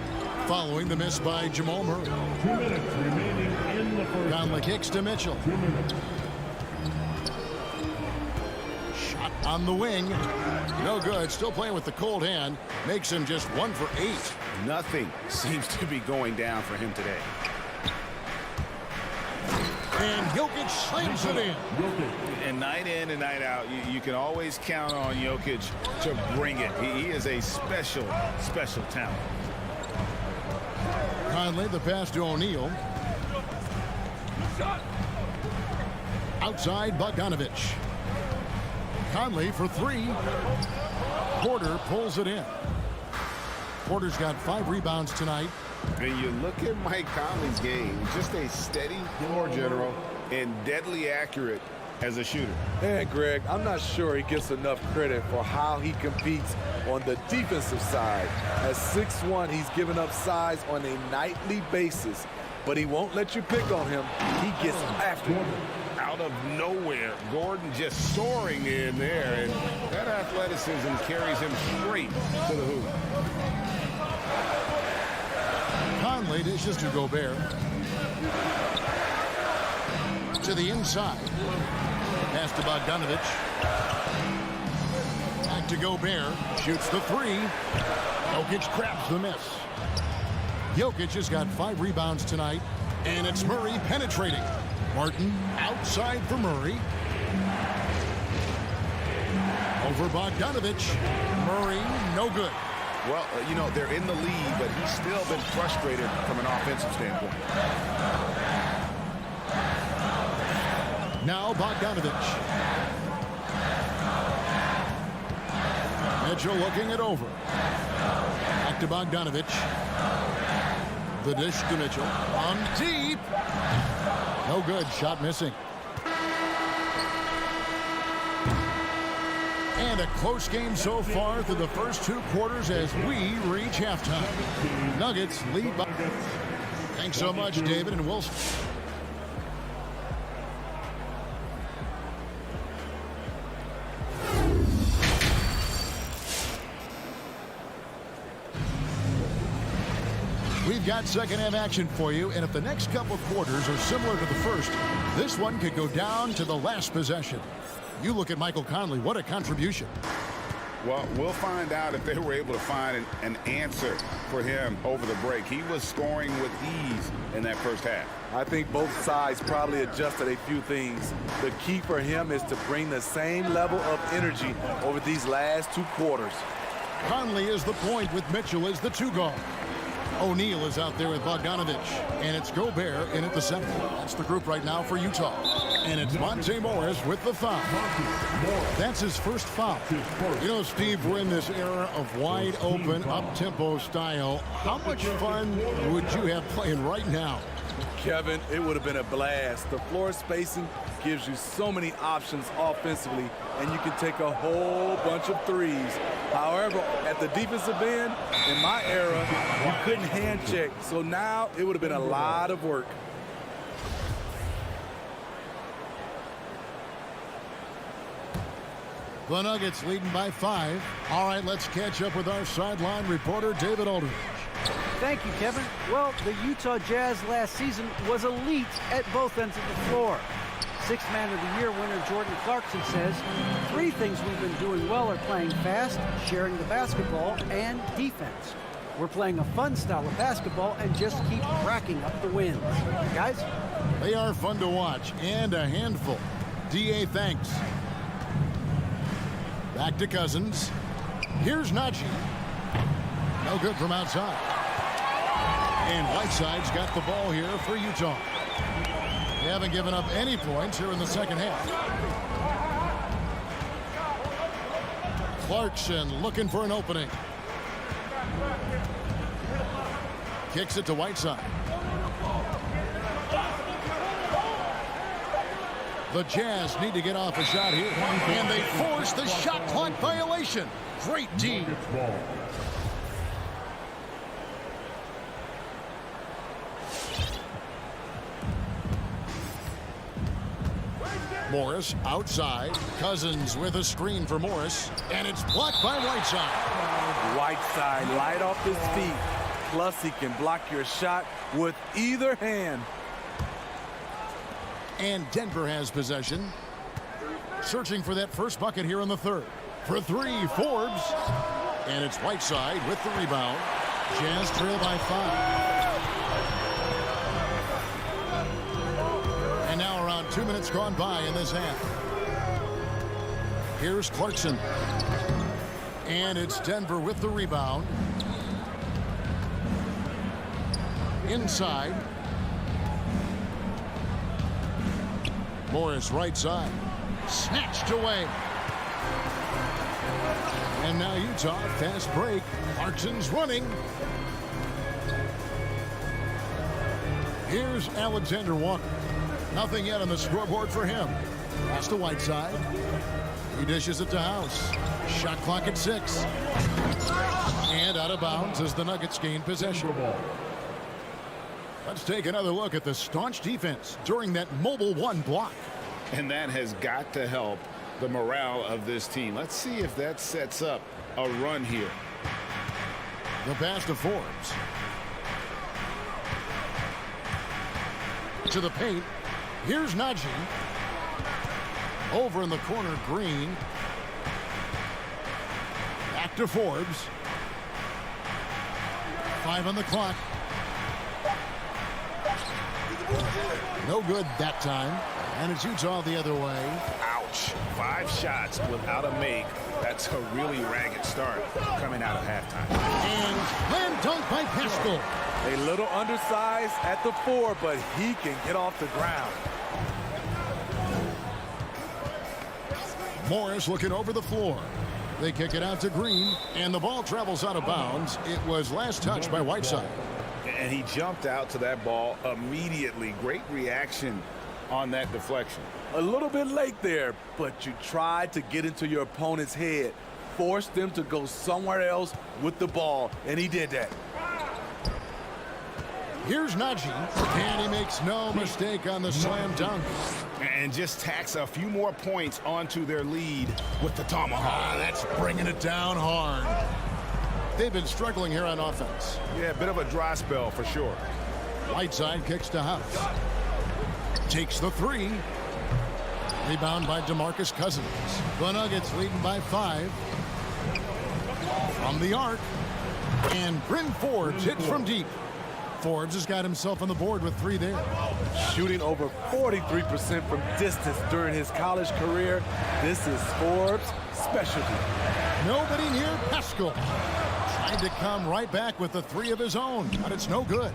following the miss by Jamal Murray. 2 minutes remaining in the first. Conley kicks to Mitchell. 2 minutes. Shot on the wing. No good. Still playing with the cold hand. Makes him just 1 for 8. Nothing seems to be going down for him today. And Jokic slams it in. And night in and night out, you can always count on Jokic to bring it. He is a special, special talent. Conley, the pass to O'Neal. Outside, Bogdanovich. Conley for 3. Porter pulls it in. Porter's got 5 rebounds tonight. When you look at Mike Conley's game, just a steady floor general and deadly accurate as a shooter. And Greg, I'm not sure he gets enough credit for how he competes on the defensive side. At 6'1", he's given up size on a nightly basis, but he won't let you pick on him. He gets after him. Out of nowhere, Gordon just soaring in there, and that athleticism carries him straight to the hoop. Conley dishes to Gobert. To the inside. Pass to Bogdanovich. Back to Gobert. Shoots the 3. Jokic grabs the miss. Jokic has got 5 rebounds tonight. And it's Murray penetrating. Martin outside for Murray. Over Bogdanovich. Murray, no good. Well, you know, they're in the lead, but he's still been frustrated from an offensive standpoint. Now Bogdanovich. Mitchell looking it over. Back to Bogdanovich. The dish to Mitchell. On deep. No good. Shot missing. And a close game so far through the first 2 quarters as we reach halftime. Nuggets lead by... Thanks so much, David and Wilson. We've got second half action for you, and if the next couple quarters are similar to the first, this one could go down to the last possession. You look at Michael Conley, what a contribution. Well, we'll find out if they were able to find an answer for him over the break. He was scoring with ease in that first half. I think both sides probably adjusted a few things. The key for him is to bring the same level of energy over these last 2 quarters. Conley is the point with Mitchell as the 2 guard. O'Neal is out there with Bogdanovich, and it's Gobert in at the center. That's the group right now for Utah. And it's Monte Morris with the foul. That's his first foul. You know, Steve, we're in this era of wide open, up-tempo style. How much fun would you have playing right now? Kevin, it would have been a blast. The floor spacing gives you so many options offensively, and you can take a whole bunch of threes. However, at the defensive end, in my era, you couldn't hand check. So now it would have been a lot of work. The Nuggets leading by 5. All right, let's catch up with our sideline reporter, David Aldridge. Thank you, Kevin. Well, the Utah Jazz last season was elite at both ends of the floor. Sixth Man of the Year winner Jordan Clarkson says, 3 things we've been doing well are playing fast, sharing the basketball, and defense. We're playing a fun style of basketball and just keep racking up the wins. Guys? They are fun to watch and a handful. D.A. thanks. Back to Cousins. Here's Najee. No good from outside. And Whiteside's got the ball here for Utah. They haven't given up any points here in the second half. Clarkson looking for an opening. Kicks it to Whiteside. The Jazz need to get off a shot here. And they force the shot clock violation. Great D. Morris outside. Cousins with a screen for Morris. And it's blocked by Whiteside. Whiteside light off his feet. Plus he can block your shot with either hand. And Denver has possession. Searching for that first bucket here in the third. For three, Forbes. And it's Whiteside with the rebound. Jazz trail by 5. And now around 2 minutes gone by in this half. Here's Clarkson. And it's Denver with the rebound. Inside. Morris right side. Snatched away. And now Utah, fast break. Clarkson's running. Here's Alexander Walker. Nothing yet on the scoreboard for him. Pass to Whiteside. He dishes it to House. Shot clock at 6. And out of bounds as the Nuggets gain possession. Let's take another look at the staunch defense during that Mobile One block. And that has got to help the morale of this team. Let's see if that sets up a run here. The pass to Forbes. To the paint. Here's Najee. Over in the corner, Green. Back to Forbes. 5 on the clock. No good that time. And it's Utah the other way. Ouch. 5 shots without a make. That's a really ragged start coming out of halftime. And slam dunk by Pascal. A little undersized at the 4, but he can get off the ground. Morris looking over the floor. They kick it out to Green, and the ball travels out of bounds. It was last touched by Whiteside. And he jumped out to that ball immediately. Great reaction on that deflection. A little bit late there, but you tried to get into your opponent's head. Forced them to go somewhere else with the ball, and he did that. Here's Najee, and he makes no mistake on the slam dunk. And just tacks a few more points onto their lead with the tomahawk. That's bringing it down hard. They've been struggling here on offense. Yeah, a bit of a dry spell for sure. Whiteside kicks to House. Takes the 3. Rebound by DeMarcus Cousins. The Nuggets leading by 5. From the arc. And Bryn Forbes hits from deep. Forbes has got himself on the board with 3 there. Shooting over 43% from distance during his college career. This is Forbes' specialty. Nobody near Pascal. Tried to come right back with the 3 of his own, but it's no good.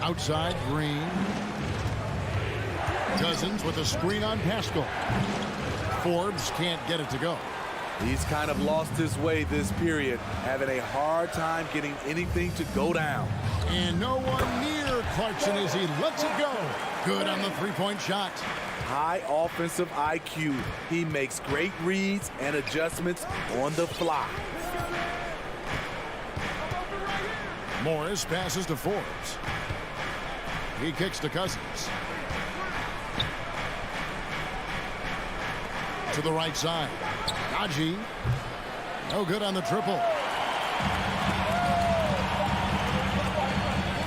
Outside, Green. Cousins with a screen on Pascal. Forbes can't get it to go. He's kind of lost his way this period, having a hard time getting anything to go down. And no one near Clarkson as he lets it go. Good on the three-point shot. High offensive IQ. He makes great reads and adjustments on the fly. Morris passes to Forbes. He kicks to Cousins. To the right side. Najee. No good on the triple.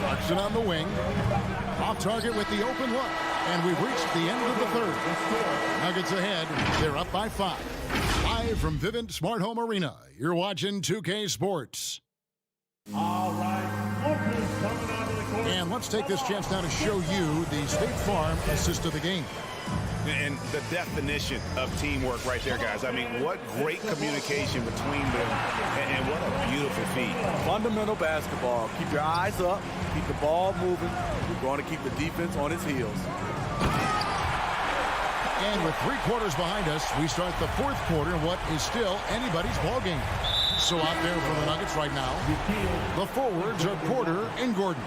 Clarkson on the wing. Off target with the open look. And we've reached the end of the third. Nuggets ahead. They're up by 5. Live from Vivint Smart Home Arena. You're watching 2K Sports. All right. Coming out of the court. And let's take this chance now to show you the State Farm assist of the game. And the definition of teamwork right there, guys. I mean, what great communication between them, and what a beautiful feed. Fundamental basketball. Keep your eyes up. Keep the ball moving. We're going to keep the defense on its heels. And with 3 quarters behind us, we start the 4th quarter in what is still anybody's ball game. So out there for the Nuggets right now, the forwards are Porter and Gordon.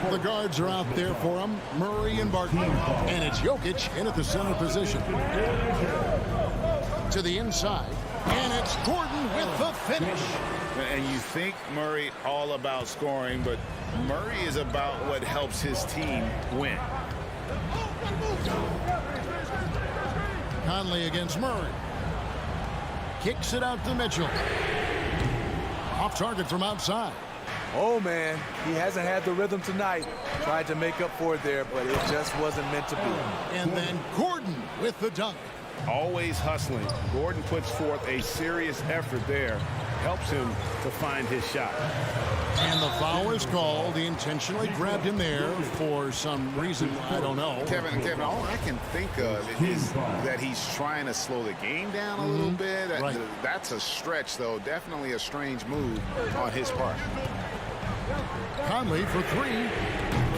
The guards are out there for them, Murray and Barton. And it's Jokic in at the center position. To the inside, and it's Gordon with the finish. And you think Murray all about scoring, but Murray is about what helps his team win. Conley against Murray. Kicks it out to Mitchell. Off target from outside. Oh, man, he hasn't had the rhythm tonight. Tried to make up for it there, but it just wasn't meant to be. And then Gordon with the dunk. Always hustling. Gordon puts forth a serious effort there. Helps him to find his shot. And the foul is called. He intentionally grabbed him there for some reason. I don't know. Kevin, all I can think of is that he's trying to slow the game down a little bit. Right. That's a stretch, though. Definitely a strange move on his part. Conley for 3.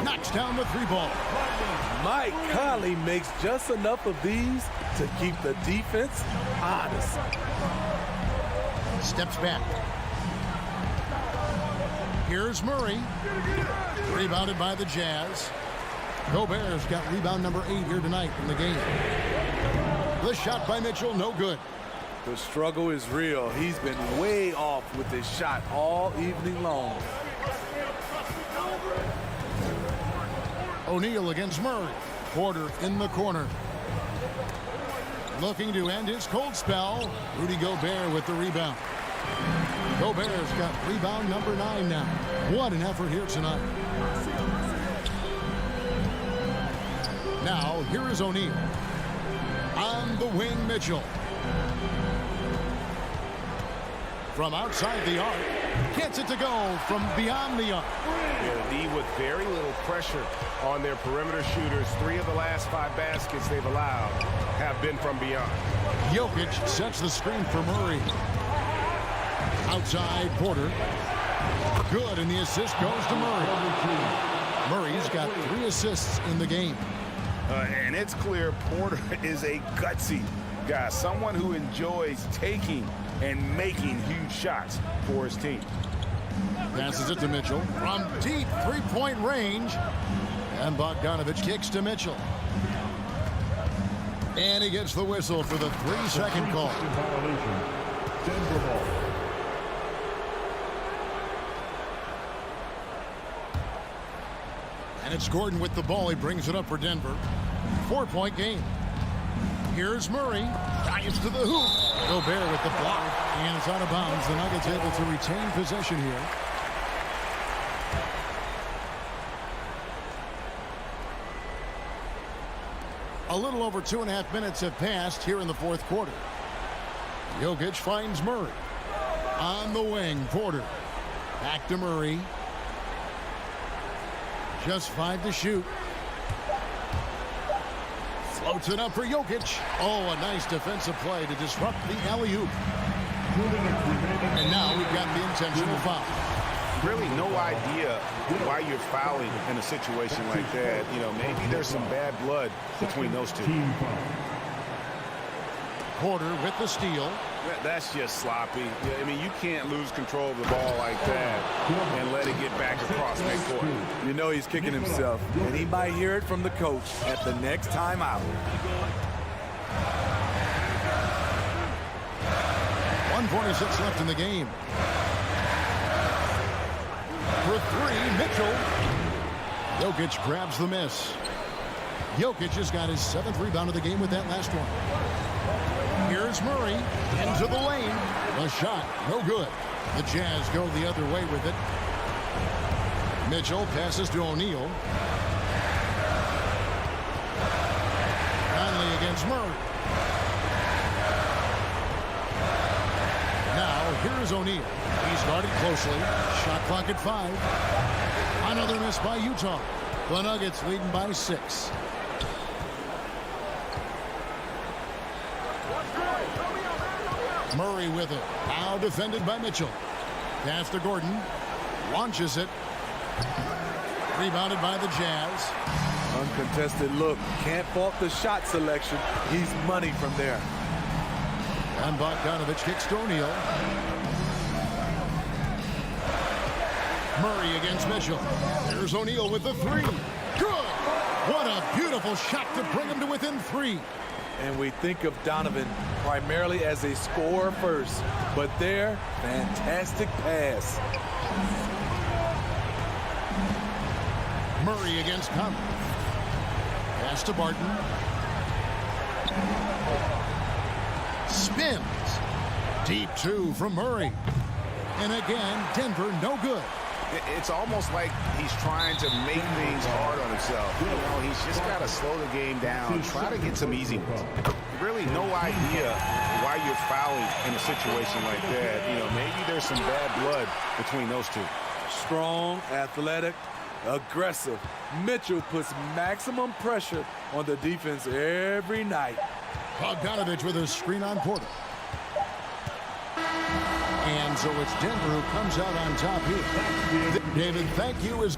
Knocks down the 3-ball. Mike Conley makes just enough of these to keep the defense honest. Steps back. Here's Murray. Rebounded by the Jazz. Gobert's got rebound number 8 here tonight in the game. The shot by Mitchell, no good. The struggle is real. He's been way off with his shot all evening long. O'Neal against Murray. Porter in the corner. Looking to end his cold spell. Rudy Gobert with the rebound. Gobert's got rebound number 9 now. What an effort here tonight. Now, here is O'Neal. On the wing, Mitchell. From outside the arc. Gets it to go from beyond the arc. Yeah, the D with very little pressure on their perimeter shooters. 3 of the last 5 baskets they've allowed have been from beyond. Jokic sets the screen for Murray. Outside Porter. Good, and the assist goes to Murray. Murray's got 3 assists in the game. And it's clear Porter is a gutsy guy, someone who enjoys taking and making huge shots for his team. Passes it to Mitchell from deep 3-point range. And Bogdanovich kicks to Mitchell. And he gets the whistle for the 3-second call. Denver ball. And it's Gordon with the ball. He brings it up for Denver. 4-point game. Here's Murray. Dives to the hoop. Gobert with the block. And it's out of bounds. The Nuggets able to retain possession here. A little over 2.5 minutes have passed here in the 4th quarter. Jokic finds Murray. On the wing, Porter. Back to Murray. Just 5 to shoot. Floats it up for Jokic. Oh, a nice defensive play to disrupt the alley-oop. And now we've got the intentional foul. Really no idea why you're fouling in a situation like that. You know, maybe there's some bad blood between those two. Porter with the steal. That's just sloppy. I mean, you can't lose control of the ball like that and let it get back across midcourt. You know he's kicking himself, and he might hear it from the coach at the next timeout. 1:46 left in the game. For 3, Mitchell. Jokic grabs the miss. Jokic has got his 7th rebound of the game with that last one. Here's Murray into the lane. The shot, no good. The Jazz go the other way with it. Mitchell passes to O'Neal. Conley against Murray. Now, here is O'Neal. He's guarded closely. Shot clock at 5. Another miss by Utah. The Nuggets leading by 6. Murray with it. Now defended by Mitchell. Pass to Gordon. Launches it. Rebounded by the Jazz. Uncontested look. Can't fault the shot selection. He's money from there. And Bogdanovich kicks to O'Neal. Murray against Mitchell. There's O'Neal with the 3. Good! What a beautiful shot to bring him to within 3. And we think of Donovan primarily as a scorer first. But there, fantastic pass. Murray against Conley. Pass to Barton. Spins. Deep 2 from Murray. And again, Denver no good. It's almost like he's trying to make things hard on himself. You know, he's just got to slow the game down, try to get some easy ones. Really no idea why you're fouling in a situation like that. You know, maybe there's some bad blood between those two. Strong, athletic, aggressive. Mitchell puts maximum pressure on the defense every night. Bogdanovich with a screen on Porter. And so it's Denver who comes out on top here. David, thank you.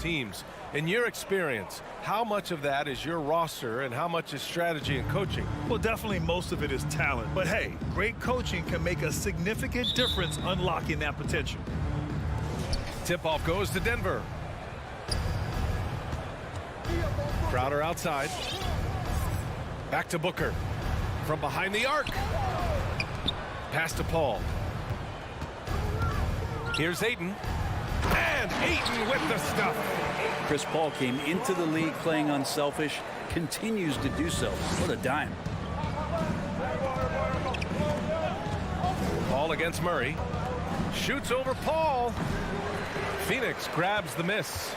teams. In your experience, how much of that is your roster and how much is strategy and coaching? Well, definitely most of it is talent. But hey, great coaching can make a significant difference unlocking that potential. Tip-off goes to Denver. Crowder outside. Back to Booker. From behind the arc. Pass to Paul. Here's Ayton. And Ayton with the stuff. Chris Paul came into the league playing unselfish, continues to do so. What a dime. Paul against Murray. Shoots over Paul. Phoenix grabs the miss.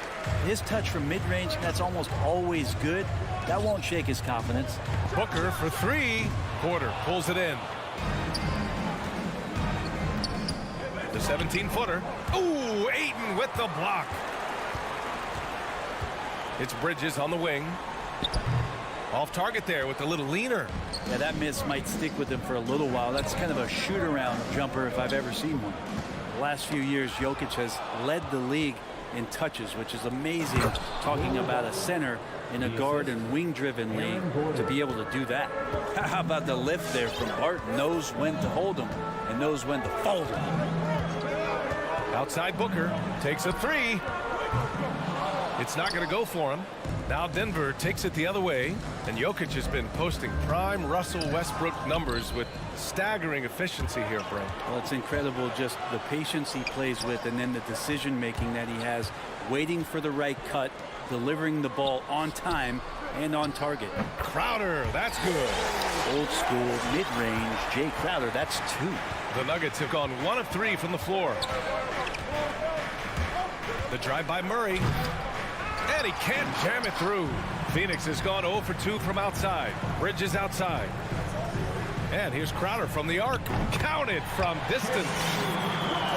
His touch from mid-range, that's almost always good. That won't shake his confidence. Booker for three. Porter pulls it in. The 17-footer. Ooh, Ayton with the block. It's Bridges on the wing. Off target there with a little leaner. Yeah, that miss might stick with him for a little while. That's kind of a shoot-around jumper if I've ever seen one. The last few years, Jokic has led the league in touches, which is amazing, talking about a center in a guard and wing-driven league to be able to do that. How about the lift there from Barton? Knows when to hold him and knows when to fold him. Outside Booker takes a three. It's not going to go for him. Now Denver takes it the other way, and Jokic has been posting prime Russell Westbrook numbers with staggering efficiency here, Brent. Well, it's incredible just the patience he plays with and then the decision-making that he has, waiting for the right cut, delivering the ball on time and on target. Crowder, that's good. Old school, mid-range, Jay Crowder, that's two. The Nuggets have gone 1 of 3 from the floor. The drive by Murray. And he can't jam it through. Phoenix has gone 0 for 2 from outside. Bridges outside. And here's Crowder from the arc. Counted from distance.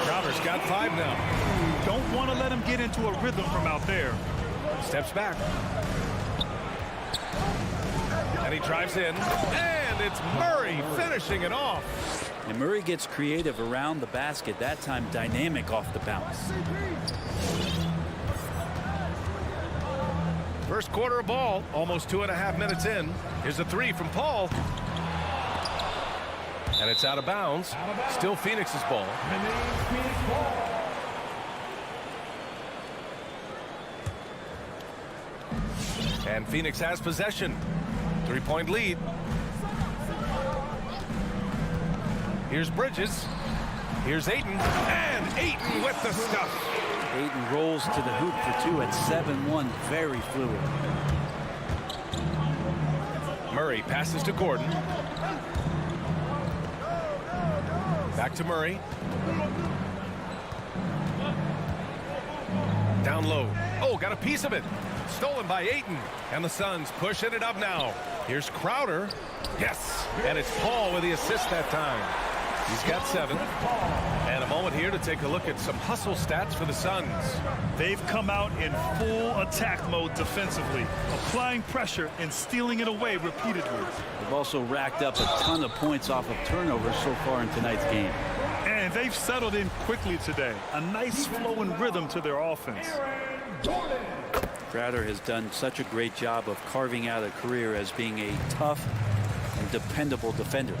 Crowder's got 5 now. Don't want to let him get into a rhythm from out there. Steps back. And he drives in. And it's Murray finishing it off. And Murray gets creative around the basket, that time dynamic off the bounce. First quarter of ball, almost 2.5 minutes in. Here's a three from Paul. And it's out of bounds. Still Phoenix's ball. And Phoenix has possession. 3-point lead. Here's Bridges. Here's Ayton. And Ayton with the stuff. Ayton rolls to the hoop for 2 at 7-1. Very fluid. Murray passes to Gordon. Back to Murray. Down low. Oh, got a piece of it. Stolen by Ayton. And the Suns pushing it up now. Here's Crowder. Yes. And it's Paul with the assist that time. He's got 7. And a moment here to take a look at some hustle stats for the Suns. They've come out in full attack mode defensively, applying pressure and stealing it away repeatedly. They've also racked up a ton of points off of turnovers so far in tonight's game. And they've settled in quickly today. A nice flow and rhythm to their offense. Crowder has done such a great job of carving out a career as being a tough and dependable defender.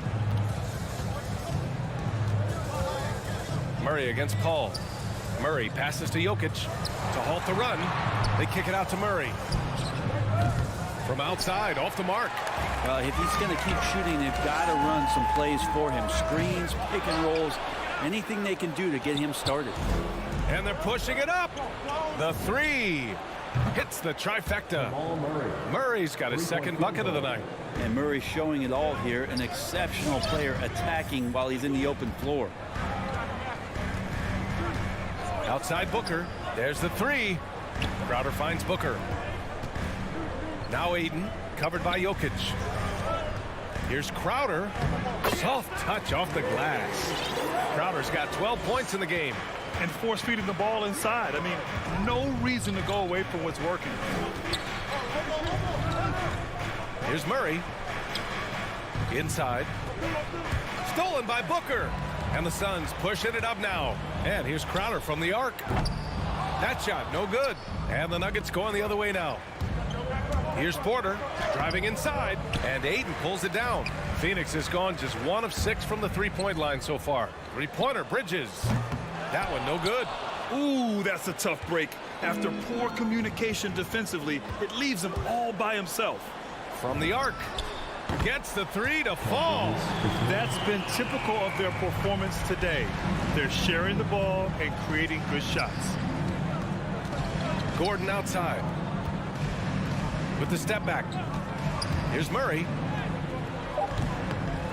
Murray against Paul. Murray passes to Jokic to halt the run. They kick it out to Murray. From outside, off the mark. Well, if he's going to keep shooting, they've got to run some plays for him. Screens, pick and rolls, anything they can do to get him started. And they're pushing it up. The three hits the trifecta. Murray's got his second bucket of the night. And Murray showing it all here. An exceptional player attacking while he's in the open floor. Outside Booker. There's the three. Crowder finds Booker. Now Ayton, covered by Jokic. Here's Crowder. Soft touch off the glass. Crowder's got 12 points in the game. And force feeding the ball inside. I mean, no reason to go away from what's working. Here's Murray. Inside. Stolen by Booker. And the Suns pushing it up now. And here's Crowder from the arc. That shot, no good. And the Nuggets going the other way now. Here's Porter driving inside, and Ayton pulls it down. Phoenix has gone just 1 of 6 from the three-point line so far. Three-pointer, Bridges. That one no good. Ooh, that's a tough break. After poor communication defensively, it leaves him all by himself. From the arc. Gets the three to fall. That's been typical of their performance today. They're sharing the ball and creating good shots. Gordon outside. With the step back. Here's Murray.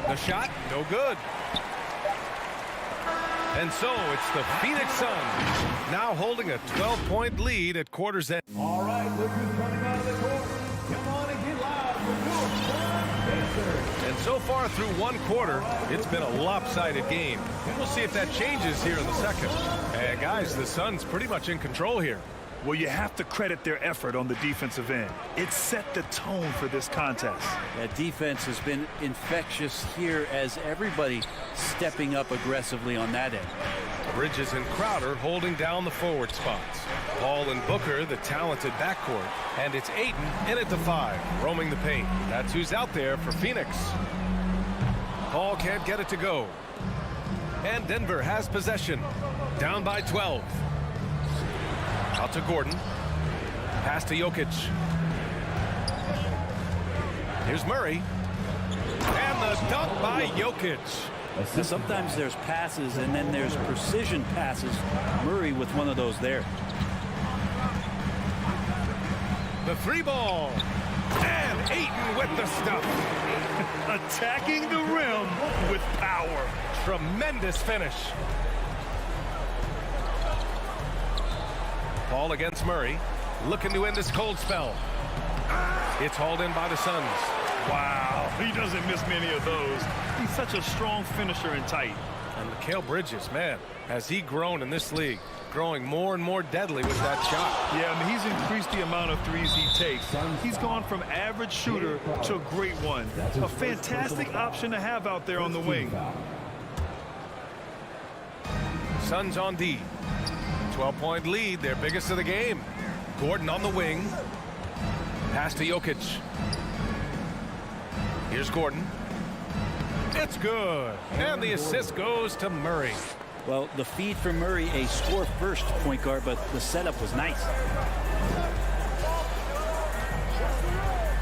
The shot, no good. And so it's the Phoenix Suns now holding a 12-point lead at quarter's end. All right, look who's coming out of the court. Come on and get loud for your And so far through one quarter, it's been a lopsided game. We'll see if that changes here in the second. And guys, the Suns pretty much in control here. Well, you have to credit their effort on the defensive end. It set the tone for this contest. That defense has been infectious here as everybody stepping up aggressively on that end. Bridges and Crowder holding down the forward spots. Paul and Booker, the talented backcourt. And it's Ayton in at the 5, roaming the paint. That's who's out there for Phoenix. Paul can't get it to go. And Denver has possession. Down by 12. Out to Gordon. Pass to Jokic. Here's Murray. And the dunk by Jokic. Now, sometimes there's passes and then there's precision passes. Murray with one of those there. The 3 ball. And Ayton with the stuff. Attacking the rim with power. Tremendous finish. Paul against Murray, looking to end this cold spell. It's hauled in by the Suns. Wow, he doesn't miss many of those. He's such a strong finisher and tight. And Mikal Bridges, man, has he grown in this league, growing more and more deadly with that shot. Yeah, I mean, he's increased the amount of threes he takes. He's gone from average shooter to a great one. A fantastic option to have out there on the wing. Suns on D. 12-point lead, their biggest of the game. Gordon on the wing. Pass to Jokic. Here's Gordon. It's good. And the assist goes to Murray. Well, the feed for Murray, a score-first point guard, but the setup was nice.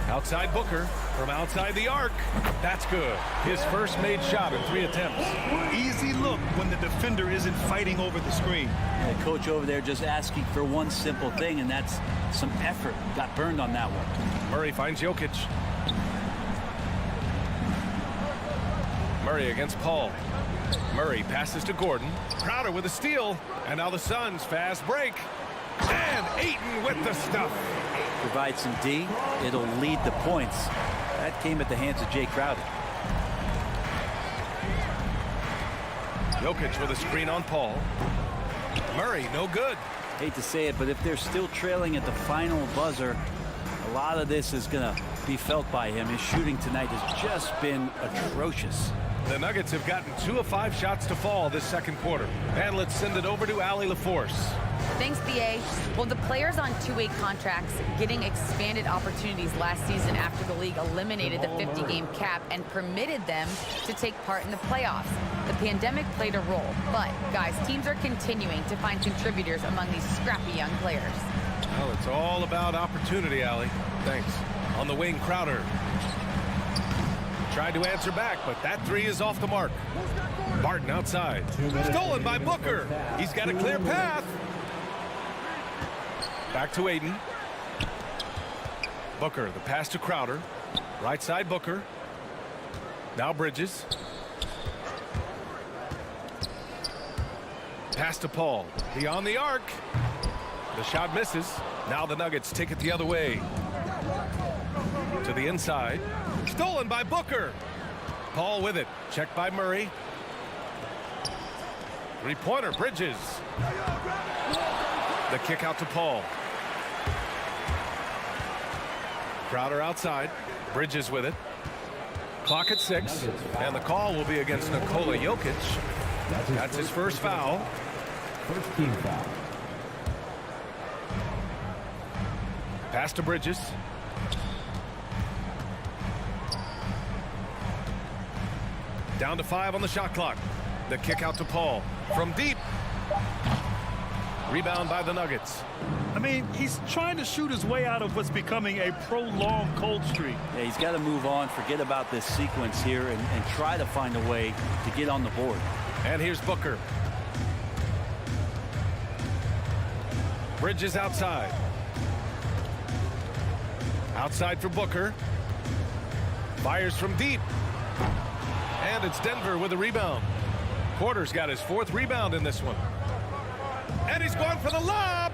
Outside Booker from outside the arc. That's good. His first made shot in 3 attempts. Easy look when the defender isn't fighting over the screen. The coach over there just asking for one simple thing, and that's some effort. Got burned on that one. Murray finds Jokic. Murray against Paul. Murray passes to Gordon. Crowder with a steal. And now the Suns fast break. And Ayton with the stuff. Provide some D, it'll lead the points. That came at the hands of Jay Crowder. Jokic with a screen on Paul. Murray, no good. Hate to say it, but if they're still trailing at the final buzzer, a lot of this is going to be felt by him. His shooting tonight has just been atrocious. The Nuggets have gotten 2 of 5 shots to fall this second quarter. And let's send it over to Allie LaForce. Thanks, BA. Well, the players on two-way contracts getting expanded opportunities last season after the league eliminated the 50-game cap and permitted them to take part in the playoffs. The pandemic played a role, but, guys, teams are continuing to find contributors among these scrappy young players. Well, it's all about opportunity, Allie. Thanks. On the wing, Crowder. Tried to answer back, but that 3 is off the mark. Barton outside. Stolen by Booker. He's got a clear path. Back to Ayton. Booker, the pass to Crowder. Right side Booker. Now Bridges. Pass to Paul. Beyond the arc. The shot misses. Now the Nuggets take it the other way. To the inside. Stolen by Booker. Paul with it. Checked by Murray. Three-pointer, Bridges. The kick out to Paul. Crowder outside. Bridges with it. Clock at 6. And the call will be against Nikola Jokic. That's his first foul. First team foul. Pass to Bridges. Down to 5 on the shot clock. The kick out to Paul. From deep. Rebound by the Nuggets. I mean, he's trying to shoot his way out of what's becoming a prolonged cold streak. Yeah, he's got to move on, forget about this sequence here, and try to find a way to get on the board. And here's Booker. Bridges outside. Outside for Booker. Fires from deep. And it's Denver with a rebound. Porter's got his 4th rebound in this one. And he's going for the lob.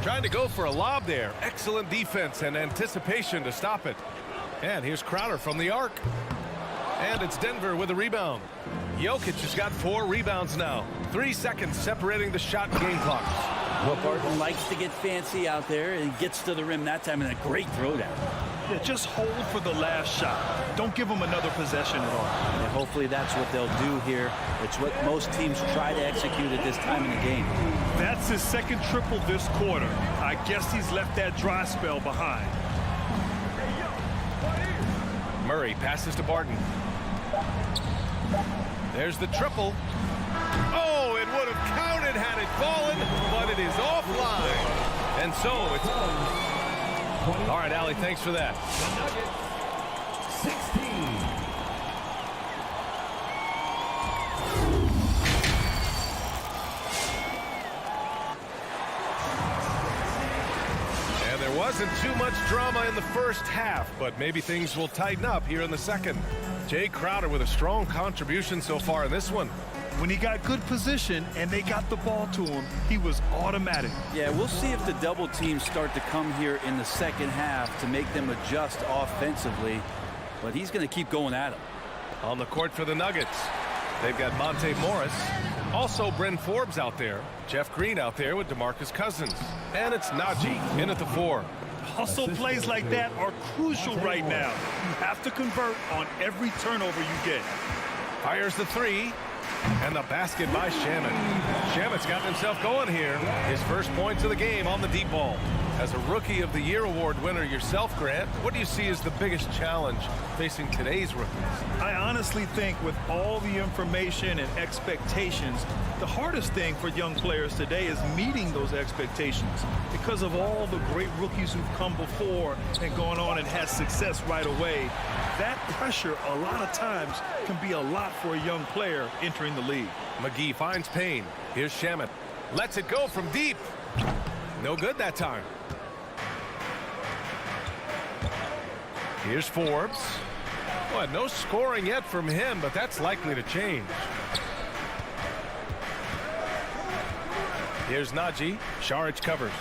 Trying to go for a lob there. Excellent defense and anticipation to stop it. And here's Crowder from the arc. And it's Denver with a rebound. Jokic has got 4 rebounds now. 3 seconds separating the shot and game clock. Well, Barton likes to get fancy out there and gets to the rim that time in a great throwdown. Yeah, just hold for the last shot. Don't give them another possession at all. And hopefully that's what they'll do here. It's what most teams try to execute at this time in the game. That's his 2nd triple this quarter. I guess he's left that dry spell behind. Murray passes to Barton. There's the triple. Oh, it would have counted had it fallen, but it is offline. And so it's... All right, Allie, thanks for that. 16. And there wasn't too much drama in the first half, but maybe things will tighten up here in the second. Jay Crowder with a strong contribution so far in this one. When he got good position and they got the ball to him, he was automatic. Yeah, we'll see if the double teams start to come here in the second half to make them adjust offensively. But he's going to keep going at him. On the court for the Nuggets, they've got Monte Morris. Also Bryn Forbes out there. Jeff Green out there with DeMarcus Cousins. And it's Najee in at the 4. Hustle plays like that are crucial right now. You have to convert on every turnover you get. Fires the 3. And the basket by Shamet. Shamet's gotten himself going here. His first points of the game on the deep ball. As a Rookie of the Year award winner yourself, Grant, what do you see as the biggest challenge facing today's rookies? I honestly think with all the information and expectations, the hardest thing for young players today is meeting those expectations because of all the great rookies who've come before and gone on and had success right away. That pressure a lot of times can be a lot for a young player entering the league. McGee finds Payne. Here's Shamet. Lets it go from deep. No good that time. Here's Forbes. Well, no scoring yet from him, but that's likely to change. Here's Najee. Saric covers.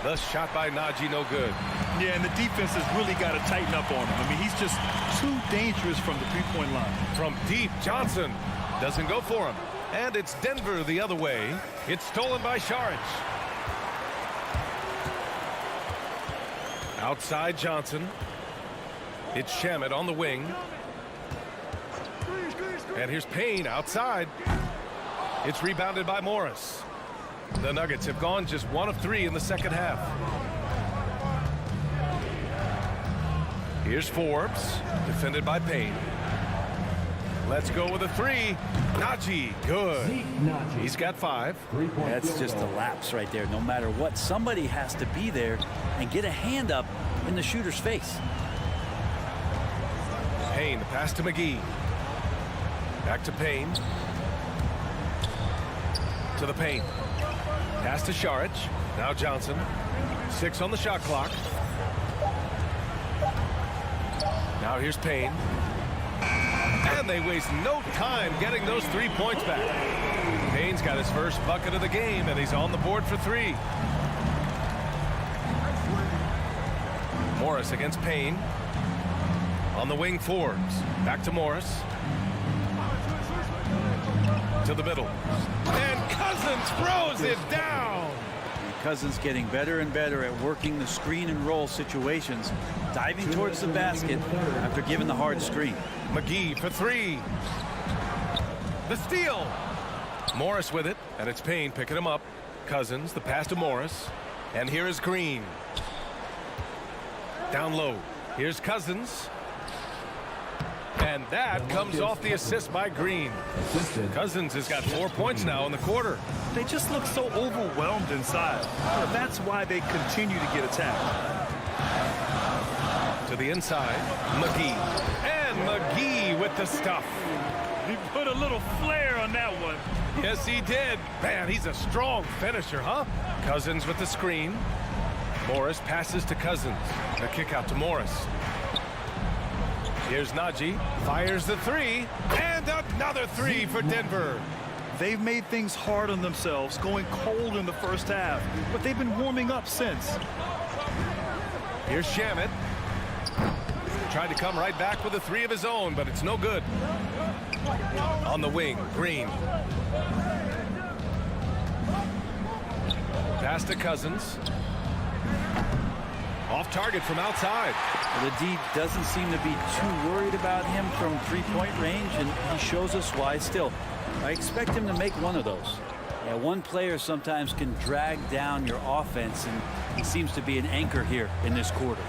The shot by Najee, no good. Yeah, and the defense has really got to tighten up on him. I mean, he's just too dangerous from the three-point line. From deep, Johnson doesn't go for him. And it's Denver the other way. It's stolen by Saric. Outside Johnson. It's Shamet on the wing. And here's Payne outside. It's rebounded by Morris. The Nuggets have gone just 1 of 3 in the second half. Here's Forbes, defended by Payne. Let's go with a 3. Najee, good. He's got 5. That's just a lapse right there. No matter what, somebody has to be there and get a hand up in the shooter's face. Payne, the pass to McGee. Back to Payne. To the paint. Pass to Saric. Now Johnson. 6 on the shot clock. Now here's Payne. And they waste no time getting those 3 points back. Payne's got his first bucket of the game, and he's on the board for 3. Morris against Payne. On the wing, Forbes. Back to Morris. To the middle. And Cousins throws it down. Cousins getting better and better at working the screen and roll situations, diving towards the basket after giving the hard screen. McGee for 3. The steal. Morris with it, and it's Payne picking him up. Cousins, the pass to Morris. And here is Green. Down low. Here's Cousins. And that comes off the assist by Green. Cousins has got 4 points now in the quarter. They just look so overwhelmed inside. That's why they continue to get attacked. To the inside, McGee. And McGee with the stuff. He put a little flair on that one. Yes, he did. Man, he's a strong finisher, huh? Cousins with the screen. Morris passes to Cousins. The kick out to Morris. Here's Najee. Fires the three. And another three for Denver. They've made things hard on themselves, going cold in the first half. But they've been warming up since. Here's Shamet. Tried to come right back with a three of his own, but it's no good. On the wing, Green. Pass to Cousins. Off target from outside. Well, the D doesn't seem to be too worried about him from three-point range, and he shows us why still. I expect him to make one of those. Yeah, one player sometimes can drag down your offense, and he seems to be an anchor here in this quarter.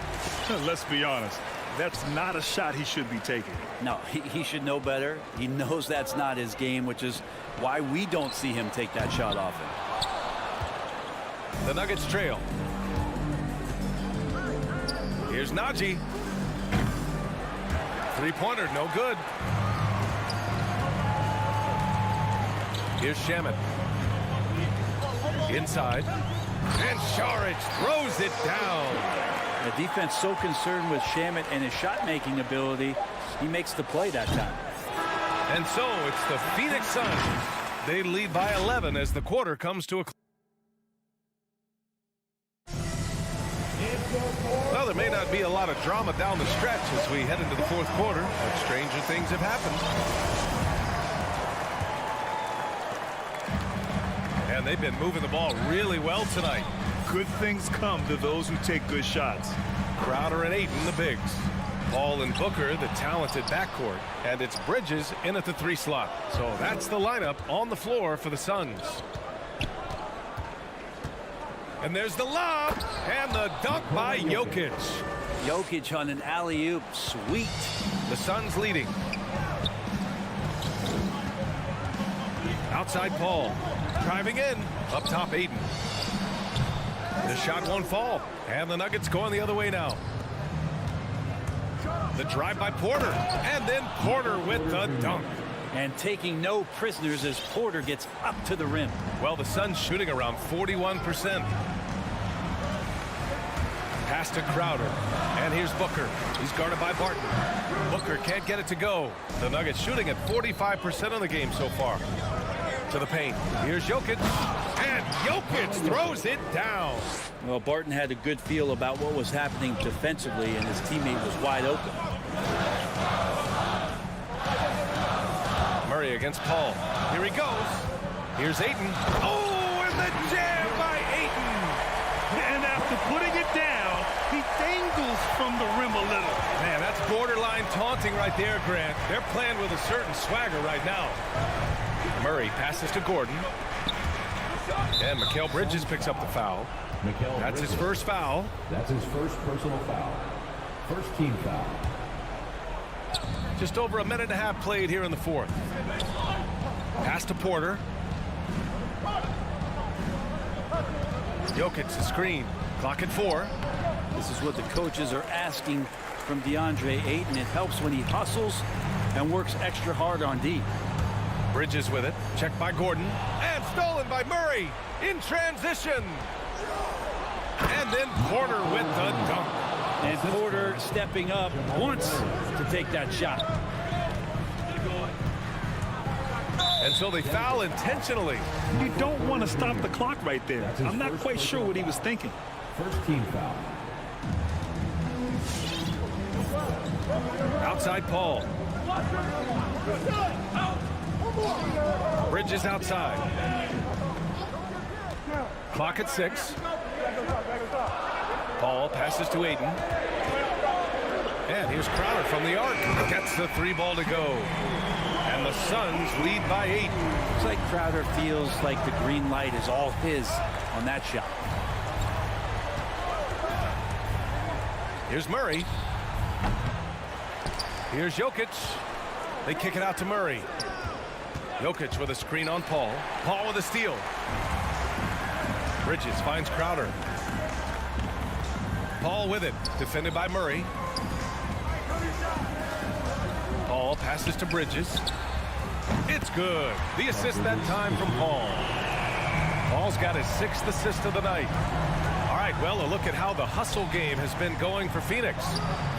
Let's be honest. That's not a shot he should be taking. No, he should know better. He knows that's not his game, which is why we don't see him take that shot often. The Nuggets trail. Here's Najee. Three-pointer, no good. Here's Shamet. Inside. And Saric throws it down. The defense so concerned with Shamet and his shot-making ability, he makes the play that time. And so it's the Phoenix Suns. They lead by 11 as the quarter comes to a close. Well, there may not be a lot of drama down the stretch as we head into the fourth quarter, but stranger things have happened. And they've been moving the ball really well tonight. Good things come to those who take good shots. Crowder and Ayton, the bigs. Paul and Booker, the talented backcourt. And it's Bridges in at the three slot. So that's the lineup on the floor for the Suns. And there's the lob and the dunk by Jokic. Jokic on an alley-oop. Sweet. The Suns leading. Outside Paul. Driving in. Up top Ayton. The shot won't fall. And the Nuggets going the other way now. The drive by Porter. And then Porter with the dunk. And taking no prisoners as Porter gets up to the rim. Well, the Suns shooting around 41%. Pass to Crowder. And here's Booker. He's guarded by Barton. Booker can't get it to go. The Nuggets shooting at 45% of the game so far. To the paint. Here's Jokic. And Jokic throws it down. Well, Barton had a good feel about what was happening defensively, and his teammate was wide open. Murray against Paul. Here he goes. Here's Ayton. Oh, and the jam by Ayton. And after putting it down, he dangles from the rim a little. Man, that's borderline taunting right there, Grant. They're playing with a certain swagger right now. Murray passes to Gordon. And Mikal Bridges picks up the foul. That's his first foul. That's his first personal foul. First team foul. Just over a minute and a half played here in the fourth. Pass to Porter. Jokic, the screen. Clock at 4. This is what the coaches are asking from DeAndre Ayton. It helps when he hustles and works extra hard on D. Bridges with it. Checked by Gordon. And stolen by Murray. In transition. And then Porter with the dunk. And Porter stepping up once to take that shot. And so they foul intentionally. You don't want to stop the clock right there. I'm not quite sure what he was thinking. First team foul. Outside Paul. Bridges outside. Clock at 6. Paul passes to Ayton. And here's Crowder from the arc. Gets the 3 ball to go. And the Suns lead by 8. Looks like Crowder feels like the green light is all his on that shot. Here's Murray. Here's Jokic. They kick it out to Murray. Jokic with a screen on Paul. Paul with a steal. Bridges finds Crowder. Paul with it. Defended by Murray. Paul passes to Bridges. It's good. The assist that time from Paul. Paul's got his 6th assist of the night. All right, well, a look at how the hustle game has been going for Phoenix.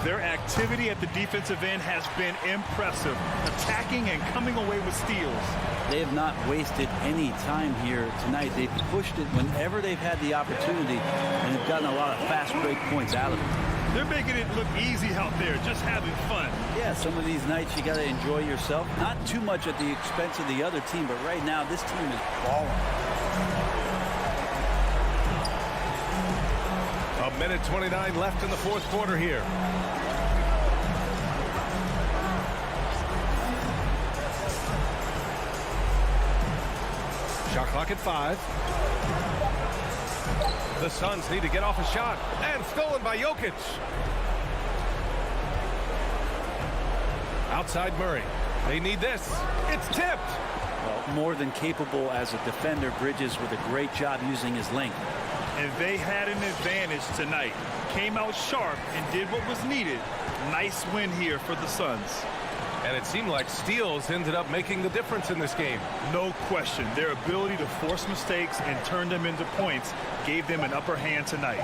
Their activity at the defensive end has been impressive, attacking and coming away with steals. They have not wasted any time here tonight. They've pushed it whenever they've had the opportunity, and have gotten a lot of fast break points out of it. They're making it look easy out there, just having fun. Yeah, some of these nights you got to enjoy yourself. Not too much at the expense of the other team, but right now this team is balling. A minute 29 left in the 4th quarter here. Shot clock at 5. The Suns need to get off a shot, and stolen by Jokic. Outside Murray. They need this. It's tipped. Well, more than capable as a defender. Bridges with a great job using his length. And they had an advantage tonight. Came out sharp and did what was needed. Nice win here for the Suns. And it seemed like steals ended up making the difference in this game. No question. Their ability to force mistakes and turn them into points gave them an upper hand tonight.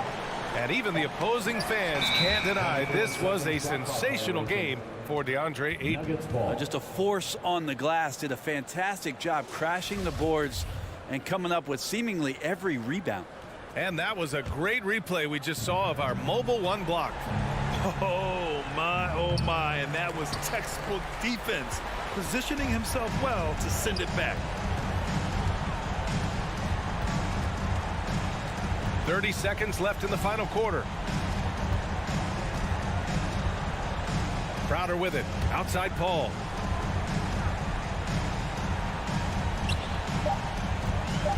And even the opposing fans can't deny this was a sensational game for DeAndre Ayton. Just a force on the glass. Did a fantastic job crashing the boards and coming up with seemingly every rebound. And that was a great replay we just saw of our mobile 1 block. Oh my, and that was textbook defense, positioning himself well to send it back. 30 seconds left in the final quarter. Crowder with it. Outside Paul.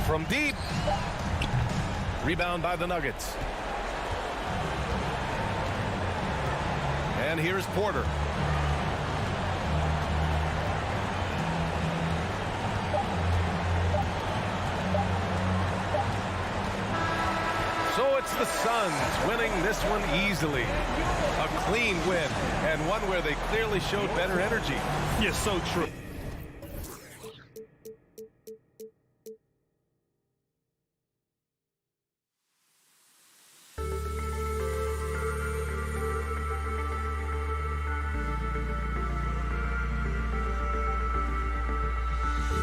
From deep. Rebound by the Nuggets. And here's Porter. So it's the Suns winning this one easily. A clean win, and one where they clearly showed better energy. Yes, so true.